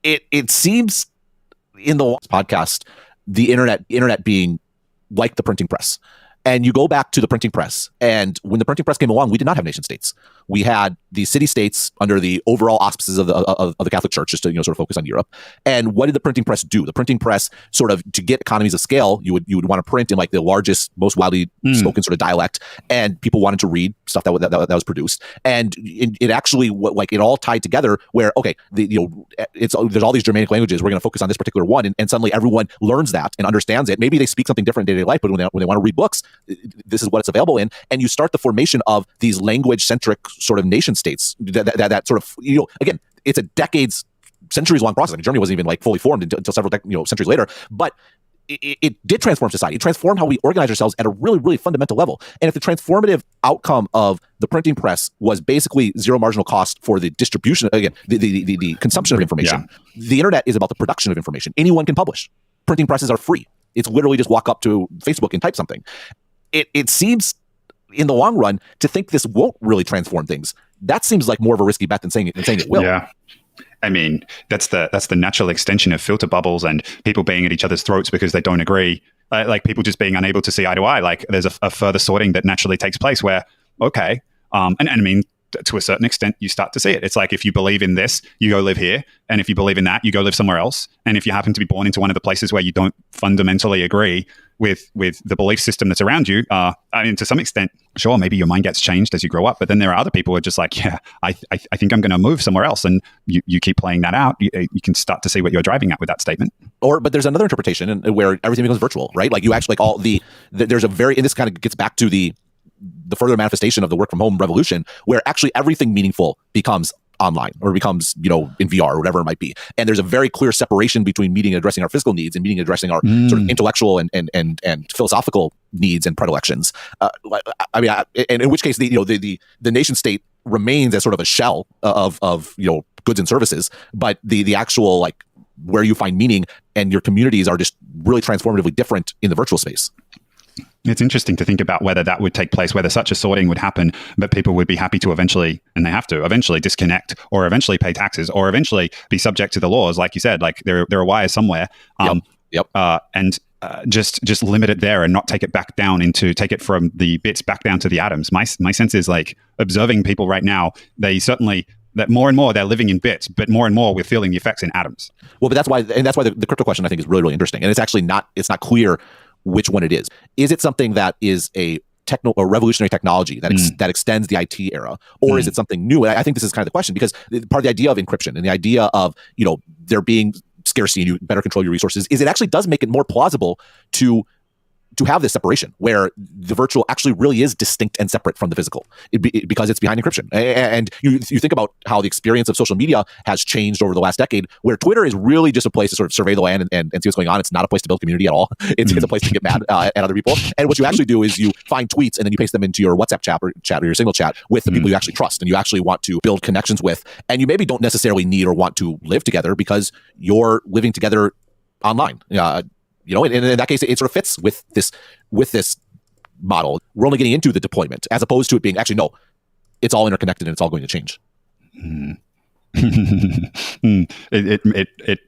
It seems in the podcast, the internet being like the printing press. And you go back to the printing press, and when the printing press came along, we did not have nation states. We had the city states under the overall auspices of the Catholic Church, just to sort of focus on Europe. And what did the printing press do? The printing press, sort of to get economies of scale, you would want to print in like the largest, most widely spoken sort of dialect, and people wanted to read stuff that was produced. And it actually it all tied together where, okay, there's all these Germanic languages, we're going to focus on this particular one, and suddenly everyone learns that and understands it. Maybe they speak something different in day-to-day life, but when they want to read books, this is what it's available in. And you start the formation of these language-centric sort of nation states that sort of, again, it's a centuries long process. I mean, Germany wasn't even like fully formed until several centuries later, but it did transform society. It transformed how we organize ourselves at a really, really fundamental level. And if the transformative outcome of the printing press was basically zero marginal cost for the distribution, again, the consumption of information, the internet is about the production of information. Anyone can publish. Printing presses are free. It's literally just walk up to Facebook and type something. It seems in the long run to think this won't really transform things. That seems like more of a risky bet than saying it will. Yeah. I mean, that's the natural extension of filter bubbles and people being at each other's throats because they don't agree. Like people just being unable to see eye to eye. Like there's a further sorting that naturally takes place where, okay. And I mean, to a certain extent, you start to see it. It's like if you believe in this, you go live here. And if you believe in that, you go live somewhere else. And if you happen to be born into one of the places where you don't fundamentally agree with the belief system that's around you, I mean, to some extent, sure, maybe your mind gets changed as you grow up. But then there are other people who are just like, yeah, I think I'm going to move somewhere else. And you keep playing that out. You can start to see what you're driving at with that statement. But there's another interpretation where everything becomes virtual, right? Like you actually there's a very, and this kind of gets back to the further manifestation of the work from home revolution, where actually everything meaningful becomes online or becomes, in VR or whatever it might be. And there's a very clear separation between meeting and addressing our physical needs and meeting and addressing our sort of intellectual and philosophical needs and predilections. I mean, and in which case the nation state remains as sort of a shell of goods and services, but the actual like where you find meaning and your communities are just really transformatively different in the virtual space. It's interesting to think about whether that would take place, whether such a sorting would happen, but people would be happy to eventually, and they have to eventually disconnect or eventually pay taxes or eventually be subject to the laws. Like you said, like there are wires somewhere. And just limit it there and not take it back down take it from the bits back down to the atoms. My sense is like observing people right now, they certainly, that more and more they're living in bits, but more and more we're feeling the effects in atoms. Well, but that's why the crypto question I think is really, really interesting. And it's actually it's not clear which one it is. Is it something that is a revolutionary technology that extends the IT era, or is it something new? And I think this is kind of the question, because part of the idea of encryption and the idea of there being scarcity and you better control your resources is it actually does make it more plausible to to have this separation where the virtual actually really is distinct and separate from the physical because it's behind encryption. And you think about how the experience of social media has changed over the last decade, where Twitter is really just a place to sort of survey the land and see what's going on. It's not a place to build community at all. It's a place to get mad at other people. And what you actually do is you find tweets and then you paste them into your WhatsApp chat or your Signal chat with the people you actually trust and you actually want to build connections with. And you maybe don't necessarily need or want to live together because you're living together online. And in that case, it sort of fits with this model. We're only getting into the deployment as opposed to it being actually, no, it's all interconnected and it's all going to change. It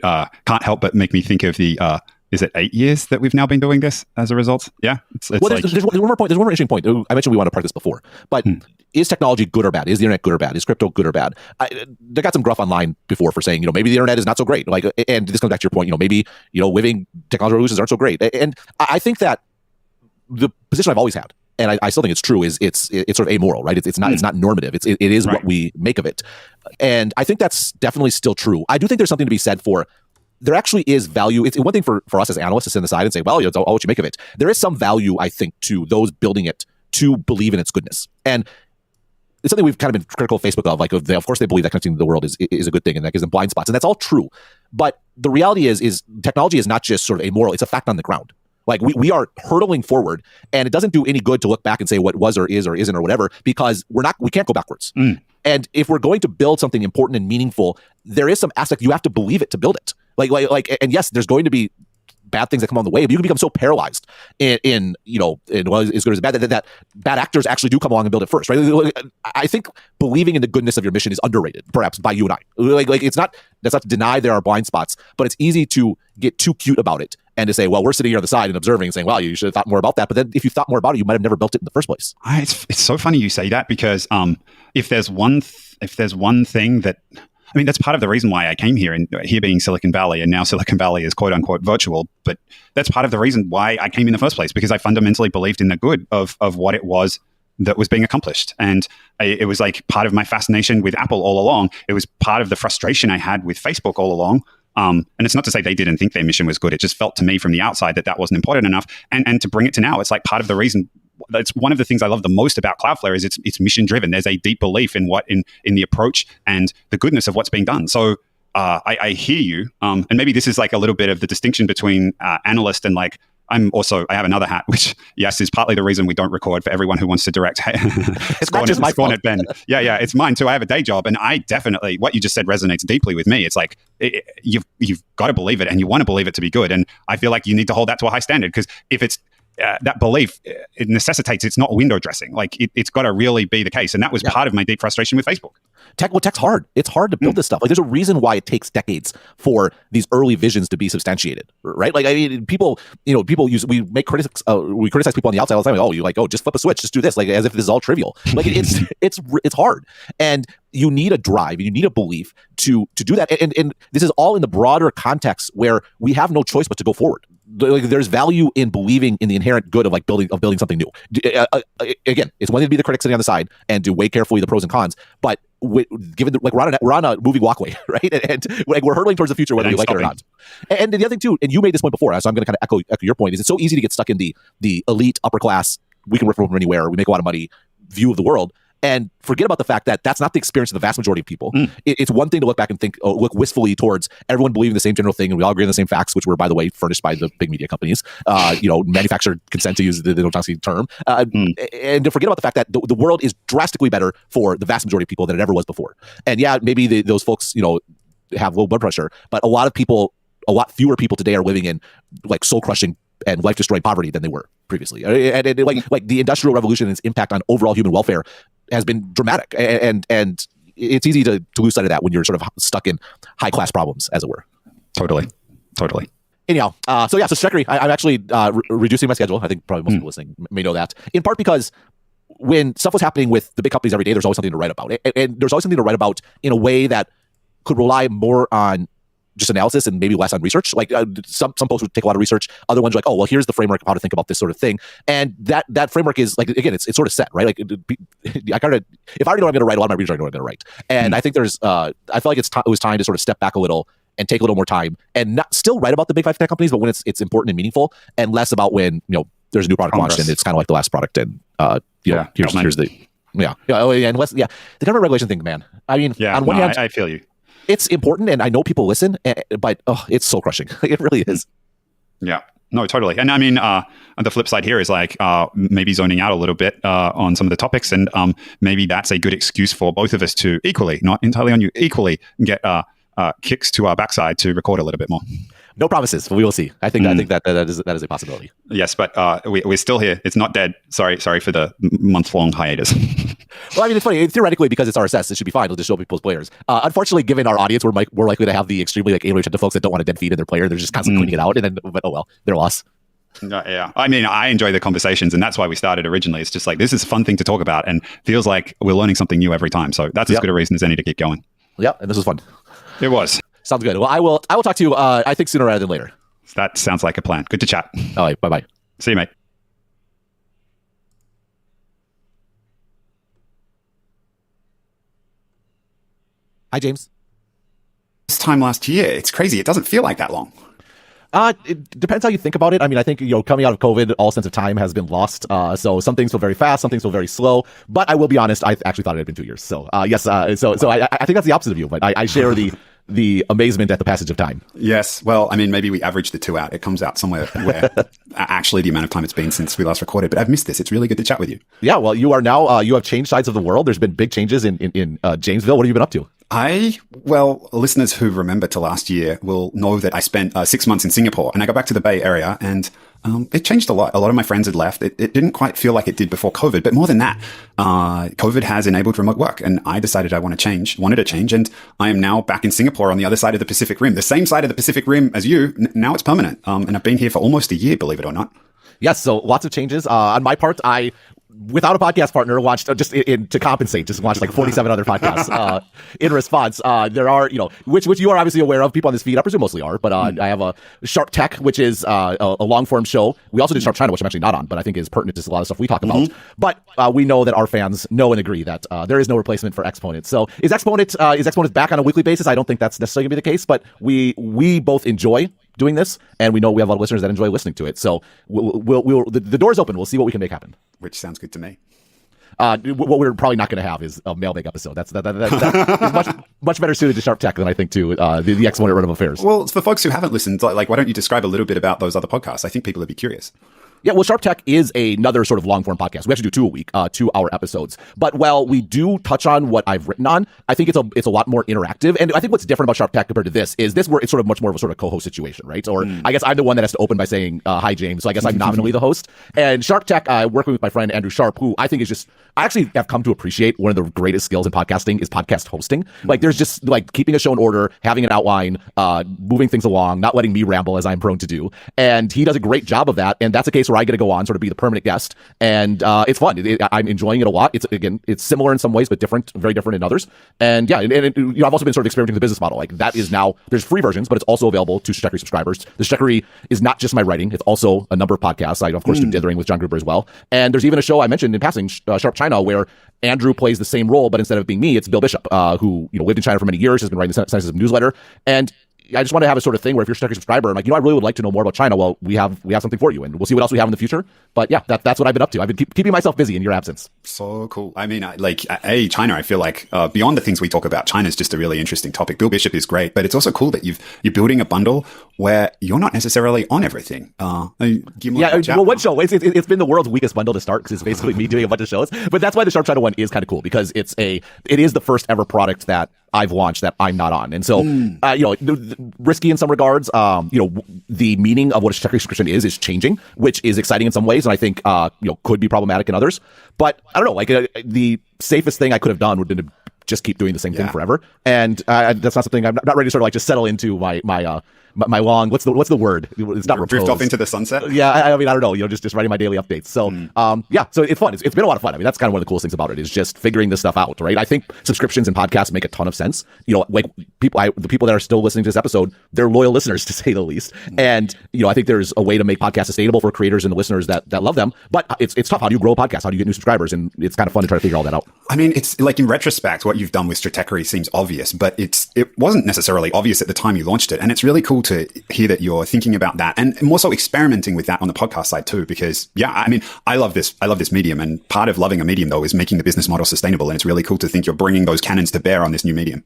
can't help but make me think of the is it 8 years that we've now been doing this as a result? Yeah. Well, there's one more point. There's one more interesting point. I mentioned we want to park this before, but is technology good or bad? Is the internet good or bad? Is crypto good or bad? They got some gruff online before for saying, maybe the internet is not so great. Like, and this comes back to your point, maybe, living technology revolutions aren't so great. And I think that the position I've always had, and I still think it's true, is it's sort of amoral, right? It's not normative. It is right. What we make of it. And I think that's definitely still true. I do think there's something to be said for there actually is value. It's one thing for us as analysts to sit on the side and say, well, it's all what you make of it. There is some value, I think, to those building it to believe in its goodness. And it's something we've kind of been critical of Facebook of. Like, of course, they believe that connecting to the world is a good thing and that gives them blind spots. And that's all true. But the reality is technology is not just sort of amoral. It's a fact on the ground. Like we are hurtling forward and it doesn't do any good to look back and say what was or is or isn't or whatever, because we can't go backwards. And if we're going to build something important and meaningful, there is some aspect you have to believe it to build it. And yes, there's going to be bad things that come on the way, but you can become so paralyzed in well, as good as bad that bad actors actually do come along and build it first, right? I think believing in the goodness of your mission is underrated, perhaps by you and I. That's not to deny there are blind spots, but it's easy to get too cute about it and to say, well, we're sitting here on the side and observing and saying, well, you should have thought more about that. But then if you thought more about it, you might have never built it in the first place. It's so funny you say that because if there's one thing that, I mean, that's part of the reason why I came here, and here being Silicon Valley, and now Silicon Valley is quote unquote virtual. But that's part of the reason why I came in the first place, because I fundamentally believed in the good of what it was that was being accomplished. And it was like part of my fascination with Apple all along. It was part of the frustration I had with Facebook all along. And it's not to say they didn't think their mission was good. It just felt to me from the outside that wasn't important enough. And to bring it to now, it's like part of the reason. That's one of the things I love the most about Cloudflare is it's mission driven. There's a deep belief in in the approach and the goodness of what's being done. So I hear you. And maybe this is like a little bit of the distinction between analyst and like, I have another hat, which yes, is partly the reason we don't record for everyone who wants to direct. It's not just my fault. At Ben. Yeah, it's mine too. I have a day job, and I definitely, what you just said resonates deeply with me. It's like you've got to believe it, and you want to believe it to be good. And I feel like you need to hold that to a high standard, because if it's that belief, it necessitates it's not window dressing. Like it's got to really be the case, and that was part of my deep frustration with Facebook. Tech's hard. It's hard to build this stuff. Like there's a reason why it takes decades for these early visions to be substantiated, right? Like, I mean, we criticize people on the outside all the time. Like, just flip a switch, just do this, like as if this is all trivial. Like it's hard, and you need a drive, you need a belief to do that. And this is all in the broader context where we have no choice but to go forward. Like there's value in believing in the inherent good of building something new. Again, it's one thing to be the critic sitting on the side and to weigh carefully the pros and cons, but given we're on a moving walkway, right? And like we're hurtling towards the future, whether we like it or not. And the other thing too, and you made this point before, so I'm going to kind of echo your point, is it's so easy to get stuck in the elite upper class, we can work from anywhere, we make a lot of money view of the world, and forget about the fact that that's not the experience of the vast majority of people. It's one thing to look back and look wistfully towards everyone believing the same general thing, and we all agree on the same facts, which were, by the way, furnished by the big media companies, manufactured consent to use the Toxie term, and to forget about the fact that the world is drastically better for the vast majority of people than it ever was before. And yeah, maybe those folks, have low blood pressure, but a lot fewer people today are living in like soul-crushing and life-destroying poverty than they were previously. And like the Industrial Revolution and its impact on overall human welfare has been dramatic, and it's easy to lose sight of that when you're sort of stuck in high class problems, as it were. Totally. Anyhow, so Shekari, I'm actually reducing my schedule. I think probably most people listening may know that, in part because when stuff was happening with the big companies every day, there's always something to write about, and there's always something to write about in a way that could rely more on just analysis and maybe less on research. Like some posts would take a lot of research. Other ones are like, oh, well, here's the framework of how to think about this sort of thing. And that framework is like, again, it's sort of set, right? Like if I already know what I'm going to write, a lot of my readers already know what I'm going to write. And I think there's, I feel like it was time to sort of step back a little and take a little more time and not still write about the big five tech companies, but when it's important and meaningful, and less about when, there's a new product launched and it's kind of like the last product, and here's the the government regulation thing, man. I mean, on one hand, I feel you. It's important, and I know people listen, but it's soul crushing. It really is. Yeah. No, totally. And I mean, the flip side here is like maybe zoning out a little bit on some of the topics, and maybe that's a good excuse for both of us to equally, not entirely on you, equally get kicks to our backside to record a little bit more. No promises, but we will see. I think that is a possibility. Yes, but we're still here. It's not dead. Sorry for the month-long hiatus. Well, I mean, it's funny. Theoretically, because it's RSS, it should be fine. It'll just show people's players. Unfortunately, given our audience, we're likely to have the extremely alien folks that don't want a dead feed in their player. They're just constantly cleaning it out, and then, but oh well, their loss. Yeah. I mean, I enjoy the conversations, and that's why we started originally. It's just like, this is a fun thing to talk about, and feels like we're learning something new every time. So that's as good a reason as any to keep going. Yeah, and this was fun. It was. Sounds good. Well, I will talk to you, I think, sooner rather than later. That sounds like a plan. Good to chat. All right. Bye-bye. See you, mate. Hi, James. This time last year, it's crazy. It doesn't feel like that long. It depends how you think about it. I mean, I think, coming out of COVID, all sense of time has been lost. So some things feel very fast, some things feel very slow. But I will be honest, I actually thought it had been 2 years. So yes, so I think that's the opposite of you. But I share the amazement at the passage of time. Yes. Well, I mean, maybe we average the 2 out. It comes out somewhere where actually the amount of time it's been since we last recorded. But I've missed this. It's really good to chat with you. Yeah. Well, you are now, you have changed sides of the world. There's been big changes in Jamesville. What have you been up to? Well, listeners who remember to last year will know that I spent 6 months in Singapore, and I got back to the Bay Area, and it changed a lot. A lot of my friends had left. It didn't quite feel like it did before COVID, but more than that, COVID has enabled remote work, and I decided I wanted to change, and I am now back in Singapore on the other side of the Pacific Rim, the same side of the Pacific Rim as you. Now it's permanent, and I've been here for almost a year, believe it or not. Yes, so lots of changes. On my part, I, without a podcast partner, watched to compensate, just watched like 47 other podcasts in response. There are, which you are obviously aware of. People on this feed, I presume, mostly are. But I have a Sharp Tech, which is a long form show. We also did Sharp China, which I'm actually not on, but I think is pertinent to a lot of stuff we talk about. But we know that our fans know and agree that there is no replacement for Exponent. So is Exponent back on a weekly basis? I don't think that's necessarily going to be the case, but we both enjoy doing this, and we know we have a lot of listeners that enjoy listening to it. So the door's open. We'll see what we can make happen. Which sounds good to me. What we're probably not going to have is a mailbag episode. That is much better suited to Sharp Tech than I think to the Exponent run of affairs. Well, for folks who haven't listened, like, why don't you describe a little bit about those other podcasts? I think people would be curious. Yeah, well, Sharp Tech is another sort of long-form podcast. We actually do 2 a week, 2-hour episodes. But while we do touch on what I've written on, I think it's a lot more interactive. And I think what's different about Sharp Tech compared to this is where it's sort of much more of a sort of co-host situation, right? Or I guess I'm the one that has to open by saying, hi, James. So I guess I'm nominally the host. And Sharp Tech, working with my friend Andrew Sharp, who I think is I actually have come to appreciate one of the greatest skills in podcasting is podcast hosting. Like, there's just like keeping a show in order, having an outline, moving things along, not letting me ramble as I'm prone to do. And he does a great job of that. And that's a case where I get to go on, sort of be the permanent guest, and it's fun. I'm enjoying it a lot. It's similar in some ways, but very different in others. And yeah, and I've also been sort of experimenting with the business model. Like, that is now, there's free versions, but it's also available to Stratechery subscribers. The Stratechery is not just my writing; it's also a number of podcasts. I of course do Dithering with John Gruber as well. And there's even a show I mentioned in passing, Sharp China, where Andrew plays the same role, but instead of being me, it's Bill Bishop, who lived in China for many years, has been writing the Census newsletter, and I just want to have a sort of thing where if you're a Stratechery subscriber, I'm like, I really would like to know more about China. Well, we have something for you, and we'll see what else we have in the future. But yeah, that's what I've been up to. I've been keeping myself busy in your absence. So cool. I mean, China, I feel like beyond the things we talk about, China's just a really interesting topic. Bill Bishop is great, but it's also cool that you're building a bundle where you're not necessarily on everything. Well, one show, it's been the world's weakest bundle to start because it's basically me doing a bunch of shows. But that's why the Sharp China one is kind of cool, because it is the first ever product that I've launched that I'm not on. And so, risky in some regards, the meaning of what a Stratechery subscription is changing, which is exciting in some ways. And I think, could be problematic in others. But I don't know, like the safest thing I could have done would have been to just keep doing the same thing forever. And that's not something I'm not ready to sort of like just settle into my long, what's the word? It's not repose. Drift off into the sunset? Yeah, I mean, I don't know, just writing my daily updates. So, so it's fun. It's been a lot of fun. I mean, that's kind of one of the coolest things about it is just figuring this stuff out, right? I think subscriptions and podcasts make a ton of sense. Like the people that are still listening to this episode, they're loyal listeners to say the least. And, I think there's a way to make podcasts sustainable for creators and the listeners that love them. But it's tough. How do you grow a podcast? How do you get new subscribers? And it's kind of fun to try to figure all that out. I mean, it's like in retrospect, what you've done with Stratechery seems obvious, but it wasn't necessarily obvious at the time you launched it. And it's really cool to hear that you're thinking about that and more so experimenting with that on the podcast side too, because yeah, I mean, I love this medium, and part of loving a medium though is making the business model sustainable. And it's really cool to think you're bringing those canons to bear on this new medium.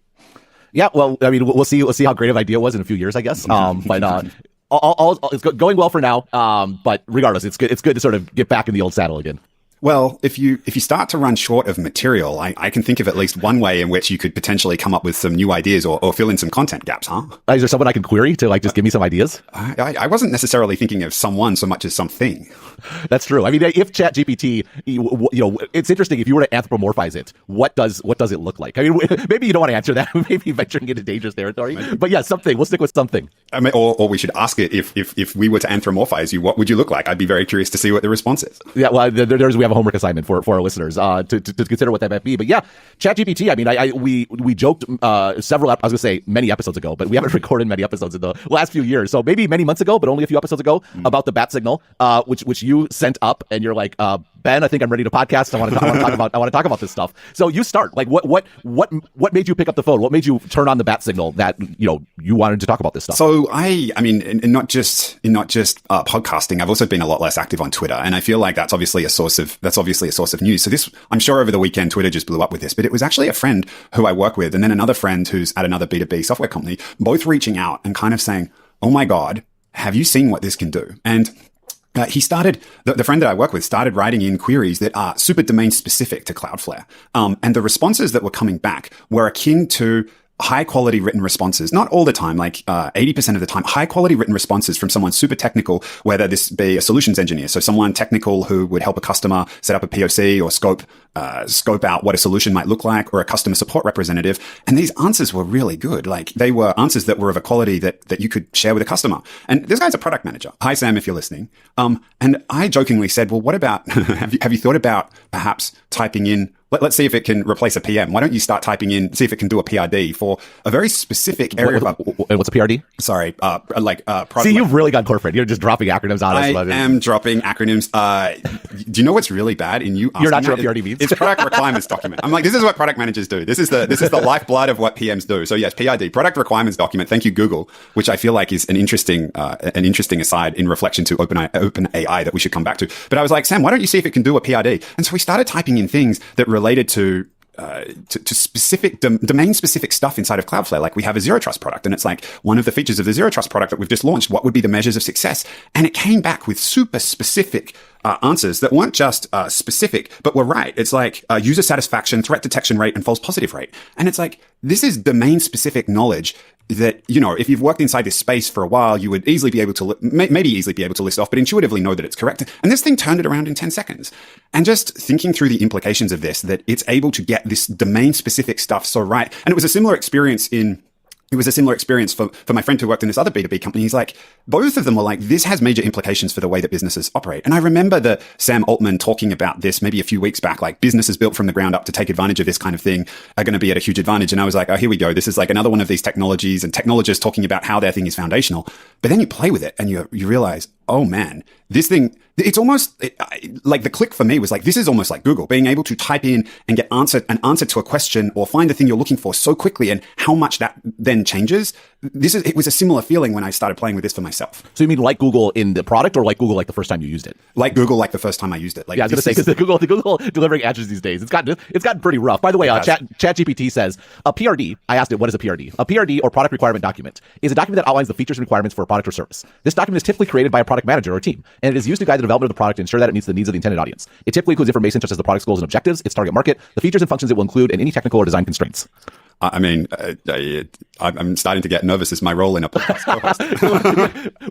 Yeah, well, I mean, we'll see how great of an idea it was in a few years, I guess. But it's going well for now. But regardless, it's good to sort of get back in the old saddle again. Well, if you start to run short of material, I can think of at least one way in which you could potentially come up with some new ideas or fill in some content gaps, huh? Is there someone I can query to just give me some ideas? I wasn't necessarily thinking of someone so much as something. That's true. I mean, if ChatGPT, it's interesting. If you were to anthropomorphize it, what does it look like? I mean, maybe you don't want to answer that. Maybe venturing into dangerous territory. But yeah, something. We'll stick with something. I mean, or we should ask it if we were to anthropomorphize you, what would you look like? I'd be very curious to see what the response is. Yeah, well, we have a homework assignment for our listeners to consider what that might be. But yeah, ChatGPT. I mean, we joked many episodes ago, but we haven't recorded many episodes in the last few years. So maybe many months ago, but only a few episodes ago, about the bat signal, which you sent up, and you're like, Ben, I think I'm ready to podcast. I want to talk about this stuff. So you start. Like, what made you pick up the phone? What made you turn on the bat signal that you wanted to talk about this stuff? So I mean, in not just podcasting, I've also been a lot less active on Twitter, and I feel like that's obviously a source of news. So this, I'm sure over the weekend, Twitter just blew up with this, but it was actually a friend who I work with, and then another friend who's at another B2B software company, both reaching out and kind of saying, "Oh my God, have you seen what this can do?" And he started, the friend that I work with started writing in queries that are super domain specific to Cloudflare. And the responses that were coming back were akin to high quality written responses, not all the time, like 80% of the time, high quality written responses from someone super technical, whether this be a solutions engineer. So someone technical who would help a customer set up a POC or scope out what a solution might look like, or a customer support representative. And these answers were really good. Like, they were answers that were of a quality that you could share with a customer. And this guy's a product manager. Hi, Sam, if you're listening. And I jokingly said, well, what about, have you thought about perhaps typing in, let's see if it can replace a PM. Why don't you start typing in, see if it can do a PRD for a very specific area of... And what's a PRD? Sorry, product. See, you've really gone corporate. You're just dropping acronyms on us. I am dropping acronyms. Do you know what's really bad in you? You're not sure what PRD means? It's product requirements document. I'm like, this is what product managers do. This is the lifeblood of what PMs do. So yes, PRD, product requirements document. Thank you, Google, which I feel like is an interesting aside in reflection to OpenAI that we should come back to. But I was like, Sam, why don't you see if it can do a PRD? And so we started typing in things that related to specific domain specific stuff inside of Cloudflare. Like, we have a zero trust product, and it's like, one of the features of the zero trust product that we've just launched, what would be the measures of success? And it came back with super specific answers that weren't just specific, but were right. It's like user satisfaction, threat detection rate, and false positive rate. And it's like, this is domain specific knowledge that, if you've worked inside this space for a while, you would easily be able to, maybe easily be able to list off, but intuitively know that it's correct. And this thing turned it around in 10 seconds. And just thinking through the implications of this, that it's able to get this domain specific stuff so right. And it was a similar experience for my friend who worked in this other B2B company. He's like, both of them were like, this has major implications for the way that businesses operate. And I remember that Sam Altman talking about this maybe a few weeks back, like, businesses built from the ground up to take advantage of this kind of thing are going to be at a huge advantage. And I was like, oh, here we go. This is like another one of these technologies and technologists talking about how their thing is foundational. But then you play with it and you realize, oh man, this thing, it's almost like, the click for me was like, this is almost like Google, being able to type in and get an answer to a question or find the thing you're looking for so quickly, and how much that then changes. It was a similar feeling when I started playing with this for myself. So you mean like Google in the product, or like Google like the first time you used it? Like Google like the first time I used it. Like, yeah, I was going to say, because the Google delivering answers these days, it's gotten pretty rough. By the way, ChatGPT says a PRD. I asked it, what is a PRD? A PRD, or product requirement document, is a document that outlines the features and requirements for a product or service. This document is typically created by a product manager or team, and it is used to guide the development of the product to ensure that it meets the needs of the intended audience. It typically includes information such as the product's goals and objectives, its target market, the features and functions it will include, and any technical or design constraints. I mean, I'm starting to get nervous as my role in a podcast co-host.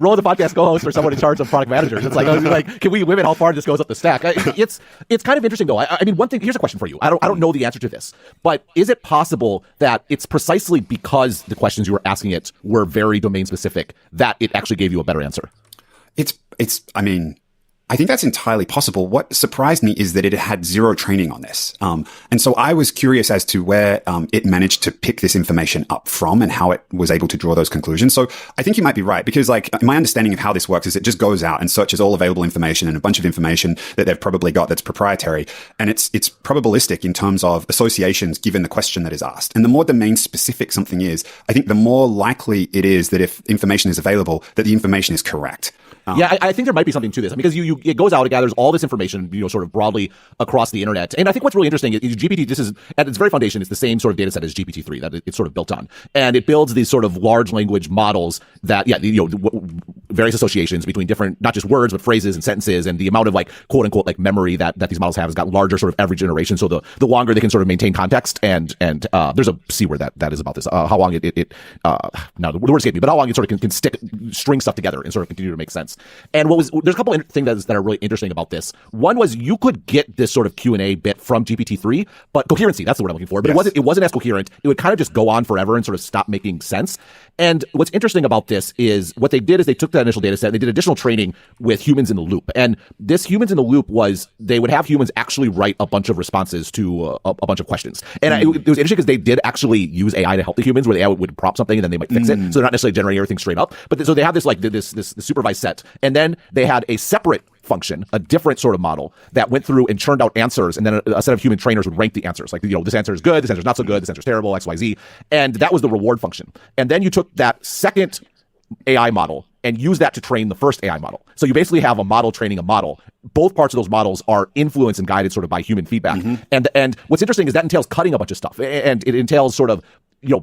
Role of the podcast co-host, or someone in charge of product managers. It's like, can we limit how far this goes up the stack? It's kind of interesting, though. I mean, one thing. Here's a question for you. I don't know the answer to this, but is it possible that it's precisely because the questions you were asking it were very domain specific that it actually gave you a better answer? I mean, I think that's entirely possible. What surprised me is that it had zero training on this. And so I was curious as to where it managed to pick this information up from and how it was able to draw those conclusions. So I think you might be right, because like my understanding of how this works is it just goes out and searches all available information and a bunch of information that they've probably got that's proprietary. And it's probabilistic in terms of associations given the question that is asked. And the more domain specific something is, I think the more likely it is that if information is available, that the information is correct. Yeah, I think there might be something to this because it goes out, it gathers all this information, sort of broadly across the internet. And I think what's really interesting is GPT, this is at its very foundation, it's the same sort of data set as GPT-3 that it's sort of built on. And it builds these sort of large language models that, various associations between different, not just words, but phrases and sentences, and the amount of like quote unquote like memory that these models have has got larger sort of every generation. So the longer they can sort of maintain context and there's a C word that is about this, how long now the word escaped me, but how long it sort of can string stuff together and sort of continue to make sense. And there's a couple of things that are really interesting about this. One was you could get this sort of Q&A bit from GPT-3, but coherency, that's the word I'm looking for. But it wasn't as coherent. It would kind of just go on forever and sort of stop making sense. And what's interesting about this is what they did is they took that initial data set and they did additional training with humans in the loop. And this humans in the loop was they would have humans actually write a bunch of responses to a bunch of questions. And it was interesting because they did actually use AI to help the humans, where the AI would prompt something and then they might fix it. So they're not necessarily generating everything straight up. But so they have this like this supervised set. And then they had a separate function, a different sort of model that went through and churned out answers, and then a set of human trainers would rank the answers. Like, this answer is good, this answer is not so good, this answer is terrible, X, Y, Z. And that was the reward function. And then you took that second AI model and use that to train the first AI model. So you basically have a model training a model. Both parts of those models are influenced and guided sort of by human feedback. And what's interesting is that entails cutting a bunch of stuff. And it entails sort of,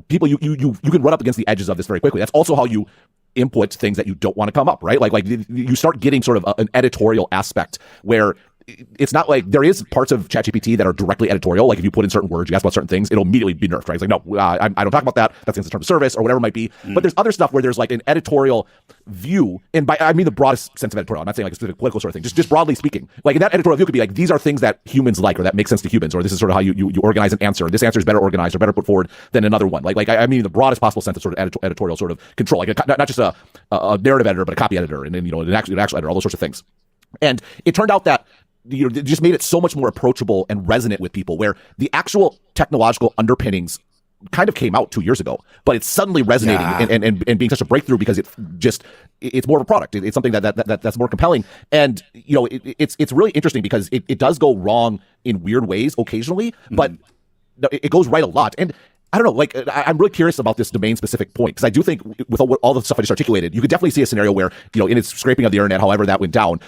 people, you can run up against the edges of this very quickly. That's also how you input things that you don't want to come up, right? Like you start getting sort of an editorial aspect where it's not like there is parts of ChatGPT that are directly editorial. Like if you put in certain words, you ask about certain things, it'll immediately be nerfed, right? It's like, no, I don't talk about that. That's against the terms of service or whatever it might be. But there's other stuff where there's like an editorial view. And I mean the broadest sense of editorial. I'm not saying like a specific political sort of thing, just broadly speaking. Like in that editorial view could be like, these are things that humans like or that make sense to humans, or this is sort of how you organize an answer. This answer is better organized or better put forward than another one. Like I mean the broadest possible sense of sort of editorial sort of control. Like not just a narrative editor, but a copy editor and then, an actual editor, all those sorts of things. And it turned out that it just made it so much more approachable and resonant with people, where the actual technological underpinnings kind of came out 2 years ago, but it's suddenly resonating and being such a breakthrough because it's more of a product. It's something that's more compelling. And, it's really interesting because it does go wrong in weird ways occasionally, but it goes right a lot. And I don't know, like, I'm really curious about this domain-specific point, because I do think with all the stuff I just articulated, you could definitely see a scenario where, in its scraping of the internet, however that went down,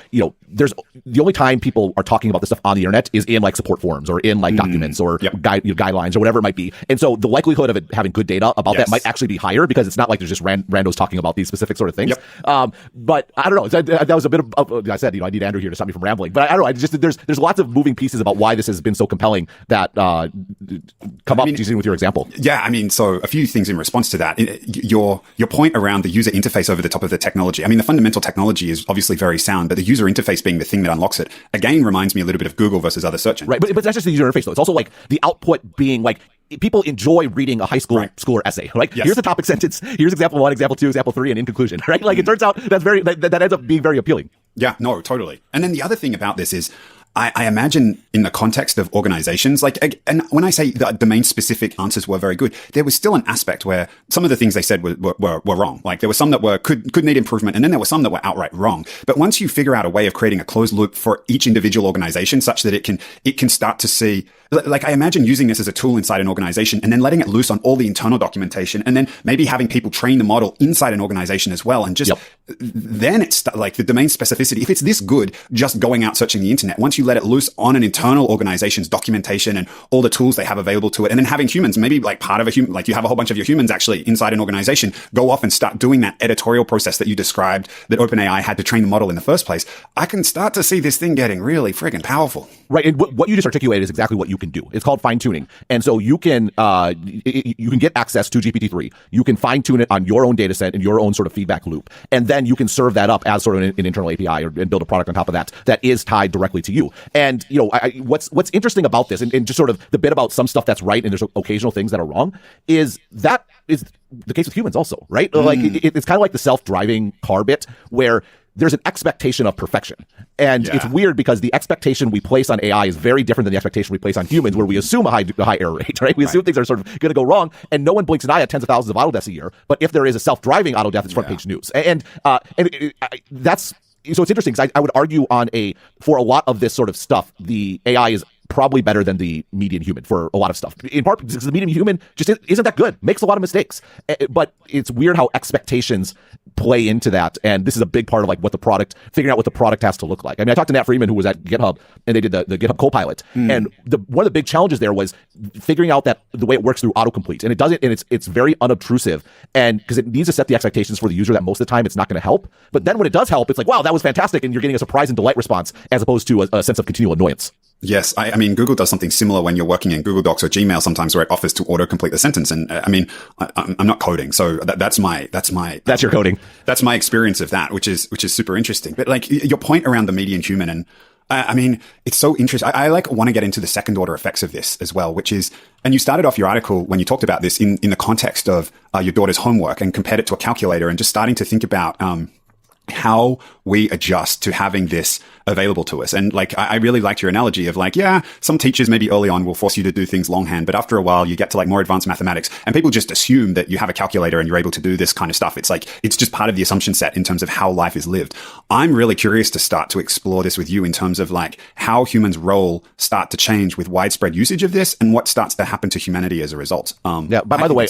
there's the only time people are talking about this stuff on the internet is in, like, support forums or in, like, documents or guidelines or whatever it might be. And so the likelihood of it having good data about that might actually be higher, because it's not like there's just randos talking about these specific sort of things. But I don't know. That was a bit of, I said, I need Andrew here to stop me from rambling. But I don't know. There's lots of moving pieces about why this has been so compelling that come up using with your example. Yeah, I mean, so a few things in response to that. Your point around the user interface over the top of the technology. I mean, the fundamental technology is obviously very sound, but the user interface being the thing that unlocks it, again, reminds me a little bit of Google versus other search engines. Right, but that's just the user interface, though. It's also like the output being like, people enjoy reading a high school schooler essay. Like, here's the topic sentence, here's example 1, example 2, example 3, and in conclusion, right? Like, it turns out that ends up being very appealing. Yeah, no, totally. And then the other thing about this is, I imagine in the context of organizations, like, and when I say the domain-specific answers were very good, there was still an aspect where some of the things they said were wrong. Like, there were some that could need improvement, and then there were some that were outright wrong. But once you figure out a way of creating a closed loop for each individual organization, such that it can start to see, like, I imagine using this as a tool inside an organization and then letting it loose on all the internal documentation, and then maybe having people train the model inside an organization as well, and just then it's like the domain specificity. If it's this good, just going out searching the internet, once you let it loose on an internal organization's documentation and all the tools they have available to it, and then having humans, maybe like part of a human, like you have a whole bunch of your humans actually inside an organization, go off and start doing that editorial process that you described that OpenAI had to train the model in the first place, I can start to see this thing getting really friggin' powerful. Right, and what you just articulated is exactly what you can do. It's called fine tuning, and so you can get access to GPT-3. You can fine tune it on your own data set and your own sort of feedback loop, and then you can serve that up as sort of an internal API and build a product on top of that is tied directly to you. And what's interesting about this, and just sort of the bit about some stuff that's right and there's occasional things that are wrong, is the case with humans also, right? Like it's kind of like the self-driving car bit, where there's an expectation of perfection. And it's weird because the expectation we place on AI is very different than the expectation we place on humans, where we assume a high error rate, right? We assume things are sort of going to go wrong, and no one blinks an eye at tens of thousands of auto deaths a year. But if there is a self-driving auto death, it's front page news. That's so it's interesting because I would argue for a lot of this sort of stuff, the AI is probably better than the median human for a lot of stuff. In part because the median human just isn't that good, makes a lot of mistakes. But it's weird how expectations play into that. And this is a big part of like figuring out what the product has to look like. I mean, I talked to Nat Freeman, who was at GitHub, and they did the GitHub Copilot. And one of the big challenges there was figuring out that the way it works through autocomplete. And it doesn't, and it's very unobtrusive. And because it needs to set the expectations for the user that most of the time it's not going to help. But then when it does help, it's like, wow, that was fantastic. And you're getting a surprise and delight response as opposed to a sense of continual annoyance. Yes, I mean, Google does something similar when you're working in Google Docs or Gmail sometimes, where it offers to autocomplete the sentence. And I mean, I'm not coding, so that's your coding. That's my experience of that, which is super interesting. But like your point around the median human, and I mean, it's so interesting. I like want to get into the second order effects of this as well, which is, and you started off your article when you talked about this in the context of your daughter's homework and compared it to a calculator, and just starting to think about how we adjust to having this available to us. And like, I really liked your analogy of like, yeah, some teachers maybe early on will force you to do things longhand, but after a while you get to like more advanced mathematics and people just assume that you have a calculator and you're able to do this kind of stuff. It's like, it's just part of the assumption set in terms of how life is lived. I'm really curious to start to explore this with you in terms of like how humans' role start to change with widespread usage of this and what starts to happen to humanity as a result. By the way,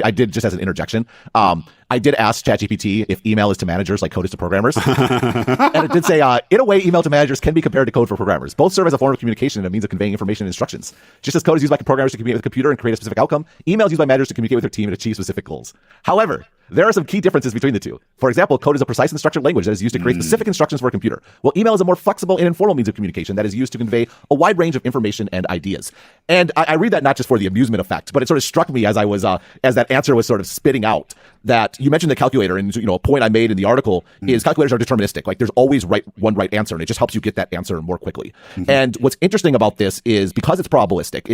I did, just as an interjection, I did ask ChatGPT if email is to managers like code is to programmers. And it did say, in a way, email to managers can be compared to code for programmers. Both serve as a form of communication and a means of conveying information and instructions. Just as code is used by programmers to communicate with a computer and create a specific outcome, email is used by managers to communicate with their team and achieve specific goals. However, there are some key differences between the two. For example, code is a precise and structured language that is used to create specific instructions for a computer, while email is a more flexible and informal means of communication that is used to convey a wide range of information and ideas. And I read that not just for the amusement effect, but it sort of struck me as I was as that answer was sort of spitting out that you mentioned the calculator, and a point I made in the article is calculators are deterministic. Like there's always one right answer, and it just helps you get that answer more quickly. And what's interesting about this is because it's probabilistic,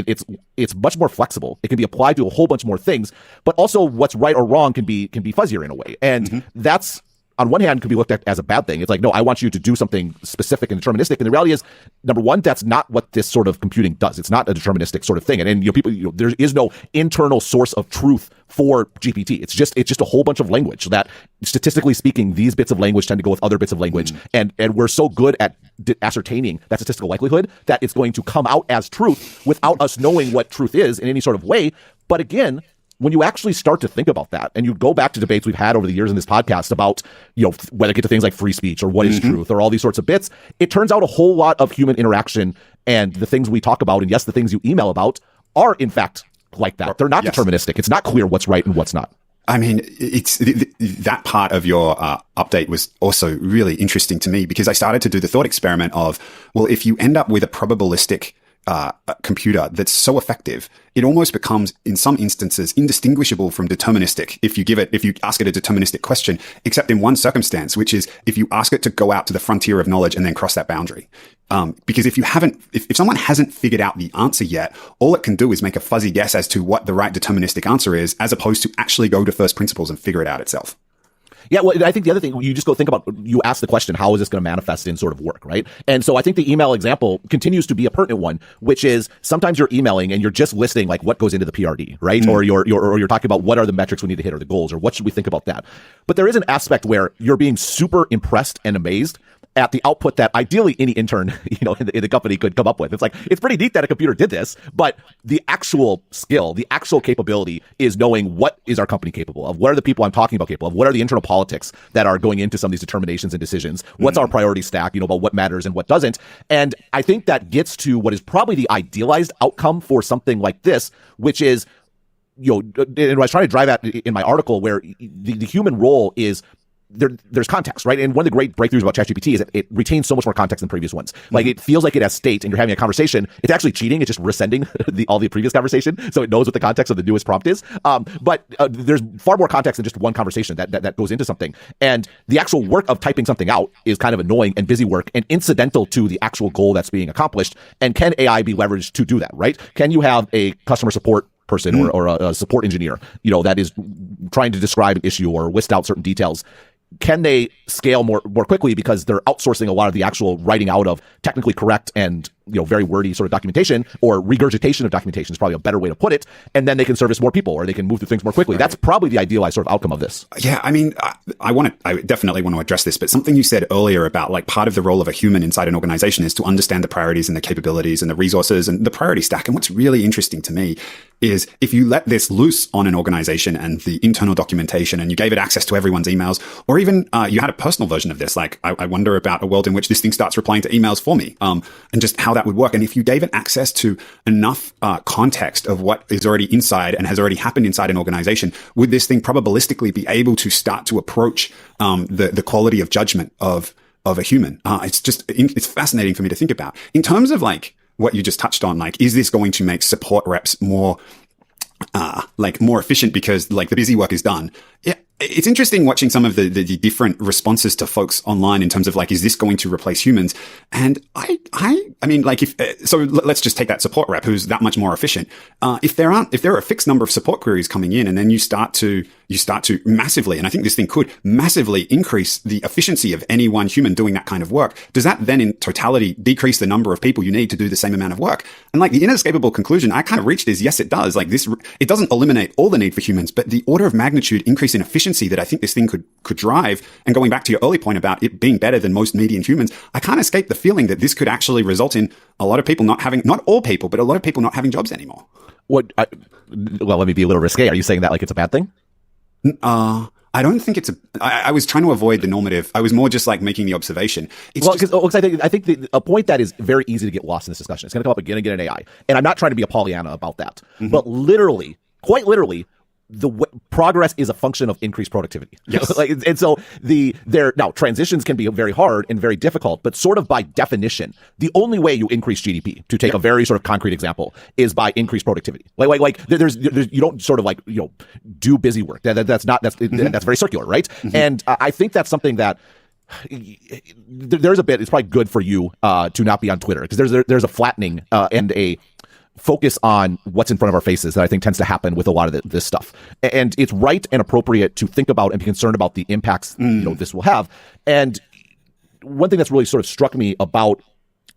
it's much more flexible. It can be applied to a whole bunch more things, but also what's right or wrong can be fuzzier in a way. And that's, on one hand, can be looked at as a bad thing. It's like, no, I want you to do something specific and deterministic. And the reality is, number one, that's not what this sort of computing does. It's not a deterministic sort of thing. And there is no internal source of truth for GPT. It's just a whole bunch of language that, statistically speaking, these bits of language tend to go with other bits of language. And we're so good at ascertaining that statistical likelihood that it's going to come out as truth without us knowing what truth is in any sort of way. But again, when you actually start to think about that, and you go back to debates we've had over the years in this podcast about, whether it get to things like free speech or what is truth or all these sorts of bits, it turns out a whole lot of human interaction and the things we talk about, and yes, the things you email about, are in fact like that. They're not deterministic. It's not clear what's right and what's not. I mean, that part of your update was also really interesting to me because I started to do the thought experiment of, well, if you end up with a probabilistic computer that's so effective, it almost becomes, in some instances, indistinguishable from deterministic if you ask it a deterministic question, except in one circumstance, which is if you ask it to go out to the frontier of knowledge and then cross that boundary. Because if someone hasn't figured out the answer yet, all it can do is make a fuzzy guess as to what the right deterministic answer is, as opposed to actually go to first principles and figure it out itself. Yeah, well, I think the other thing, you just go think about, you ask the question, how is this going to manifest in sort of work, right? And so I think the email example continues to be a pertinent one, which is sometimes you're emailing and you're just listing like what goes into the PRD, right? Or you're talking about what are the metrics we need to hit or the goals, or what should we think about that? But there is an aspect where you're being super impressed and amazed at the output that ideally any intern, in the company could come up with. It's like, it's pretty neat that a computer did this, but the actual skill, the actual capability is knowing what is our company capable of? What are the people I'm talking about capable of? What are the internal politics that are going into some of these determinations and decisions? What's our priority stack, about what matters and what doesn't? And I think that gets to what is probably the idealized outcome for something like this, which is, and I was trying to drive at in my article, where the human role is, there's context, right? And one of the great breakthroughs about ChatGPT is that it retains so much more context than previous ones. Like it feels like it has state, and you're having a conversation. It's actually cheating. It's just resending all the previous conversation, so it knows what the context of the newest prompt is. But there's far more context than just one conversation that goes into something. And the actual work of typing something out is kind of annoying and busy work and incidental to the actual goal that's being accomplished. And can AI be leveraged to do that, right? Can you have a customer support person or a support engineer, that is trying to describe an issue or list out certain details? can they scale more quickly because they're outsourcing a lot of the actual writing out of technically correct and very wordy sort of documentation, or regurgitation of documentation is probably a better way to put it, and then they can service more people or they can move through things more quickly. Right. That's probably the idealized sort of outcome of this. Yeah, I mean, I definitely want to address this, but something you said earlier about like part of the role of a human inside an organization is to understand the priorities and the capabilities and the resources and the priority stack. And what's really interesting to me is if you let this loose on an organization and the internal documentation and you gave it access to everyone's emails, or even you had a personal version of this, like I wonder about a world in which this thing starts replying to emails for me, and just how that would work. And if you gave it access to enough context of what is already inside and has already happened inside an organization, would this thing probabilistically be able to start to approach the quality of judgment of a human? It's fascinating for me to think about. In terms of like what you just touched on, like, is this going to make support reps more efficient because like the busy work is done? Yeah. It's interesting watching some of the different responses to folks online in terms of like, is this going to replace humans? And I mean, like let's just take that support rep who's that much more efficient. If there are a fixed number of support queries coming in and then you start to massively, and I think this thing could massively increase the efficiency of any one human doing that kind of work, does that then in totality decrease the number of people you need to do the same amount of work? And like the inescapable conclusion I kind of reached is yes, it does. Like it doesn't eliminate all the need for humans, but the order of magnitude increase in efficiency that I think this thing could drive, and going back to your early point about it being better than most median humans, I can't escape the feeling that this could actually result in a lot of people not all people, but a lot of people not having jobs anymore. Well, let me be a little risque. Are you saying that like it's a bad thing? I don't think it's I was trying to avoid the normative. I was more just like making the observation. Because I think a point that is very easy to get lost in this discussion. It's going to come up again and again in AI. And I'm not trying to be a Pollyanna about that. Mm-hmm. But quite literally, progress is a function of increased productivity. Yes. And so now transitions can be very hard and very difficult, but sort of by definition, the only way you increase GDP, to take a very sort of concrete example, is by increased productivity. There's you don't sort of like, do busy work. That's very circular, right? Mm-hmm. And I think that's something that there's it's probably good for you to not be on Twitter, because there's a flattening and a focus on what's in front of our faces that I think tends to happen with a lot of this stuff. And it's right and appropriate to think about and be concerned about the impacts this will have. And one thing that's really sort of struck me about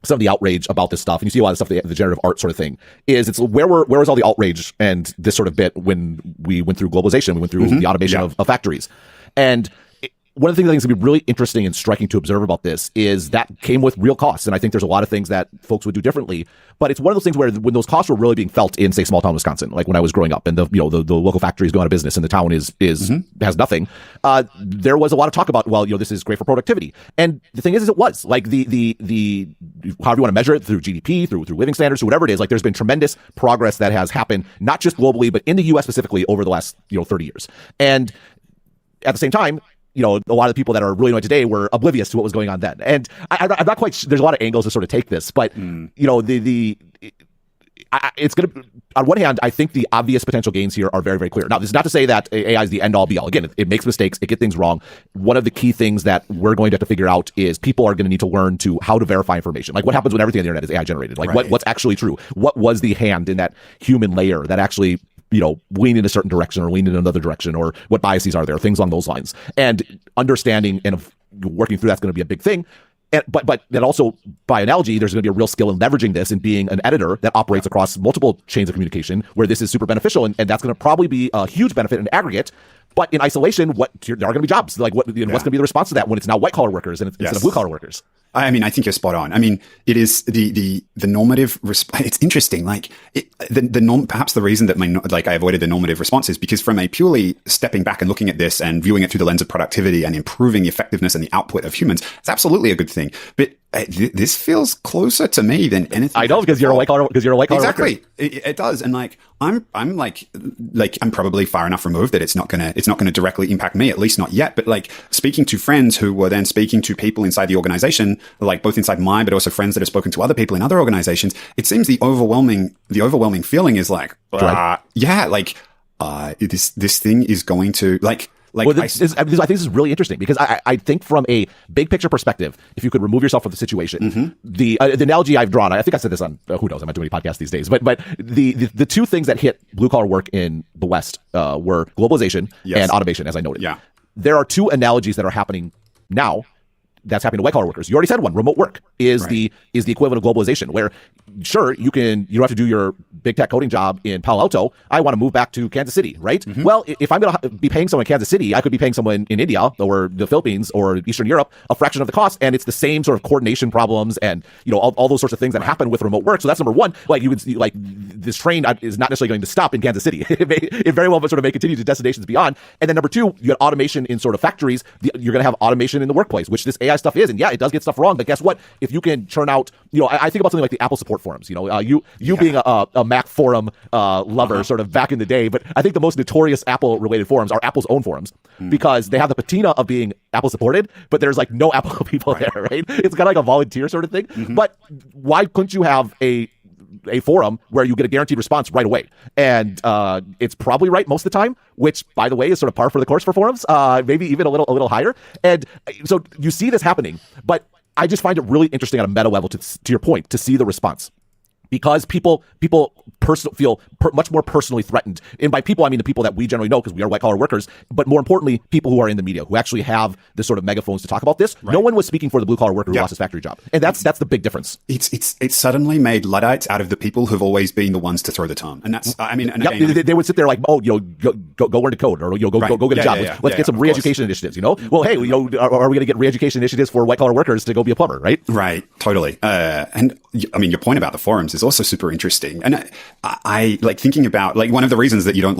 some of the outrage about this stuff, and you see a lot of stuff, the generative art sort of thing, is it's where was all the outrage and this sort of bit when we went through globalization, we went through the automation of factories. And one of the things I think is going to be really interesting and striking to observe about this is that came with real costs. And I think there's a lot of things that folks would do differently. But it's one of those things where when those costs were really being felt in, say, small town Wisconsin, like when I was growing up and the local factories go out of business and the town has nothing, there was a lot of talk about, this is great for productivity. And the thing is it was like the however you want to measure it, through GDP, through living standards, through whatever it is, like there's been tremendous progress that has happened, not just globally, but in the US specifically over the last 30 years. And at the same time, a lot of the people that are really annoyed today were oblivious to what was going on then. And I'm not quite sure. There's a lot of angles to sort of take this, but it's going to, on one hand, I think the obvious potential gains here are very, very clear. Now, this is not to say that AI is the end all be all. Again, it makes mistakes, it gets things wrong. One of the key things that we're going to have to figure out is people are going to need to learn how to verify information. Like what happens when everything on the internet is AI generated? Like what's actually true? What was the hand in that human layer that actually lean in a certain direction or lean in another direction, or what biases are there, things along those lines. And understanding and working through that's going to be a big thing. But then also, by analogy, there's going to be a real skill in leveraging this and being an editor that operates across multiple chains of communication where this is super beneficial. And that's going to probably be a huge benefit in aggregate. But in isolation, there are going to be jobs. Like what's going to be the response to that when it's now white collar workers and instead of blue collar workers? I mean, I think you're spot on. I mean, it is the normative. It's interesting. Like the norm. Perhaps the reason that I avoided the normative response is because from a purely stepping back and looking at this and viewing it through the lens of productivity and improving the effectiveness and the output of humans, it's absolutely a good thing. But this feels closer to me than anything. I know, because you're a white collar. Exactly. Worker. It does, and I'm probably far enough removed that it's not gonna directly impact me, at least not yet. But speaking to friends who were then speaking to people inside the organization, both inside mine, but also friends that have spoken to other people in other organizations, it seems the overwhelming feeling is this thing is going to I think this is really interesting because I think from a big picture perspective, if you could remove yourself from the situation, the analogy I've drawn, I think I said this on who knows, I'm not doing any podcasts these days, but the two things that hit blue collar work in the West were globalization and automation, as I noted. Yeah. there are two analogies that are happening now that's happening to white collar workers. You already said one. Remote work is the equivalent of globalization, where sure you don't have to do your big tech coding job in Palo Alto. I want to move back to Kansas City, right? Well, if I'm going to be paying someone in Kansas City, I could be paying someone in India or the Philippines or Eastern Europe a fraction of the cost, and it's the same sort of coordination problems and all those sorts of things that happen with remote work. So that's number one. Like you would see, like this train is not necessarily going to stop in Kansas City. It very well sort of may continue to destinations beyond. And then number two, you got automation in sort of factories. You're going to have automation in the workplace, which this AI stuff is. And yeah, it does get stuff wrong, but guess what? If you can churn out, I think about something like the Apple support forums. You being a Mac forum lover sort of back in the day, but I think the most notorious Apple related forums are Apple's own forums because they have the patina of being Apple supported, but there's like no Apple people there, right? It's kind of like a volunteer sort of thing. But why couldn't you have a forum where you get a guaranteed response right away? And it's probably right most of the time, which by the way is sort of par for the course for forums, maybe even a little higher. And so you see this happening, but I just find it really interesting at a meta level to your point, to see the response. Because people feel much more personally threatened. And by people, I mean the people that we generally know because we are white collar workers, but more importantly, people who are in the media, who actually have the sort of megaphones to talk about this. Right. No one was speaking for the blue collar worker who lost his factory job. And that's the big difference. It's suddenly made Luddites out of the people who've always been the ones to throw the term. And that's, I mean, and again, they would sit there like, go learn to code or go get a job. Let's get some re-education initiatives, Well, hey, are we going to get re-education initiatives for white collar workers to go be a plumber, right? Right, totally. And I mean, your point about the forums is also super interesting. And I like thinking about, like, one of the reasons that you don't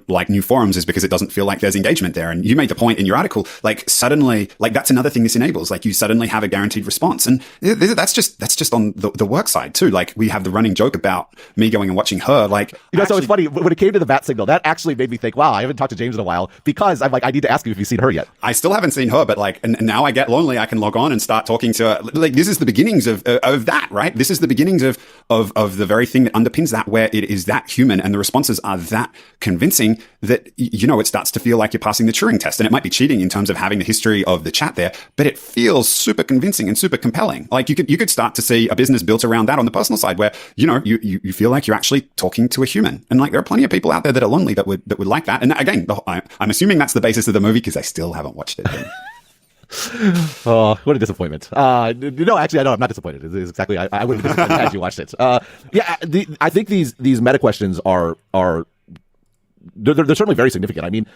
like new forums is because it doesn't feel like there's engagement there. And you made the point in your article, like suddenly, like that's another thing this enables, like you suddenly have a guaranteed response. And that's just on the work side too. Like we have the running joke about me going and watching her, like, so it's funny when it came to the bat signal, that actually made me think, wow, I haven't talked to James in a while, because I'm like, I need to ask you if you've seen her yet. I still haven't seen her, but like, and now I get lonely, I can log on and start talking to her. Like this is the beginnings of that, right? This is the beginnings of the very thing that underpins that, where it is that human and the responses are that convincing that, it starts to feel like you're passing the Turing test. And it might be cheating in terms of having the history of the chat there, but it feels super convincing and super compelling. Like you could start to see a business built around that on the personal side, where, you feel like you're actually talking to a human. And like there are plenty of people out there that are lonely that would like that. And again, I'm assuming that's the basis of the movie because I still haven't watched it. Oh, what a disappointment. No, actually, I'm not disappointed. It's exactly, I would have been disappointed had you watched it. I think these meta questions are they're certainly very significant. I mean,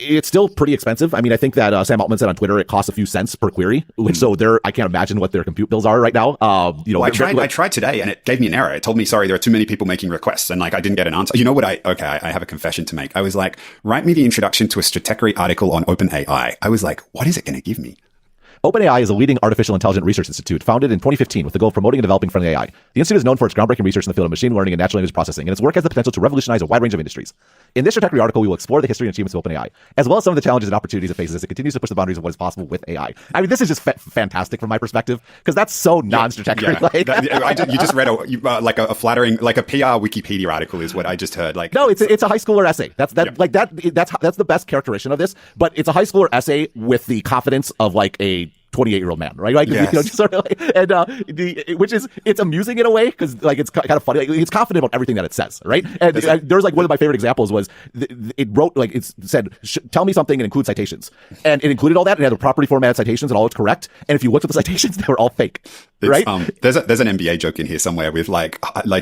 it's still pretty expensive. I mean, I think that Sam Altman said on Twitter it costs a few cents per query, which I can't imagine what their compute bills are right now. I tried today and it gave me an error. It told me, sorry, there are too many people making requests, and like I didn't get an answer. You know what? I have a confession to make. I was like, write me the introduction to a Stratechery article on OpenAI. I was like, what is it going to give me? OpenAI is a leading artificial intelligence research institute founded in 2015 with the goal of promoting and developing friendly AI. The institute is known for its groundbreaking research in the field of machine learning and natural language processing, and its work has the potential to revolutionize a wide range of industries. In this Stratechery article, we will explore the history and achievements of OpenAI, as well as some of the challenges and opportunities it faces as it continues to push the boundaries of what is possible with AI. I mean, this is just fantastic from my perspective, because that's so non-Stratechery. Yeah. You just read a flattering, like a PR Wikipedia article is what I just heard. Like, no, it's a high schooler essay. That's the best characterization of this, but it's a high schooler essay with the confidence of like a 28-year-old man, right? Like, yes. Just sort of like, and it's amusing in a way because like it's kind of funny. Like, it's confident about everything that it says, right? And there's like one of my favorite examples was it wrote like it said, tell me something and include citations, and it included all that. It had the properly formatted citations and all it's correct. And if you looked at the citations, they were all fake, right? There's an MBA joke in here somewhere with like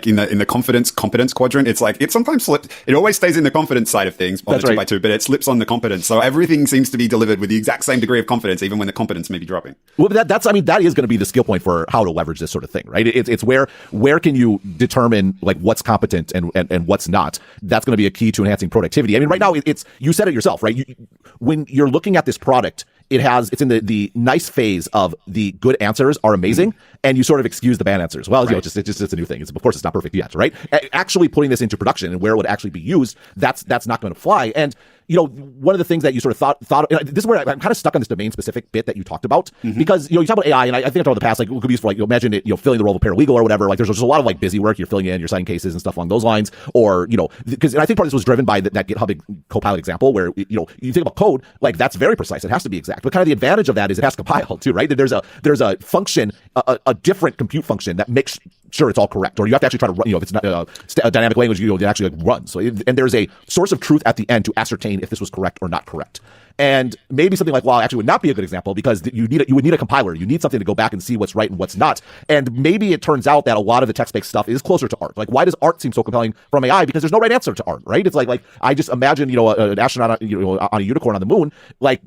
in the competence quadrant. It's like it sometimes slips. It always stays in the confidence side of things on the 2x2, but it slips on the competence. So everything seems to be delivered with the exact same degree of confidence, even when the competence may be dropping. Well, that is going to be the skill point for how to leverage this sort of thing, right? It's where can you determine like what's competent and what's not. That's going to be a key to enhancing productivity. I mean, right now you said it yourself, right? When you're looking at this product, it's in the nice phase of the good answers are amazing, and you sort of excuse the bad answers. Well, it's just a new thing. Of course, it's not perfect yet, right? Actually putting this into production and where it would actually be used, that's not going to fly. And one of the things that you sort of thought this is where I'm kind of stuck on this domain specific bit that you talked about, because you talk about AI, and I think I talked in the past, like it could be used for like imagine it filling the role of a paralegal or whatever. Like there's just a lot of like busy work you're filling in, you're signing cases and stuff along those lines, or because I think part of this was driven by that GitHub Copilot example where you think about code, like that's very precise, it has to be exact, but kind of the advantage of that is it has to compile too, right? There's a function, a different compute function that makes sure it's all correct, or you have to actually try to run, if it's not a dynamic language, it actually like runs. So and there's a source of truth at the end to ascertain if this was correct or not correct. And maybe something like WoW actually would not be a good example, because you would need a compiler. You need something to go back and see what's right and what's not. And maybe it turns out that a lot of the text-based stuff is closer to art. Like, why does art seem so compelling from AI? Because there's no right answer to art, right? It's like I just imagine, an astronaut, on a unicorn on the moon. Like,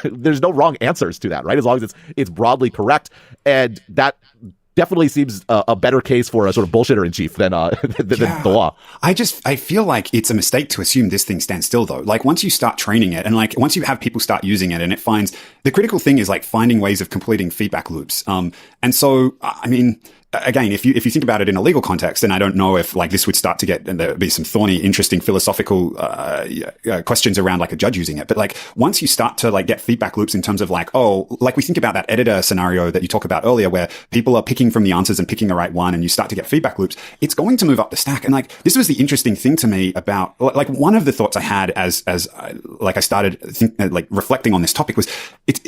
there's no wrong answers to that, right? As long as it's broadly correct, and that definitely seems a better case for a sort of bullshitter in chief than the law. I feel like it's a mistake to assume this thing stands still, though. Like, once you start training it, and like once you have people start using it, and it finds, the critical thing is like finding ways of completing feedback loops. And so, I mean, again, if you think about it in a legal context, and I don't know if like this would start to get, and there would be some thorny, interesting philosophical questions around like a judge using it. But like once you start to like get feedback loops in terms of like, like we think about that editor scenario that you talked about earlier, where people are picking from the answers and picking the right one, and you start to get feedback loops, it's going to move up the stack. And like this was the interesting thing to me about, like, one of the thoughts I had as I started reflecting on this topic was,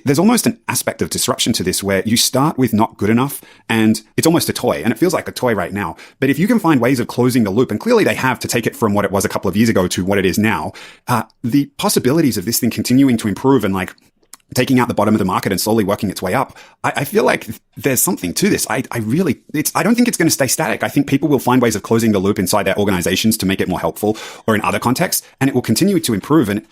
there's almost an aspect of disruption to this, where you start with not good enough, and it's almost a toy, and it feels like a toy right now. But if you can find ways of closing the loop, and clearly they have, to take it from what it was a couple of years ago to what it is now, the possibilities of this thing continuing to improve and like taking out the bottom of the market and slowly working its way up, I feel like there's something to this. I don't think it's going to stay static. I think people will find ways of closing the loop inside their organizations to make it more helpful, or in other contexts, and it will continue to improve. And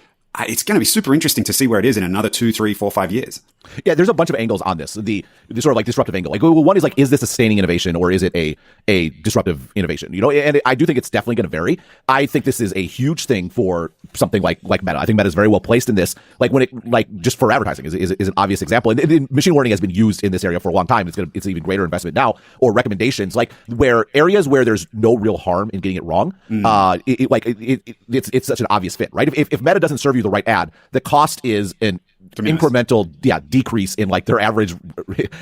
it's going to be super interesting to see where it is in another 2, 3, 4, 5 years. Yeah, there's a bunch of angles on this. The sort of like disruptive angle. Like, one is like, is this a sustaining innovation, or is it a disruptive innovation? And I do think it's definitely going to vary. I think this is a huge thing for something like Meta. I think Meta is very well placed in this. Like, when it, like, just for advertising is an obvious example. And machine learning has been used in this area for a long time. It's an even greater investment now. Or recommendations, like where areas where there's no real harm in getting it wrong. It's such an obvious fit, right? If Meta doesn't serve you the right ad, the cost is an incremental decrease in like their average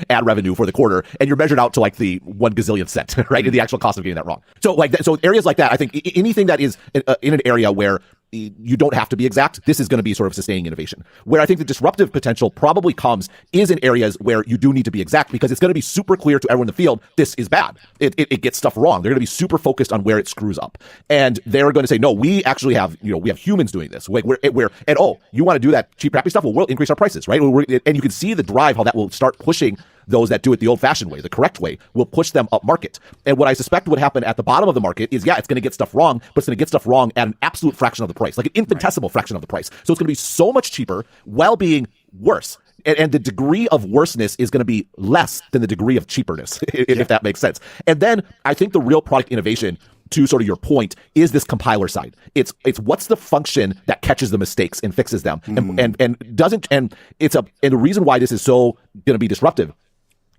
ad revenue for the quarter, and you're measured out to like the 1 gazillionth cent, right? In the actual cost of getting that wrong. So like so areas like that, I think anything that is in an area where you don't have to be exact, this is going to be sort of sustaining innovation. Where I think the disruptive potential probably comes is in areas where you do need to be exact, because it's going to be super clear to everyone in the field, this is bad. It gets stuff wrong. They're going to be super focused on where it screws up. And they're going to say, no, we actually have, we have humans doing this. You want to do that cheap, crappy stuff? Well, we'll increase our prices, right? And you can see the drive, how that will start pushing those that do it the old-fashioned way, the correct way, will push them up market. And what I suspect would happen at the bottom of the market is, it's going to get stuff wrong, but it's going to get stuff wrong at an absolute fraction of the price, like an infinitesimal fraction of the price. So it's going to be so much cheaper while being worse. And the degree of worseness is going to be less than the degree of cheaperness, if that makes sense. And then I think the real product innovation, to sort of your point, is this compiler side. It's what's the function that catches the mistakes and fixes them, and the reason why this is so going to be disruptive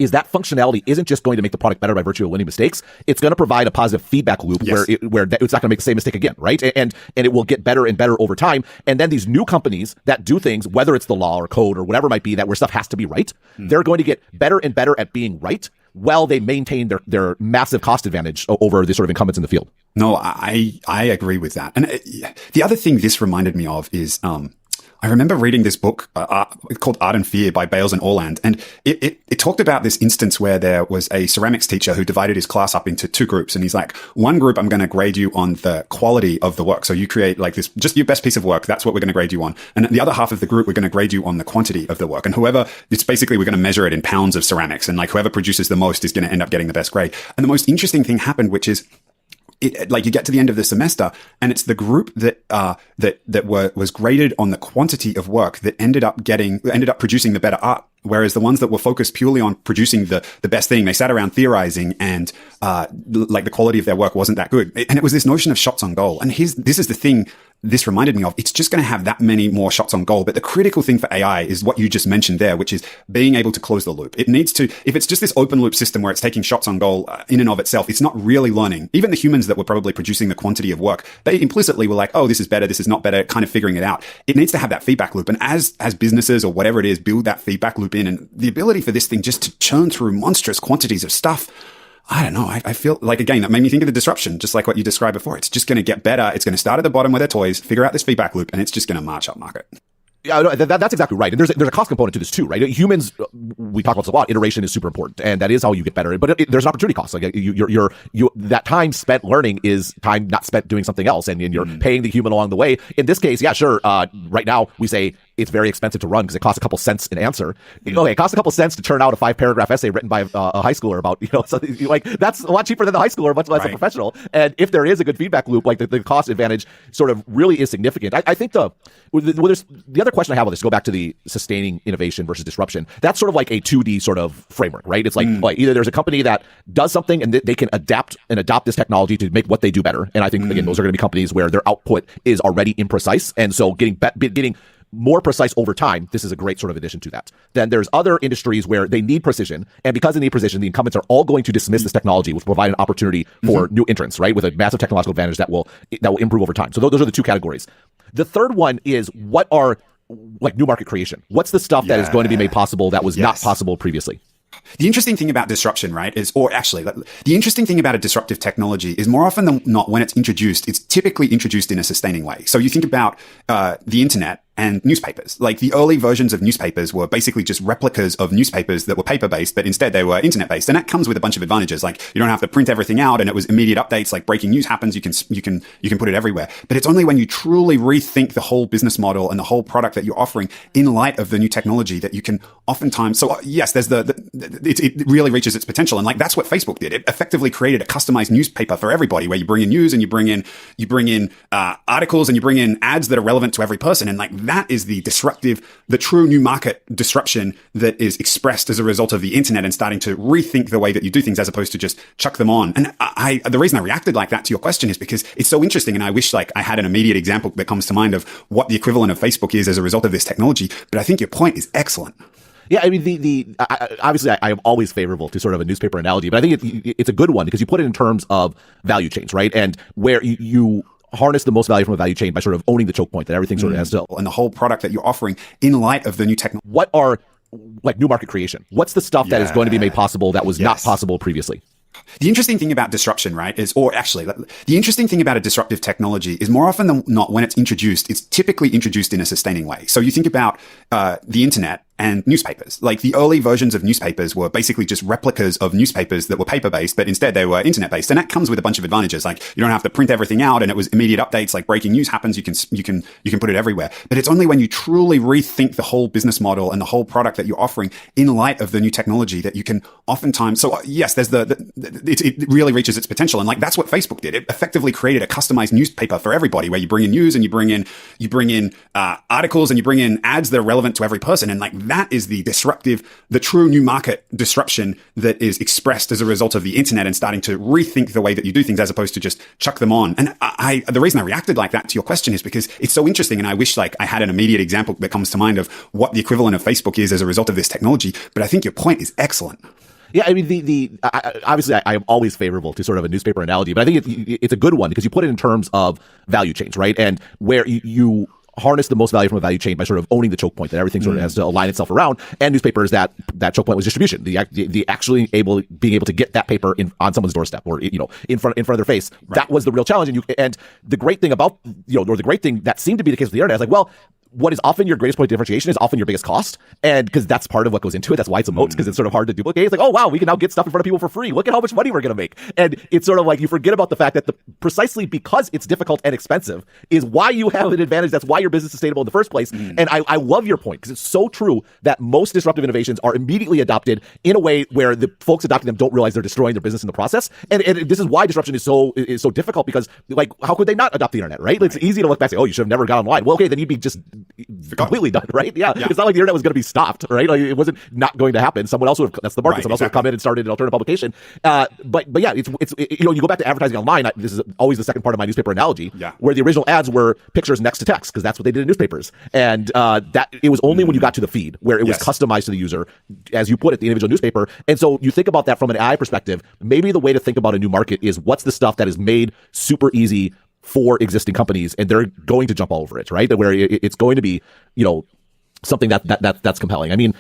is that functionality isn't just going to make the product better by virtue of winning mistakes. It's going to provide a positive feedback loop where it's not going to make the same mistake again, right? And it will get better and better over time. And then these new companies that do things, whether it's the law or code or whatever it might be, that where stuff has to be right, they're going to get better and better at being right while they maintain their massive cost advantage over the sort of incumbents in the field. No, I agree with that. And the other thing this reminded me of is, I remember reading this book called Art and Fear by Bales and Orland, and it talked about this instance where there was a ceramics teacher who divided his class up into 2 groups. And he's like, one group, I'm going to grade you on the quality of the work. So you create like this, just your best piece of work. That's what we're going to grade you on. And the other half of the group, we're going to grade you on the quantity of the work. And it's basically, we're going to measure it in pounds of ceramics. And like whoever produces the most is going to end up getting the best grade. And the most interesting thing happened, which is, you get to the end of the semester, and it's the group that was graded on the quantity of work that ended up producing the better art. Whereas the ones that were focused purely on producing the best thing, they sat around theorizing, and the quality of their work wasn't that good. And it was this notion of shots on goal. And this is the thing this reminded me of. It's just going to have that many more shots on goal. But the critical thing for AI is what you just mentioned there, which is being able to close the loop. It needs to, if it's just this open loop system where it's taking shots on goal in and of itself, it's not really learning. Even the humans that were probably producing the quantity of work, they implicitly were like, oh, this is better, this is not better, kind of figuring it out. It needs to have that feedback loop. And as businesses or whatever it is, build that feedback loop in, and the ability for this thing just to churn through monstrous quantities of stuff, I don't know. I feel like, again, that made me think of the disruption, just like what you described before. It's just going to get better. It's going to start at the bottom with their toys, figure out this feedback loop, and it's just going to march up market. Yeah, no, that's exactly right. And there's a cost component to this too, right? Humans, we talk about this a lot. Iteration is super important, and that is how you get better. But there's an opportunity cost. Like that time spent learning is time not spent doing something else, and you're paying the human along the way. In this case, yeah, sure. Right now, we say it's very expensive to run because it costs a couple cents an answer. Okay, it costs a couple cents to turn out a 5-paragraph essay written by a high schooler about something like that's a lot cheaper than the high schooler, much less a professional. And if there is a good feedback loop, like the cost advantage sort of really is significant. I think there's the other question I have on this, go back to the sustaining innovation versus disruption. That's sort of like a 2D sort of framework, right? It's like either there's a company that does something and they can adapt and adopt this technology to make what they do better. And I think, again, those are going to be companies where their output is already imprecise. And so getting more precise over time, this is a great sort of addition to that. Then there's other industries where they need precision. And because they need precision, the incumbents are all going to dismiss this technology, which will provide an opportunity for new entrants, right? With a massive technological advantage that will improve over time. So those are the two categories. The third one is what are like new market creation? What's the stuff that is going to be made possible that was not possible previously? The interesting thing about disruption, right, the interesting thing about a disruptive technology is more often than not when it's introduced, it's typically introduced in a sustaining way. So you think about the internet and newspapers. Like the early versions of newspapers were basically just replicas of newspapers that were paper-based, but instead they were internet-based. And that comes with a bunch of advantages. Like you don't have to print everything out, and it was immediate updates. Like breaking news happens, you can put it everywhere. But it's only when you truly rethink the whole business model and the whole product that you're offering in light of the new technology that you can oftentimes. So yes, there's it really reaches its potential, and like that's what Facebook did. It effectively created a customized newspaper for everybody, where you bring in news and you bring in articles and you bring in ads that are relevant to every person, and like that is the true new market disruption that is expressed as a result of the internet and starting to rethink the way that you do things as opposed to just chuck them on. And the reason I reacted like that to your question is because it's so interesting, and I wish like I had an immediate example that comes to mind of what the equivalent of Facebook is as a result of this technology. But I think your point is excellent. Yeah, I mean, obviously I am always favorable to sort of a newspaper analogy, but I think it's a good one because you put it in terms of value chains, right? And where you harness the most value from a value chain by sort of owning the choke point that everything sort of has to. And the whole product that you're offering in light of the new technology. What are like new market creation? What's the stuff that is going to be made possible that was not possible previously? The interesting thing about disruption, right, the interesting thing about a disruptive technology is more often than not when it's introduced, it's typically introduced in a sustaining way. So you think about the internet and newspapers. Like the early versions of newspapers were basically just replicas of newspapers that were paper-based, but instead they were internet-based. And that comes with a bunch of advantages. Like you don't have to print everything out, and it was immediate updates. Like breaking news happens, you can put it everywhere. But it's only when you truly rethink the whole business model and the whole product that you're offering in light of the new technology that you can oftentimes. So yes, there's it really reaches its potential, and like that's what Facebook did. It effectively created a customized newspaper for everybody, where you bring in news and you bring in articles and you bring in ads that are relevant to every person, and like that is the true new market disruption that is expressed as a result of the internet and starting to rethink the way that you do things as opposed to just chuck them on. And the reason I reacted like that to your question is because it's so interesting, and I wish like I had an immediate example that comes to mind of what the equivalent of Facebook is as a result of this technology. But I think your point is excellent. Yeah, I mean, obviously I am always favorable to sort of a newspaper analogy, but I think it's a good one because you put it in terms of value chains, right? And where you harness the most value from a value chain by sort of owning the choke point that everything sort of has to align itself around. And newspapers, that choke point was distribution. The actually being able to get that paper on someone's doorstep or in front of their face. Right. That was the real challenge. And the great thing about or the great thing that seemed to be the case with the internet is like, well, what is often your greatest point of differentiation is often your biggest cost. And because that's part of what goes into it. That's why it's a moat, because it's sort of hard to duplicate. It's like, oh, wow, we can now get stuff in front of people for free. Look at how much money we're going to make. And it's sort of like you forget about the fact that precisely because it's difficult and expensive is why you have an advantage. That's why your business is sustainable in the first place. And I love your point because it's so true that most disruptive innovations are immediately adopted in a way where the folks adopting them don't realize they're destroying their business in the process. And this is why disruption is so difficult because, like, how could they not adopt the internet, right? It's easy to look back and say, oh, you should have never got online. Well, okay, then you'd be just completely done, right? Yeah. It's not like the internet was going to be stopped, right? Like it wasn't not going to happen. Someone else would have, that's the market. Someone else would have come in and started an alternative publication. But yeah, it's you go back to advertising online. This is always the second part of my newspaper analogy, where the original ads were pictures next to text because that's what they did in newspapers, and that it was only when you got to the feed where it was customized to the user, as you put it, the individual newspaper. And so you think about that from an AI perspective. Maybe the way to think about a new market is what's the stuff that is made super easy for existing companies, and they're going to jump all over it, right? Where it's going to be, something that's compelling. I mean,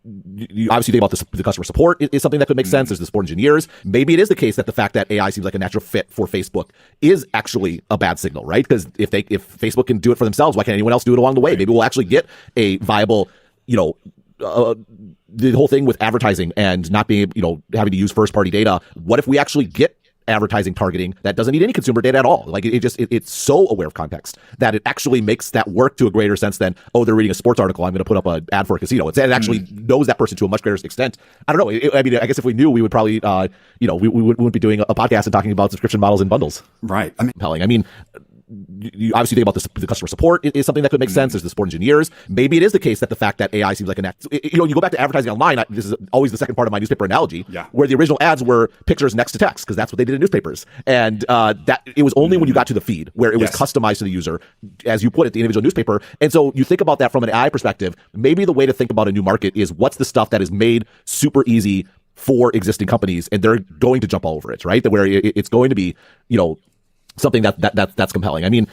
you obviously think about the customer support is something that could make sense. There's the support engineers. Maybe it is the case that the fact that AI seems like a natural fit for Facebook is actually a bad signal, right? Because if Facebook can do it for themselves, why can't anyone else do it along the way? Maybe we'll actually get a viable, the whole thing with advertising and not being, having to use first party data. What if we actually get advertising targeting that doesn't need any consumer data at all? Like it's so aware of context that it actually makes that work to a greater sense than, oh, they're reading a sports article, I'm going to put up an ad for a casino. It actually knows that person to a much greater extent. I don't know. I mean, I guess if we knew, we would probably, we wouldn't be doing a podcast and talking about subscription models and bundles. Right. I mean, you obviously think about the customer support is something that could make sense. There's the support engineers. Maybe it is the case that the fact that AI seems like you go back to advertising online. This is always the second part of my newspaper analogy, where the original ads were pictures next to text, because that's what they did in newspapers. And that it was only when you got to the feed where it was customized to the user, as you put it, the individual newspaper. And so you think about that from an AI perspective. Maybe the way to think about a new market is what's the stuff that is made super easy for existing companies, and they're going to jump all over it, right? Where it's going to be, something that's compelling. I mean,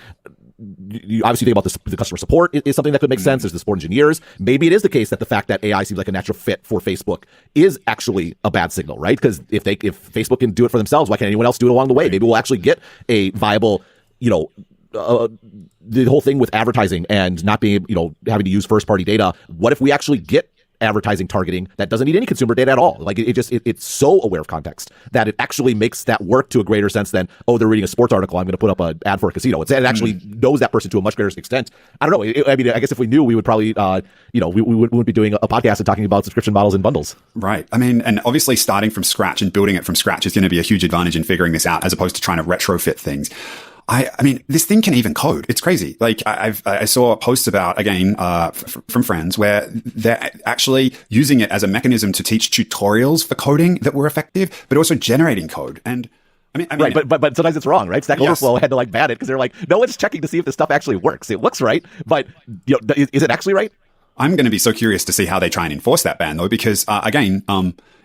you obviously think about the customer support is something that could make sense. There's the support engineers. Maybe it is the case that the fact that AI seems like a natural fit for Facebook is actually a bad signal, right? Because if Facebook can do it for themselves, why can't anyone else do it along the way? Maybe we'll actually get a viable, the whole thing with advertising and not being, having to use first party data. What if we actually get advertising targeting that doesn't need any consumer data at all? Like it's so aware of context that it actually makes that work to a greater sense than, oh, they're reading a sports article, I'm going to put up an ad for a casino. It actually knows that person to a much greater extent. I don't know. I mean, I guess if we knew, we would probably, we wouldn't be doing a podcast and talking about subscription models and bundles. Right. I mean, and obviously starting from scratch and building it from scratch is going to be a huge advantage in figuring this out, as opposed to trying to retrofit things. I mean, this thing can even code. It's crazy. Like I saw posts about, again, from friends where they're actually using it as a mechanism to teach tutorials for coding that were effective, but also generating code. And I mean, right, but sometimes it's wrong, right? Stack Overflow had to ban it because they're like, no one's checking to see if this stuff actually works. It looks right, but is it actually right? I'm going to be so curious to see how they try and enforce that ban, though, because again,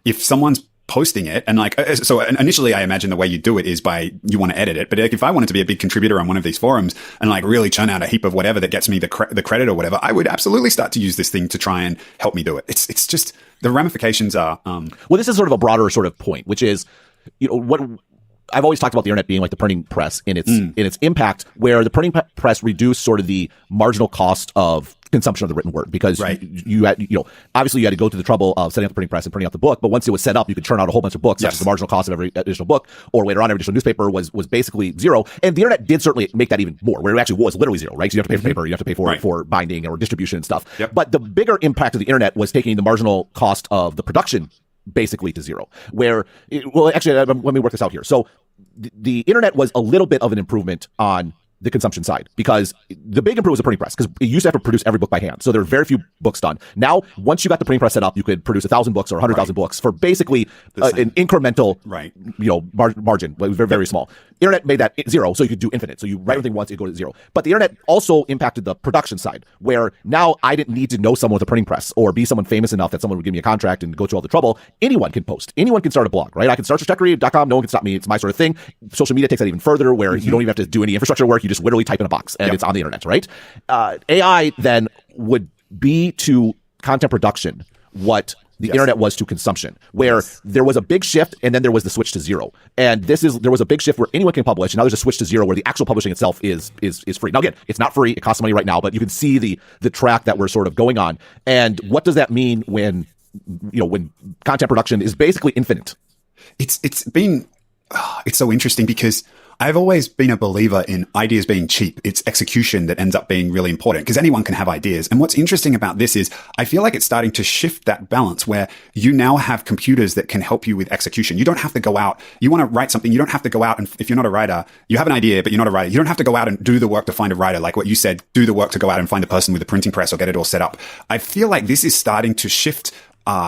if someone's posting it and so initially I imagine the way you do it is you want to edit it, but if I wanted to be a big contributor on one of these forums and really churn out a heap of whatever that gets me the credit or whatever, I would absolutely start to use this thing to try and help me do it. It's just the ramifications are well, this is sort of a broader sort of point, which is what I've always talked about the internet being like the printing press in its impact, where the printing press reduced sort of the marginal cost of consumption of the written word, because you had, obviously you had to go through the trouble of setting up the printing press and printing out the book, but once it was set up, you could churn out a whole bunch of books. Such as the marginal cost of every additional book, or later on every additional newspaper was basically zero. And the internet did certainly make that even more, where it actually was literally zero, right? So you have to pay for paper, you have to pay for binding or distribution and stuff. But the bigger impact of the internet was taking the marginal cost of the production basically to zero, where actually, let me work this out here. So the internet was a little bit of an improvement on the consumption side, because the big improvement was the printing press, because it used to have to produce every book by hand. So there were very few books done. Now, once you got the printing press set up, you could produce 1,000 books or 100,000 books for basically an incremental, margin, very, very small. Internet made that zero, so you could do infinite. So you write everything once, it go to zero. But the internet also impacted the production side, where now I didn't need to know someone with a printing press or be someone famous enough that someone would give me a contract and go through all the trouble. Anyone can post. Anyone can start a blog, right? I can start searchtechread.com. No one can stop me. It's my sort of thing. Social media takes that even further, where you don't even have to do any infrastructure work. You just literally type in a box and it's on the internet, right? AI then would be to content production what the internet was to consumption, where there was a big shift and then there was the switch to zero. And there was a big shift where anyone can publish, and now there's a switch to zero where the actual publishing itself is free. Now again, it's not free, it costs money right now, but you can see the track that we're sort of going on. And what does that mean when content production is basically infinite? It's so interesting, because I've always been a believer in ideas being cheap. It's execution that ends up being really important, because anyone can have ideas. And what's interesting about this is I feel like it's starting to shift that balance, where you now have computers that can help you with execution. You don't have to go out. You want to write something. You don't have to go out. And if you're not a writer, you have an idea, but you're not a writer. You don't have to go out and do the work to find a writer. Like what you said, do the work to go out and find the person with the printing press or get it all set up. I feel like this is starting to shift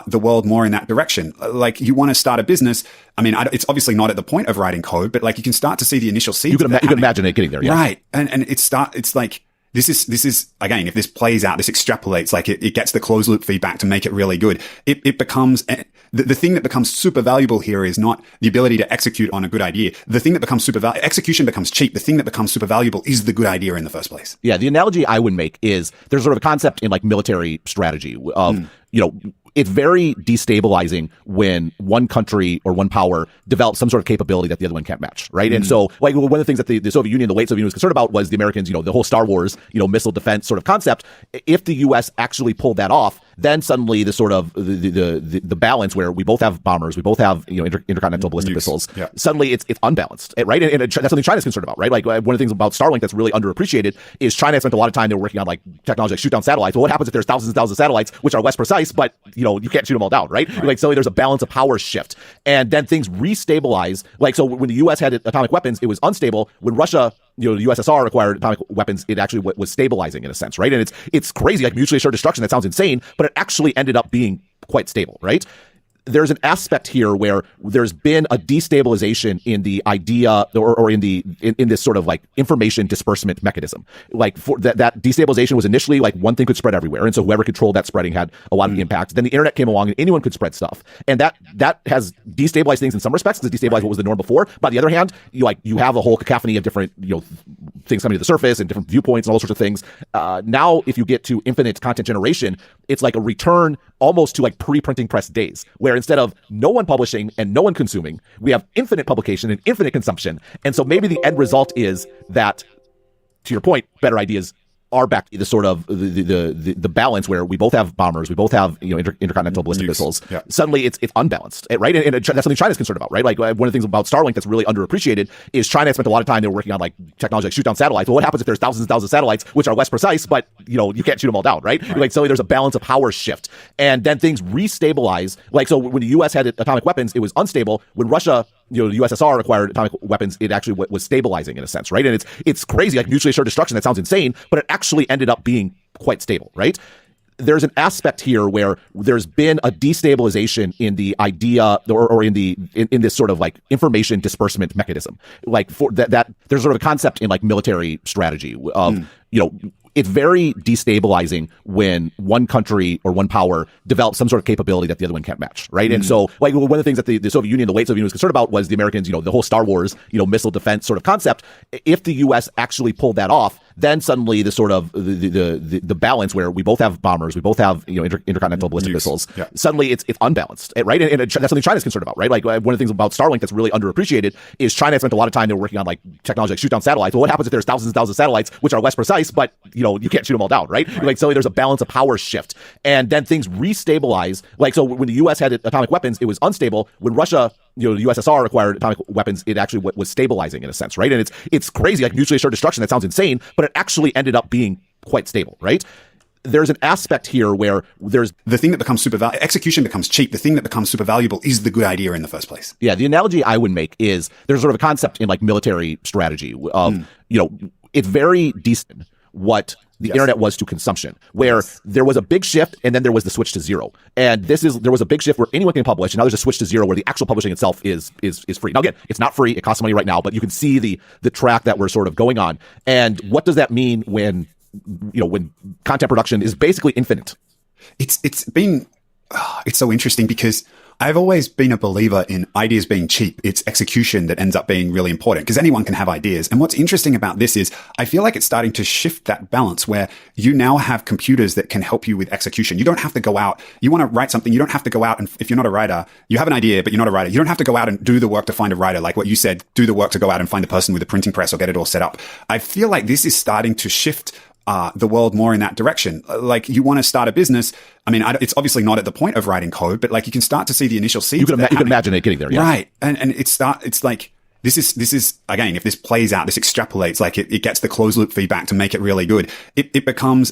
the world more in that direction. Like, you want to start a business. I mean, it's obviously not at the point of writing code, but you can start to see the initial seeds. You can imagine it getting there, right? And it's like this is again, if this plays out, this extrapolates, it gets the closed loop feedback to make it really good. It becomes the thing that becomes super valuable here is not the ability to execute on a good idea. The thing that becomes execution becomes cheap. The thing that becomes super valuable is the good idea in the first place. Yeah, the analogy I would make is there's sort of a concept in military strategy of it's very destabilizing when one country or one power develops some sort of capability that the other one can't match, right? And so, like, one of the things that the Soviet Union, the late Soviet Union was concerned about was the Americans, the whole Star Wars, missile defense sort of concept. If the U.S. actually pulled that off, then suddenly the sort of the balance where we both have bombers, we both have intercontinental ballistic missiles. Yeah. Suddenly it's unbalanced, right? And that's something China's concerned about, right? Like one of the things about Starlink that's really underappreciated is China spent a lot of time. They were working on like technology like shoot down satellites. Well, what happens if there's thousands and thousands of satellites which are less precise, but you can't shoot them all down, right? Like suddenly there's a balance of power shift, and then things restabilize. Like so, when the U.S. had atomic weapons, it was unstable. When Russia, the USSR acquired atomic weapons, it actually was stabilizing in a sense, right? And it's crazy, like mutually assured destruction. That sounds insane, but it actually ended up being quite stable, right? There's an aspect here where there's been a destabilization in the idea or in this sort of like information disbursement mechanism. Like for that destabilization was initially like one thing could spread everywhere. And so whoever controlled that spreading had a lot of impact. Then the internet came along and anyone could spread stuff. And that has destabilized things in some respects because it destabilized what was the norm before. But on the other hand, you have a whole cacophony of different, things coming to the surface and different viewpoints and all sorts of things. Now, if you get to infinite content generation, it's like a return almost to like pre-printing press days, where instead of no one publishing and no one consuming, we have infinite publication and infinite consumption. And so maybe the end result is that, to your point, better ideas are back to the sort of the balance where we both have bombers, we both have intercontinental ballistic missiles. Yeah. Suddenly it's unbalanced, right? And that's something China's concerned about, right? Like one of the things about Starlink that's really underappreciated is China spent a lot of time. They were working on like technology like shoot down satellites. Well, what happens if there's thousands and thousands of satellites which are less precise, but you can't shoot them all down, right? Like suddenly there's a balance of power shift, and then things restabilize. Like so, when the U.S. had atomic weapons, it was unstable. When Russia, the USSR acquired atomic weapons, it actually was stabilizing in a sense, right? And it's crazy, like mutually assured destruction. That sounds insane, but it actually ended up being quite stable, right? There's an aspect here where there's been a destabilization in the idea or in this sort of like information disbursement mechanism. Like for that there's sort of a concept in like military strategy of it's very destabilizing when one country or one power develops some sort of capability that the other one can't match, right? And so, like, one of the things that the Soviet Union, the late Soviet Union was concerned about was the Americans, the whole Star Wars, missile defense sort of concept. If the U.S. actually pulled that off, then suddenly the sort of the balance where we both have bombers, we both have intercontinental ballistic missiles. Yeah. Suddenly it's unbalanced, right? And that's something China's concerned about, right? Like one of the things about Starlink that's really underappreciated is China spent a lot of time. They were working on like technology like shoot down satellites. Well, what happens if there's thousands and thousands of satellites which are less precise, but you can't shoot them all down, right? Like suddenly there's a balance of power shift, and then things restabilize. Like so, when the U.S. had atomic weapons, it was unstable. When Russia, the USSR acquired atomic weapons, it actually was stabilizing in a sense, right? And it's crazy, like mutually assured destruction. That sounds insane, but it actually ended up being quite stable, right? There's an aspect here where there's the thing that becomes super valuable, execution becomes cheap. The thing that becomes super valuable is the good idea in the first place. Yeah, the analogy I would make is there's sort of a concept in like military strategy of it's very decent what the internet was to consumption, where there was a big shift and then there was the switch to zero. And there was a big shift where anyone can publish, and now there's a switch to zero where the actual publishing itself is free. Now again, it's not free, it costs money right now, but you can see the track that we're sort of going on. And what does that mean when content production is basically infinite? It's so interesting because I've always been a believer in ideas being cheap. It's execution that ends up being really important because anyone can have ideas. And what's interesting about this is I feel like it's starting to shift that balance where you now have computers that can help you with execution. You don't have to go out. You want to write something. You don't have to go out. And if you're not a writer, you have an idea, but you're not a writer. You don't have to go out and do the work to find a writer. Like what you said, do the work to go out and find a person with a printing press or get it all set up. I feel like this is starting to shift the world more in that direction. Like you want to start a business. I mean, it's obviously not at the point of writing code, but like you can start to see the initial seeds. You can imagine it getting there, yeah. Right. And it's like, this is again, if this plays out, this extrapolates, like it gets the closed loop feedback to make it really good. It becomes,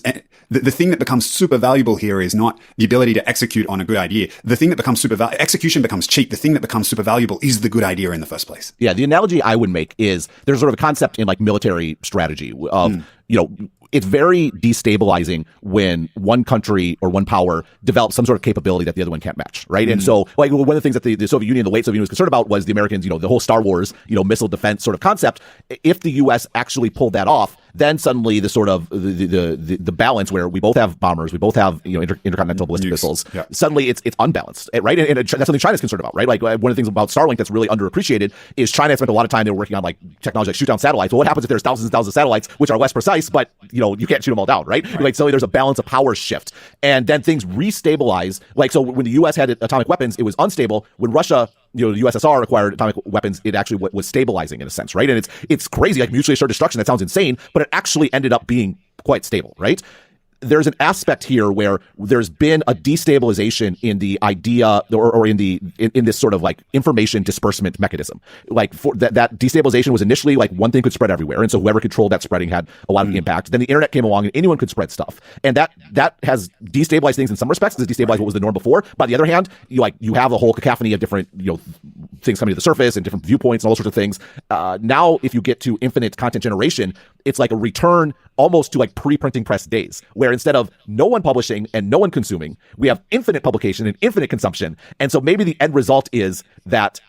the thing that becomes super valuable here is not the ability to execute on a good idea. The thing that becomes execution becomes cheap. The thing that becomes super valuable is the good idea in the first place. Yeah. The analogy I would make is there's sort of a concept in like military strategy of, it's very destabilizing when one country or one power develops some sort of capability that the other one can't match, right? And so, like, one of the things that the Soviet Union, the late Soviet Union was concerned about was the Americans, the whole Star Wars, missile defense sort of concept. If the U.S. actually pulled that off, then suddenly the sort of the balance where we both have bombers, we both have intercontinental ballistic missiles. Yeah. Suddenly it's unbalanced, right? And that's something China's concerned about, right? Like one of the things about Starlink that's really underappreciated is China spent a lot of time they were working on like technology like shoot down satellites. Well, what happens if there's thousands and thousands of satellites which are less precise, but you can't shoot them all down, right? Like suddenly there's a balance of power shift, and then things restabilize. Like so, when the U.S. had atomic weapons, it was unstable. When Russia, the USSR acquired atomic weapons, it actually was stabilizing in a sense, right? And it's crazy, like mutually assured destruction. That sounds insane, but it actually ended up being quite stable, right? There's an aspect here where there's been a destabilization in the idea or in this sort of like information disbursement mechanism. Like for that destabilization was initially like one thing could spread everywhere. And so whoever controlled that spreading had a lot of impact. Then the internet came along and anyone could spread stuff. And that has destabilized things in some respects. It's destabilized what was the norm before. But on the other hand, you have a whole cacophony of different, things coming to the surface and different viewpoints and all sorts of things. Now, if you get to infinite content generation, it's like a return almost to like pre-printing press days, where instead of no one publishing and no one consuming, we have infinite publication and infinite consumption. And so maybe the end result is that,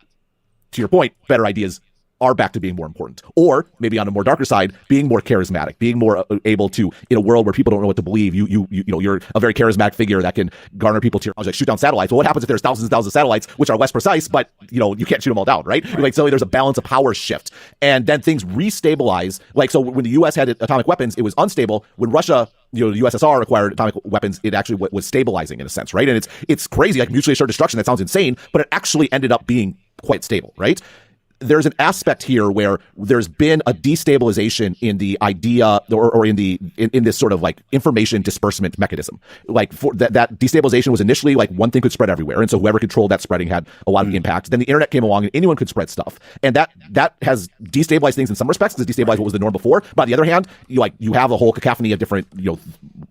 to your point, better ideas are back to being more important. Or maybe on a more darker side, being more charismatic, being more able to, in a world where people don't know what to believe, you're a very charismatic figure that can garner people to your, like shoot down satellites. Well, what happens if there's thousands and thousands of satellites which are less precise, but you can't shoot them all down, right? Like suddenly there's a balance of power shift, and then things restabilize. Like so, when the U.S. had atomic weapons, it was unstable. When Russia, the USSR acquired atomic weapons, it actually was stabilizing in a sense, right? And it's crazy, like mutually assured destruction. That sounds insane, but it actually ended up being quite stable, right? There's an aspect here where there's been a destabilization in the idea or in this sort of like information disbursement mechanism. Like for that destabilization was initially like one thing could spread everywhere. And so whoever controlled that spreading had a lot of impact. Then the internet came along and anyone could spread stuff. And that has destabilized things in some respects. It's destabilized what was the norm before. But on the other hand, you have a whole cacophony of different,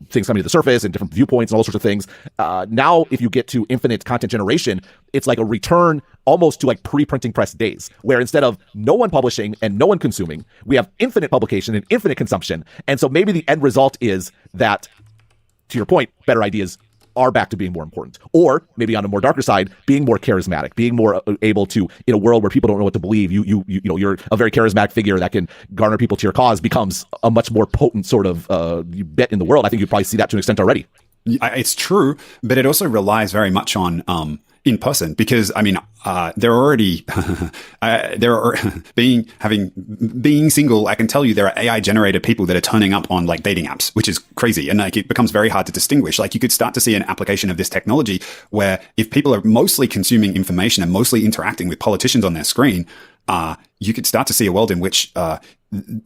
things coming to the surface and different viewpoints and all sorts of things. Now, if you get to infinite content generation, it's like a return almost to like pre-printing press days, where instead of no one publishing and no one consuming, we have infinite publication and infinite consumption. And so maybe the end result is that, to your point, better ideas are back to being more important. Or maybe on a more darker side, being more charismatic, being more able to, in a world where people don't know what to believe, you're a very charismatic figure that can garner people to your cause, becomes a much more potent sort of bet in the world. I think you probably see that to an extent already. It's true, but it also relies very much on in person, because they're already being single. I can tell you there are AI generated people that are turning up on like dating apps, which is crazy, and like it becomes very hard to distinguish. Like you could start to see an application of this technology where if people are mostly consuming information and mostly interacting with politicians on their screen, you could start to see a world in which you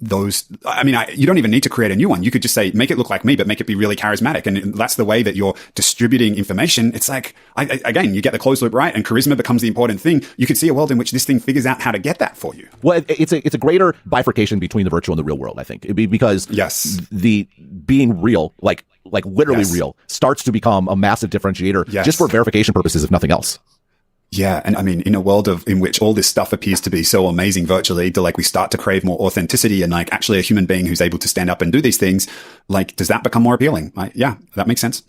don't even need to create a new one. You could just say, make it look like me, but make it be really charismatic. And that's the way that you're distributing information. It's like, again, you get the closed loop right, and charisma becomes the important thing. You could see a world in which this thing figures out how to get that for you. Well, it's a greater bifurcation between the virtual and the real world, I think. Because yes, the being real, like literally real, starts to become a massive differentiator just for verification purposes, if nothing else. Yeah. And in a world in which all this stuff appears to be so amazing virtually, we start to crave more authenticity and like actually a human being who's able to stand up and do these things, like, does that become more appealing? Yeah, that makes sense.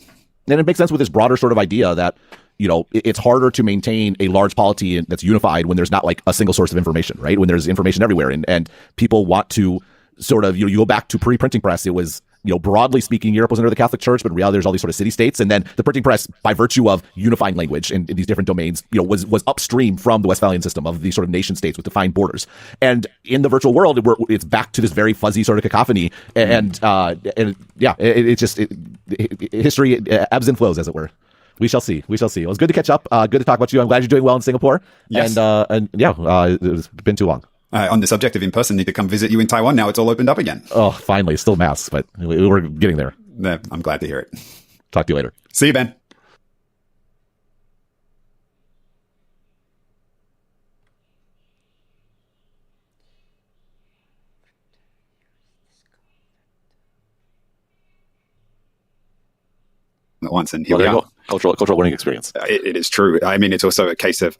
And it makes sense with this broader sort of idea that, it's harder to maintain a large polity that's unified when there's not like a single source of information, right? When there's information everywhere and people want to sort of, you go back to pre-printing press, it was, broadly speaking, Europe was under the Catholic Church, but in reality, there's all these sort of city-states. And then the printing press, by virtue of unifying language in these different domains, was upstream from the Westphalian system of these sort of nation states with defined borders. And in the virtual world, it's back to this very fuzzy sort of cacophony. History ebbs and flows, as it were. We shall see. It was good to catch up. Good to talk about you. I'm glad you're doing well in Singapore. Yes. It's been too long. On the subject of in person, need to come visit you in Taiwan. Now it's all opened up again. Oh, finally. Still masks, but we're getting there. I'm glad to hear it. Talk to you later. See you, Ben. Once, and here we are. Cultural learning experience. It is true. It's also a case of